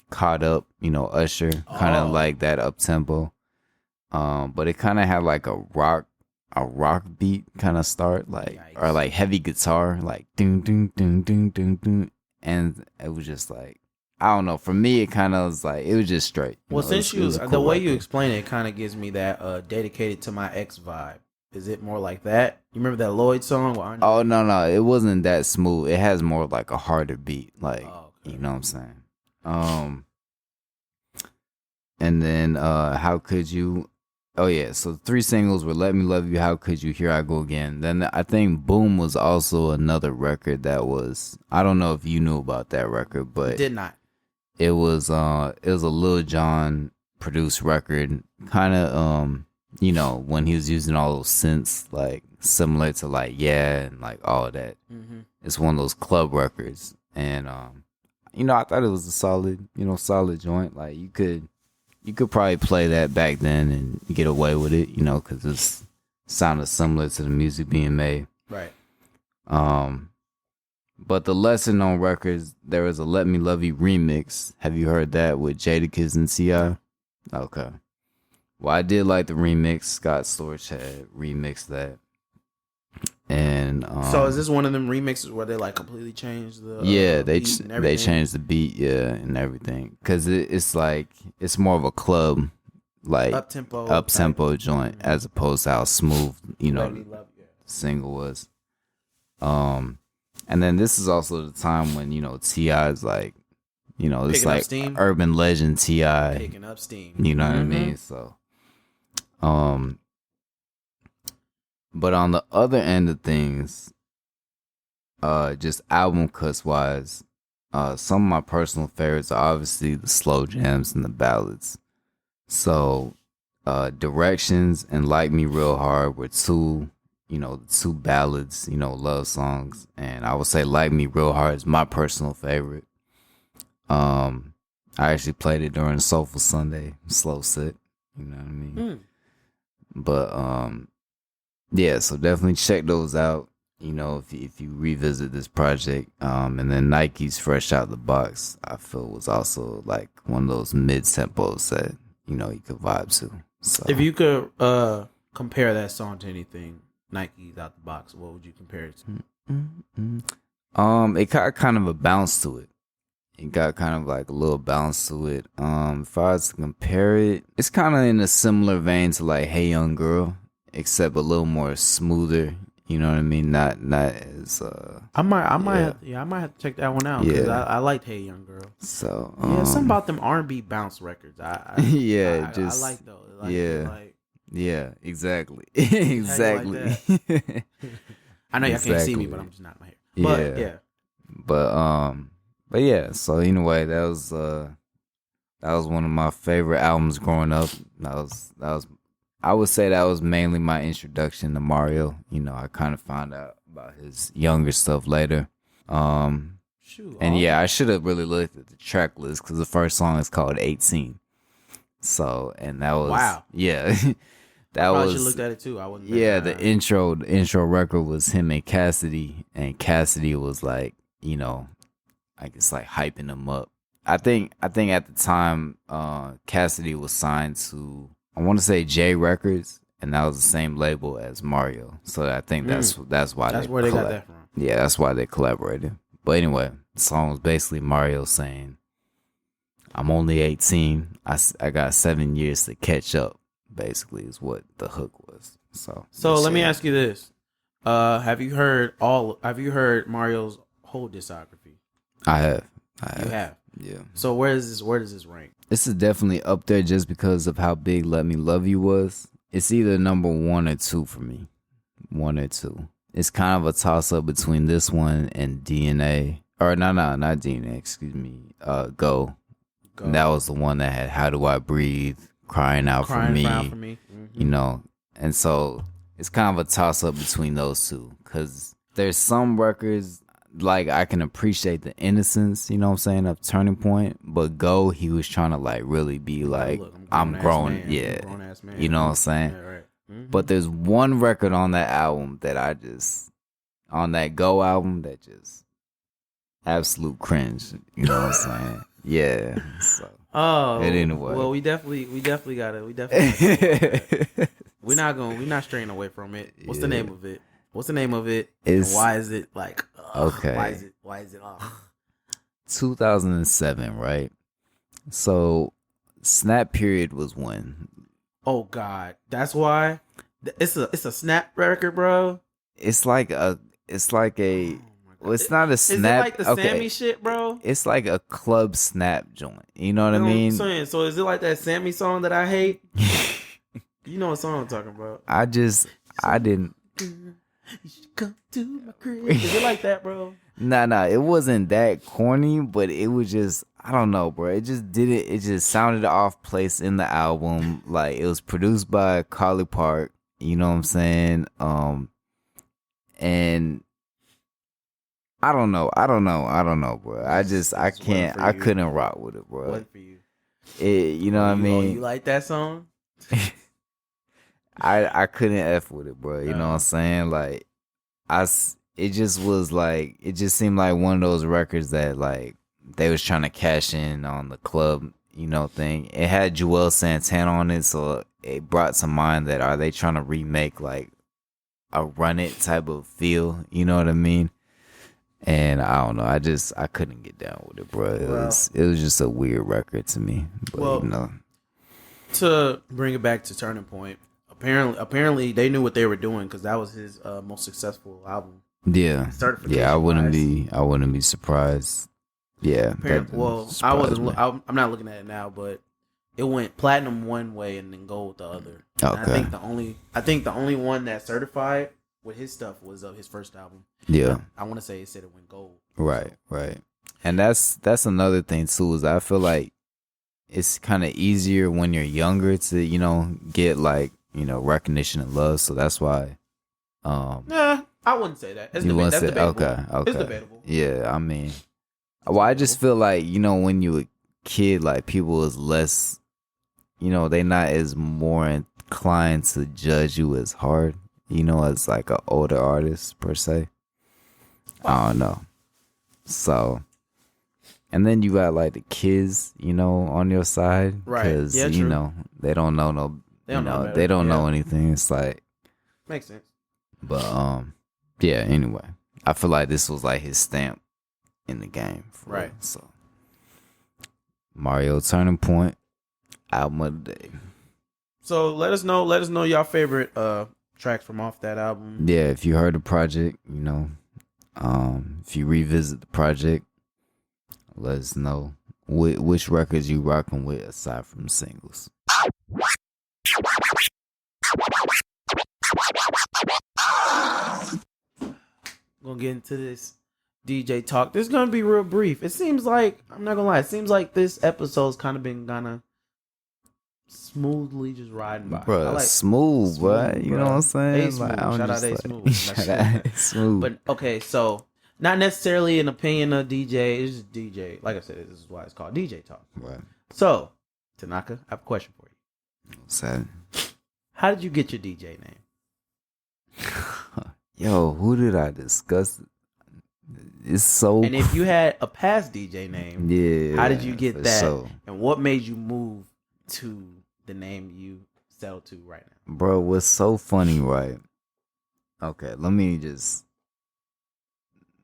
Caught Up, you know, Usher, kind of like that up-tempo. But it kind of had like a rock beat kind of start, like, or like heavy guitar, like ding ding ding ding ding ding, and it was just like, I don't know. For me, it kind of was like, it was just straight. Well, know, since it was a the cool way record. you explain it, kind of gives me that dedicated to my ex vibe. Is it more like that? You remember that Lloyd song? Oh no, it wasn't that smooth. It has more like a harder beat, like you know what I'm saying. And then How Could You? Oh yeah, so the 3 singles were Let Me Love You, How Could You, Here I Go Again. Then I think Boom was also another record that was, I don't know if you knew about that record, but did not. It was a Lil Jon produced record, kind of you know, when he was using all those synths, like similar to like Yeah and like all that. Mm-hmm. It's one of those club records, and you know, I thought it was a solid joint. Like you could probably play that back then and get away with it, you know, because it sounded similar to the music being made. Right. But the lesser known records, there was a Let Me Love You remix. Have you heard that with Jadakiss and T.I.? Okay. Well, I did like the remix. Scott Storch had remixed that. And so is this one of them remixes where they like completely changed the they changed the beat, and everything, because it's like it's more of a club, like up tempo joint, as opposed to how smooth, you know, the single was. And then this is also the time when, you know, T.I. is like, you know, it's like urban legend T.I. picking up steam. You know what I mean? So, but on the other end of things, just album cuts wise, some of my personal favorites are obviously the slow jams and the ballads. So, Directions and Like Me Real Hard were two ballads, you know, love songs. And I would say Like Me Real Hard is my personal favorite. I actually played it during Soulful Sunday slow sit, you know what I mean? But yeah, so definitely check those out, you know, if you revisit this project. And then Nike's Fresh Out the Box, I feel, was also like one of those mid tempos that, you know, you could vibe to. So if you could compare that song to anything, Nike's Out the Box, what would you compare it to? It got kind of a bounce to it. It got kind of like a little bounce to it. If I was to compare it, it's kind of in a similar vein to like Hey Young Girl, except a little more smoother. You know what I mean? Not as. I might have to check that one out because I liked Hey Young Girl. So something about them R&B bounce records. I like those. Yeah, exactly. Exactly. Like I know y'all can't see me, but I'm just not in my hair. But yeah, so anyway, that was one of my favorite albums growing up. That was I would say that was mainly my introduction to Mario. You know, I kind of found out about his younger stuff later. And yeah, I should have really looked at the track list because the first song is called 18. So, and that was wow. Yeah. I probably should looked at it too. I wasn't. Yeah, the intro record was him and Cassidy was like, you know, I guess like hyping him up. I think at the time, Cassidy was signed to, I want to say J Records, and that was the same label as Mario. So I think that's why that's where they got that from. Yeah, that's why they collaborated. But anyway, the song was basically Mario saying, "I'm only 18. I got 7 years to catch up." Basically, is what the hook was. So let me ask you this: Have you heard Mario's whole discography? I have. You have. Yeah. So where does this rank? This is definitely up there just because of how big Let Me Love You was. It's either number 1 or 2 for me. 1 or 2. It's kind of a toss up between this one and DNA. Or no, not DNA, excuse me. Go. And that was the one that had How Do I Breathe, Crying Out for Me. Mm-hmm. You know. And so it's kind of a toss up between those two. Because there's some records like I can appreciate the innocence, you know what I'm saying, of Turning Point, but Go, he was trying to like really be like, look, I'm grown, man. yeah, I'm grown-ass man. you know what I'm saying. Yeah, right. Mm-hmm. But there's one record on that album that on that Go album that just absolute cringe, you know what I'm saying. Yeah. So. Oh, anyway. Well, we definitely gotta. We're not straying away from it. What's the name of it? And why is it like? Okay. Why is it off? 2007, right? So, Snap Period was when. Oh God, that's why. It's a Snap record, bro. It's like a. Well, it's not a Snap. Is it like the Sammy shit, bro? It's like a club Snap joint. You know what I mean? So is it like that Sammy song that I hate? You know what song I'm talking about? I didn't. You should come to my crib. Is it like that, bro? Nah, it wasn't that corny, but it was just, I don't know, bro. It just sounded off place in the album. Like, it was produced by Carly Park, you know what I'm saying? And I don't know, bro. I couldn't rock with it, bro. What for you? You know what I mean? You like that song? I couldn't F with it, bro. You know what I'm saying? Like, it just seemed like one of those records that like they was trying to cash in on the club, you know, thing. It had Joel Santana on it, so it brought to mind that are they trying to remake like a Run It type of feel, you know what I mean? And I don't know, I couldn't get down with it, bro. It was just a weird record to me. But you know, to bring it back to Turning Point, apparently they knew what they were doing because that was his most successful album. Yeah, I wouldn't be surprised. Yeah. I'm not looking at it now, but it went platinum one way and then gold the other. Okay. I think the only one that certified with his stuff was his first album. Yeah. I want to say it said it went gold. Right. And that's another thing too, is I feel like it's kind of easier when you're younger to, you know, get like, you know, recognition and love. So that's why. Nah, I wouldn't say that. That's debatable. Okay. It's debatable. Yeah, I mean, well, I just feel like, you know, when you a kid, like people is less, you know, they not as more inclined to judge you as hard, you know, as like an older artist per se. I don't know. So, and then you got like the kids, you know, on your side, right? Because you know they don't know anything. It's like makes sense. But yeah. Anyway, I feel like this was like his stamp in the game, right? So, Mario Turning Point album of the day. So let us know your favorite tracks from off that album. Yeah, if you heard the project, you know, if you revisit the project, let us know which records you rocking with aside from singles. Gonna get into this DJ talk. This is gonna be real brief. It seems like, I'm not gonna lie, it seems like this episode's kind of been smoothly just riding by. Bro, like smooth, bro. You know what I'm saying? Shout out A Smooth. Shout out Smooth. But okay, so not necessarily an opinion of DJ. It's just DJ. Like I said, this is why it's called DJ Talk. Right. So, Tanaka, I have a question for you. What's that? How did you get your DJ name? Yo, who did I discuss? It's so. And if you had a past DJ name, yeah, how did you get that? So. And what made you move to the name you settled to right now? Bro, what's so funny, right? Okay, let me just.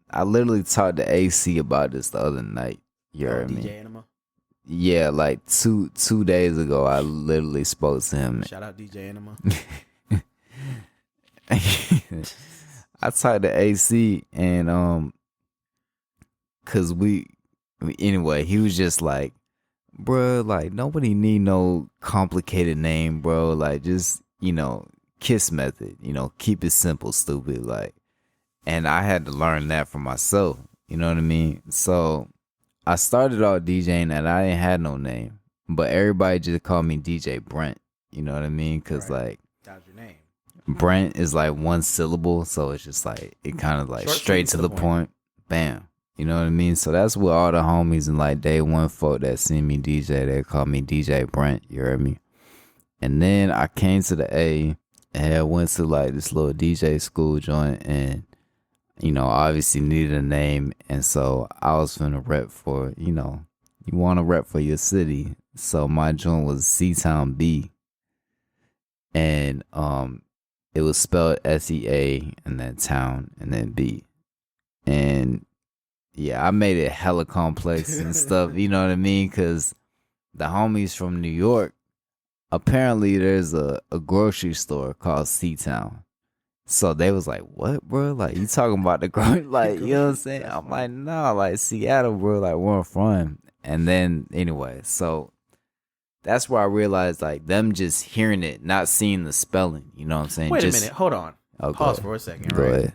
I literally talked to AC about this the other night. You heard me? DJ Anima? Yeah, like two days ago, I literally spoke to him. Shout out DJ Anima. I talked to AC and cause anyway, he was just like, bro, like nobody need no complicated name, bro. Like just, you know, Kiss Method, you know, keep it simple, stupid. Like, and I had to learn that for myself. You know what I mean? So I started off DJing and I didn't have no name, but everybody just called me DJ Brent. You know what I mean? Cause like, that was your name. Brent is like one syllable, so it's just like it kind of like straight to the point. bam. You know what I mean? So that's what all the homies and like day one folk that seen me DJ, they call me DJ Brent. You heard me? And then I came to the A and I went to like this little DJ school joint and, you know, obviously needed a name. And so I was finna rep for, you know, you want to rep for your city. So my joint was C-Town B. And it was spelled S-E-A and then town and then B. And yeah, I made it hella complex and stuff, you know what I mean? Because the homies from New York, apparently there's a grocery store called C-Town. So they was like, what, bro? Like, you talking about the grocery? Like, you know what I'm saying? I'm like, no, like Seattle, bro, like where I'm from. And then, anyway, so that's where I realized, like, them just hearing it, not seeing the spelling. You know what I'm saying? Wait a minute. Hold on. Pause for a second. Go ahead.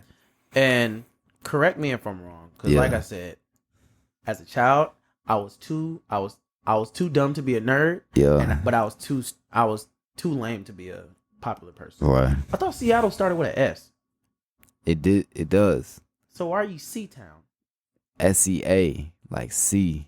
And correct me if I'm wrong. Because like I said, as a child, I was too dumb to be a nerd. Yeah. But I was too lame to be a popular person. Right. I thought Seattle started with an S. It does. So why are you C-Town? S-E-A, like C.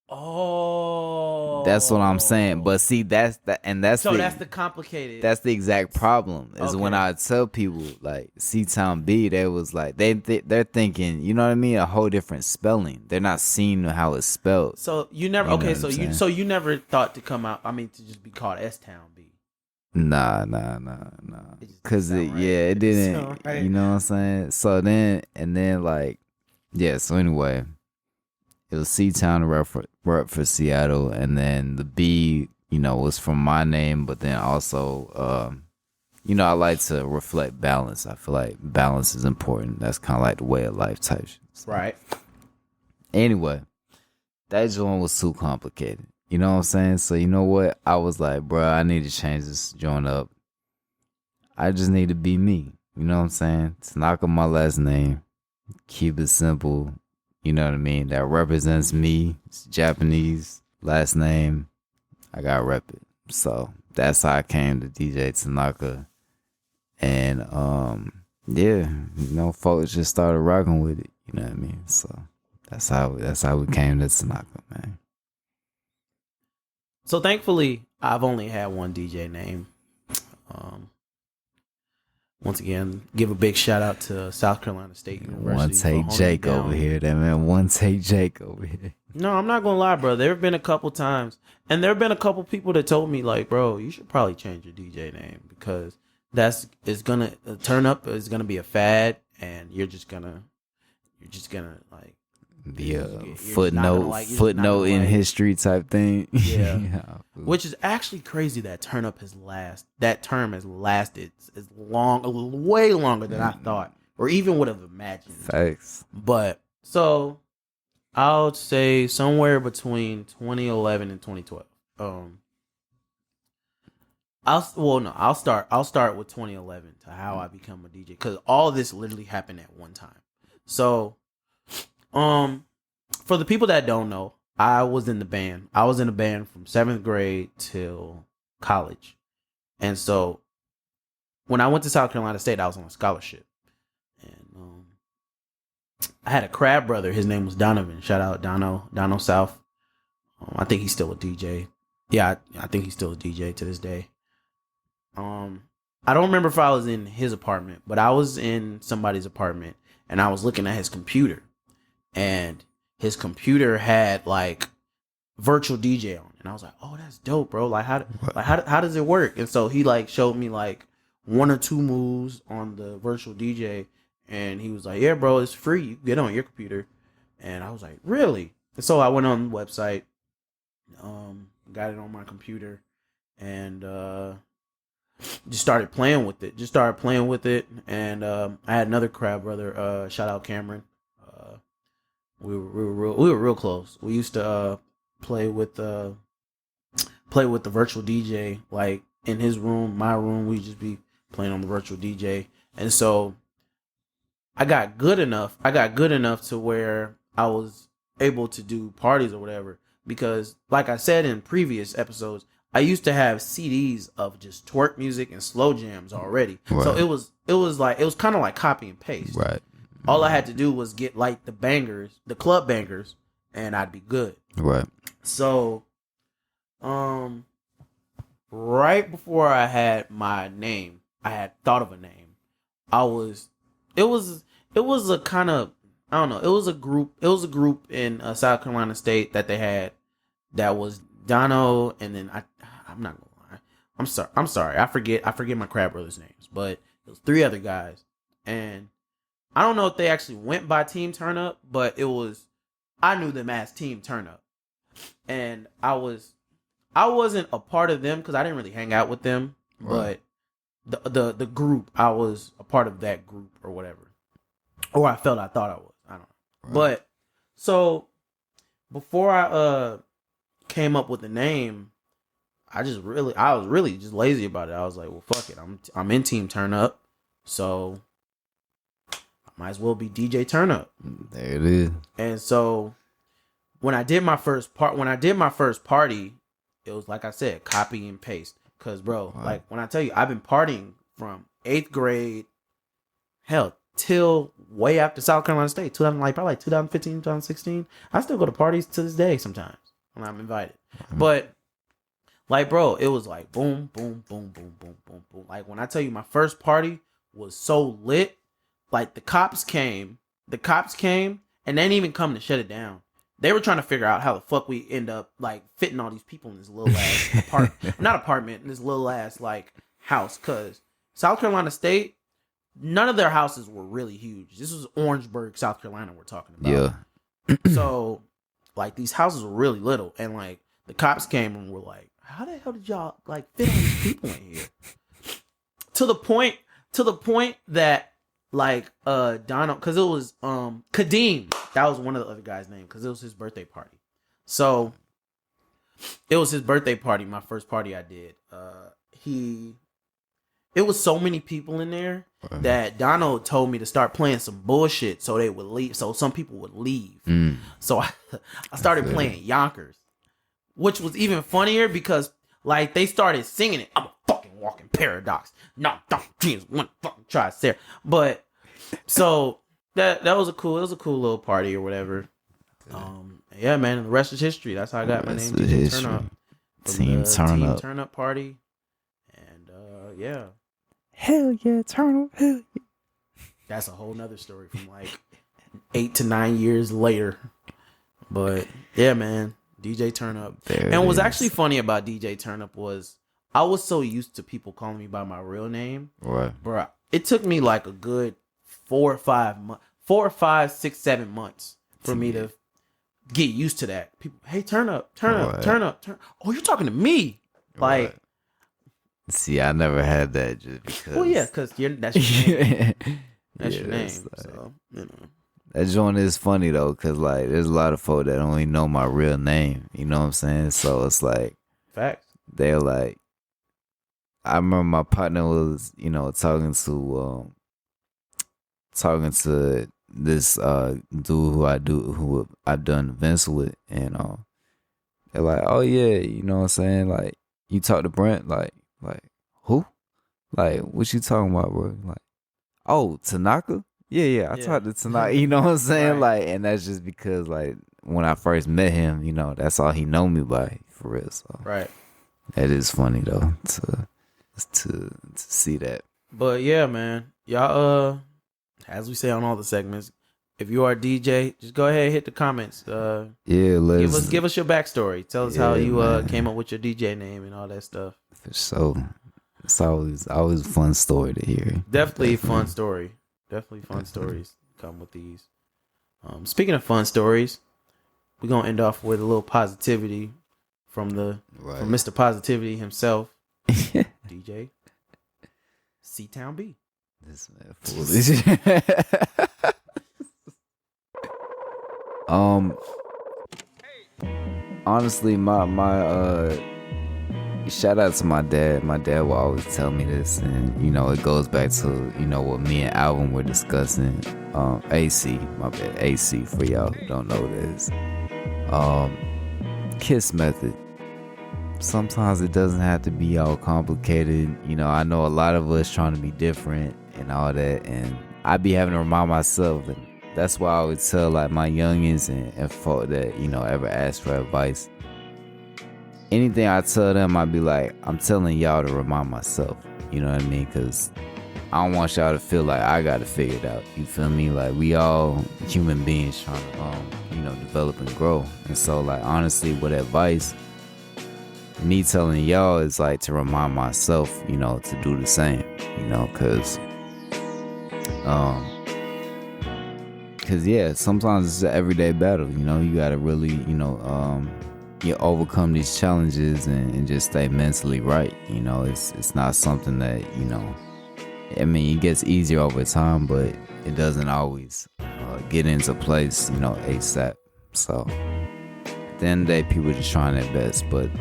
Oh, that's what I'm saying. But see, that's the complicated. That's the exact problem. Is when I tell people like C-Town B, they was like they're thinking, you know what I mean, a whole different spelling. They're not seeing how it's spelled. So you never so you never thought to come out. I mean, to just be called S-Town B. Nah. Cause it didn't. Right. You know what I'm saying? So then like yeah. So anyway. It was C-Town rep for Seattle, and then the B, you know, was from my name, but then also, you know, I like to reflect balance. I feel like balance is important. That's kind of like the way of life type shit. So. Right. Anyway, that joint was too complicated. You know what I'm saying? So you know what? I was like, bro, I need to change this joint up. I just need to be me. You know what I'm saying? Tanaka, my last name. Keep it simple. You know what I mean? That represents me. It's Japanese last name. I got to rep it. So that's how I came to DJ Tanaka. And yeah, you know, folks just started rocking with it. You know what I mean? So that's how we came to Tanaka, man. So thankfully, I've only had one DJ name. Once again, give a big shout out to South Carolina State University. One take Jake over here, that man. One take Jake over here. No, I'm not gonna lie, bro. There have been a couple times, and there have been a couple people that told me, like, bro, you should probably change your DJ name because it's gonna turn up. It's gonna be a fad, and you're just gonna like be a footnote in history type thing. Yeah. Which is actually crazy that term has lasted as long, way longer than I thought, or even would have imagined. Facts. But so I would say somewhere between 2011 and 2012. I'll start with 2011 to how I become a DJ, because all this literally happened at one time. So for the people that don't know, I was in the band. I was in a band from 7th grade till college. And so when I went to South Carolina State, I was on a scholarship. And I had a crab brother. His name was Donovan. Shout out Dono South. I think he's still a DJ. Yeah, I think he's still a DJ to this day. I don't remember if I was in his apartment, but I was in somebody's apartment, and I was looking at his computer. And his computer had like virtual DJ on, and I was like, "Oh, that's dope, bro! Like, how does it work?" And so he like showed me like one or two moves on the virtual DJ, and he was like, "Yeah, bro, it's free. You can get on your computer." And I was like, "Really?" And so I went on the website, got it on my computer, and just started playing with it. And I had another crab brother. Shout out Cameron. We were real close. We used to play with the virtual DJ, like in his room, my room. We'd just be playing on the virtual DJ, and so I got good enough to where I was able to do parties or whatever. Because, like I said in previous episodes, I used to have CDs of just twerk music and slow jams already. Right. So it was kind of like copy and paste. Right. All I had to do was get like the bangers, the club bangers, and I'd be good. Right. So, right before I had my name, I had thought of a name. It was a kind of, I don't know. It was a group in South Carolina State that they had that was Dono, and then I'm not gonna lie. I'm sorry. I forget my Crab Brothers names, but it was 3 other guys, and I don't know if they actually went by Team Turn Up, but I knew them as Team Turn Up, and I wasn't a part of them because I didn't really hang out with them, right. But the group, I was a part of that group or whatever, or I thought I was. I don't know, right. But so before I came up with the name, I was really just lazy about it. I was like, well, fuck it, I'm in Team Turn Up, so I might as well be DJ Turn Up. There it is. And so when I did my first party, it was like I said, copy and paste. Cause bro, wow. Like when I tell you, I've been partying from 8th grade, hell, till way after South Carolina State, probably 2015, 2016. I still go to parties to this day sometimes when I'm invited. Mm-hmm. But like, bro, it was like boom, boom, boom, boom, boom, boom, boom. Like when I tell you, my first party was so lit. Like the cops came, and they didn't even come to shut it down. They were trying to figure out how the fuck we end up like fitting all these people in this little ass apartment, in this little ass like house. Cause South Carolina State, none of their houses were really huge. This was Orangeburg, South Carolina, we're talking about. Yeah. So like these houses were really little, and like the cops came and were like, "How the hell did y'all like fit all these people in here?" To the point that like Donald, because it was Kadeem, that was one of the other guys' name, because it was his birthday party. So it was his birthday party, my first party I did. It was so many people in there that Donald told me to start playing some bullshit so they would leave, so some people would leave. So I started playing Yonkers, which was even funnier because like they started singing it. I'm a fucking walking paradox. No, dreams, one fucking try Sarah. But so that was a cool little party or whatever. Yeah, man. The rest is history. That's how I got my name. DJ Turn Up. Team Turn Up party. And yeah. Hell yeah, Turn Up. Hell yeah. That's a whole nother story from like 8 to 9 years later. But yeah, man. DJ Turn Up. And what's actually funny about DJ Turn Up was I was so used to people calling me by my real name. Right. Bro, it took me like a good 4 or 5, 6, 7 months for me to get used to that. People, hey, turn up. Oh, you're talking to me. Like, right. See, I never had that just because. Well, yeah, because that's your name. That's your name. Like, so, you know. That joint is funny though, because like there's a lot of folk that only know my real name. You know what I'm saying? So it's like, facts. They're like, I remember my partner was, talking to this dude who I've done events with, and they're like, oh yeah, you know what I'm saying? Like, you talk to Brent, like who? Like, what you talking about, bro? Like, oh, Tanaka? Yeah, I talked to Tanaka, you know what I'm saying? Right. Like, and that's just because like when I first met him, that's all he know me by, for real. So right. That is funny though to see that. But yeah, man, y'all as we say on all the segments, if you are a DJ, just go ahead and hit the comments. Give us your backstory. Tell us how you came up with your DJ name and all that stuff. For sure. It's always a fun story to hear. Definitely fun story. Definitely fun stories come with these. Speaking of fun stories, we're gonna end off with a little positivity from Mr. Positivity himself, DJ C-Town B. This man foolish. Honestly, my shout out to my dad. My dad will always tell me this, and it goes back to what me and Alvin were discussing. AC, my bad, AC for y'all who don't know this. KISS method. Sometimes it doesn't have to be all complicated. I know a lot of us trying to be different and all that, and I be having to remind myself, and that's why I always tell like my youngins and folk that, you know, ever ask for advice. Anything I tell them, I be like, I'm telling y'all to remind myself. You know what I mean? Because I don't want y'all to feel like I got to figure it out. You feel me? Like, we all human beings trying to, you know, develop and grow. And so, like, honestly, with advice, me telling y'all is like to remind myself, you know, to do the same. You know, because yeah, sometimes it's an everyday battle. You know, you got to really, you know, you overcome these challenges and just stay mentally right. You know, it's not something that, you know, I mean, it gets easier over time, but it doesn't always get into place, you know, ASAP. So at the end of the day, people are just trying their best. But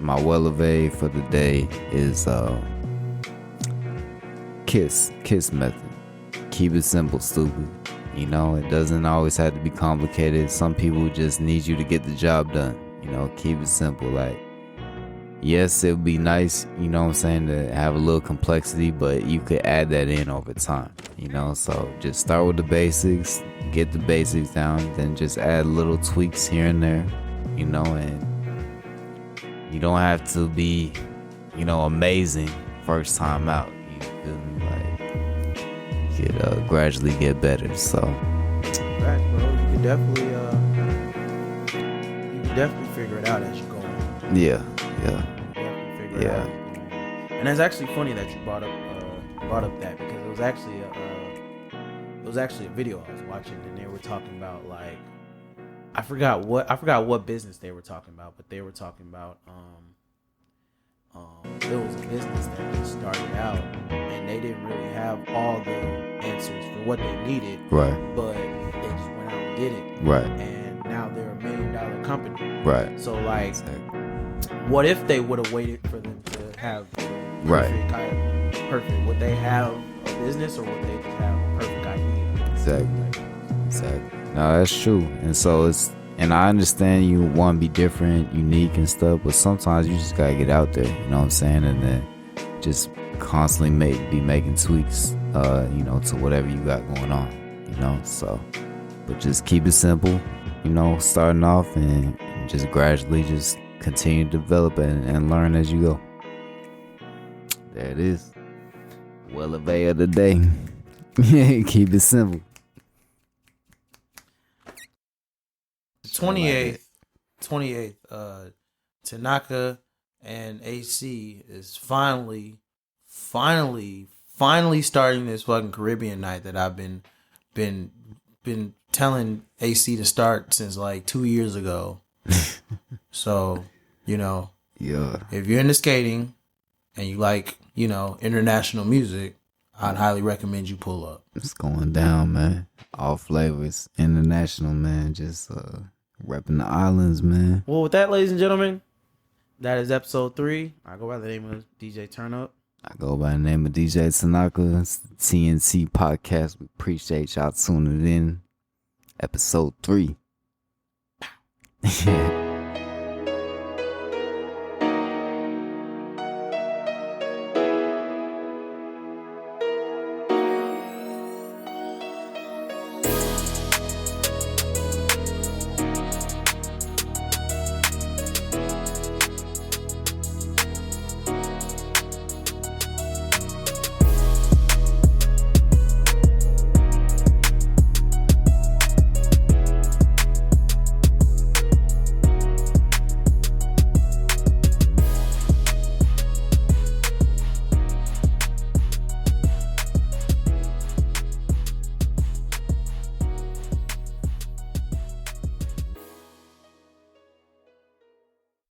my Weleve for the day is KISS method. Keep it simple, stupid. You know, it doesn't always have to be complicated. Some people just need you to get the job done. You know, keep it simple. Like, yes, it would be nice, you know what I'm saying, to have a little complexity, but you could add that in over time, you know. So just start with the basics, get the basics down, then just add little tweaks here and there, you know. And you don't have to be, you know, amazing first time out. You feel me? Like, you could gradually get better. So right, bro, you could definitely figure it out as you go on. Yeah. And it's actually funny that you brought up that, because it was actually a video I was watching, and they were talking about, like, I forgot what business they were talking about, but they were talking about it was a business that just started out and they didn't really have all the answers for what they needed, right, but they just went out and did it, right, and now they're $1 million company, right. So, like, exactly. What if they would have waited for them to have perfect? Would they have a business, or would they just have a perfect idea? Exactly. No, that's true. And so and I understand you want to be different, unique and stuff, but sometimes you just gotta get out there, you know what I'm saying? And then just constantly be making tweaks, you know, to whatever you got going on, you know. So, but just keep it simple, you know, starting off and just gradually just continue to develop and learn as you go. There it is. Weleve of the day. Keep it simple. 28th, Tanaka and AC is finally starting this fucking Caribbean night that I've been telling AC to start since like 2 years ago. So, you know, yeah, if you're into skating and you like, you know, international music, I'd highly recommend you pull up. It's going down, man. All flavors, international, man. Just repping the islands, man. Well, with that, ladies and gentlemen, that is episode 3. I go by the name of DJ Turn Up. I go by the name of DJ Tanaka. It's the TNT Podcast. We appreciate y'all tuning in. Episode 3. Yeah.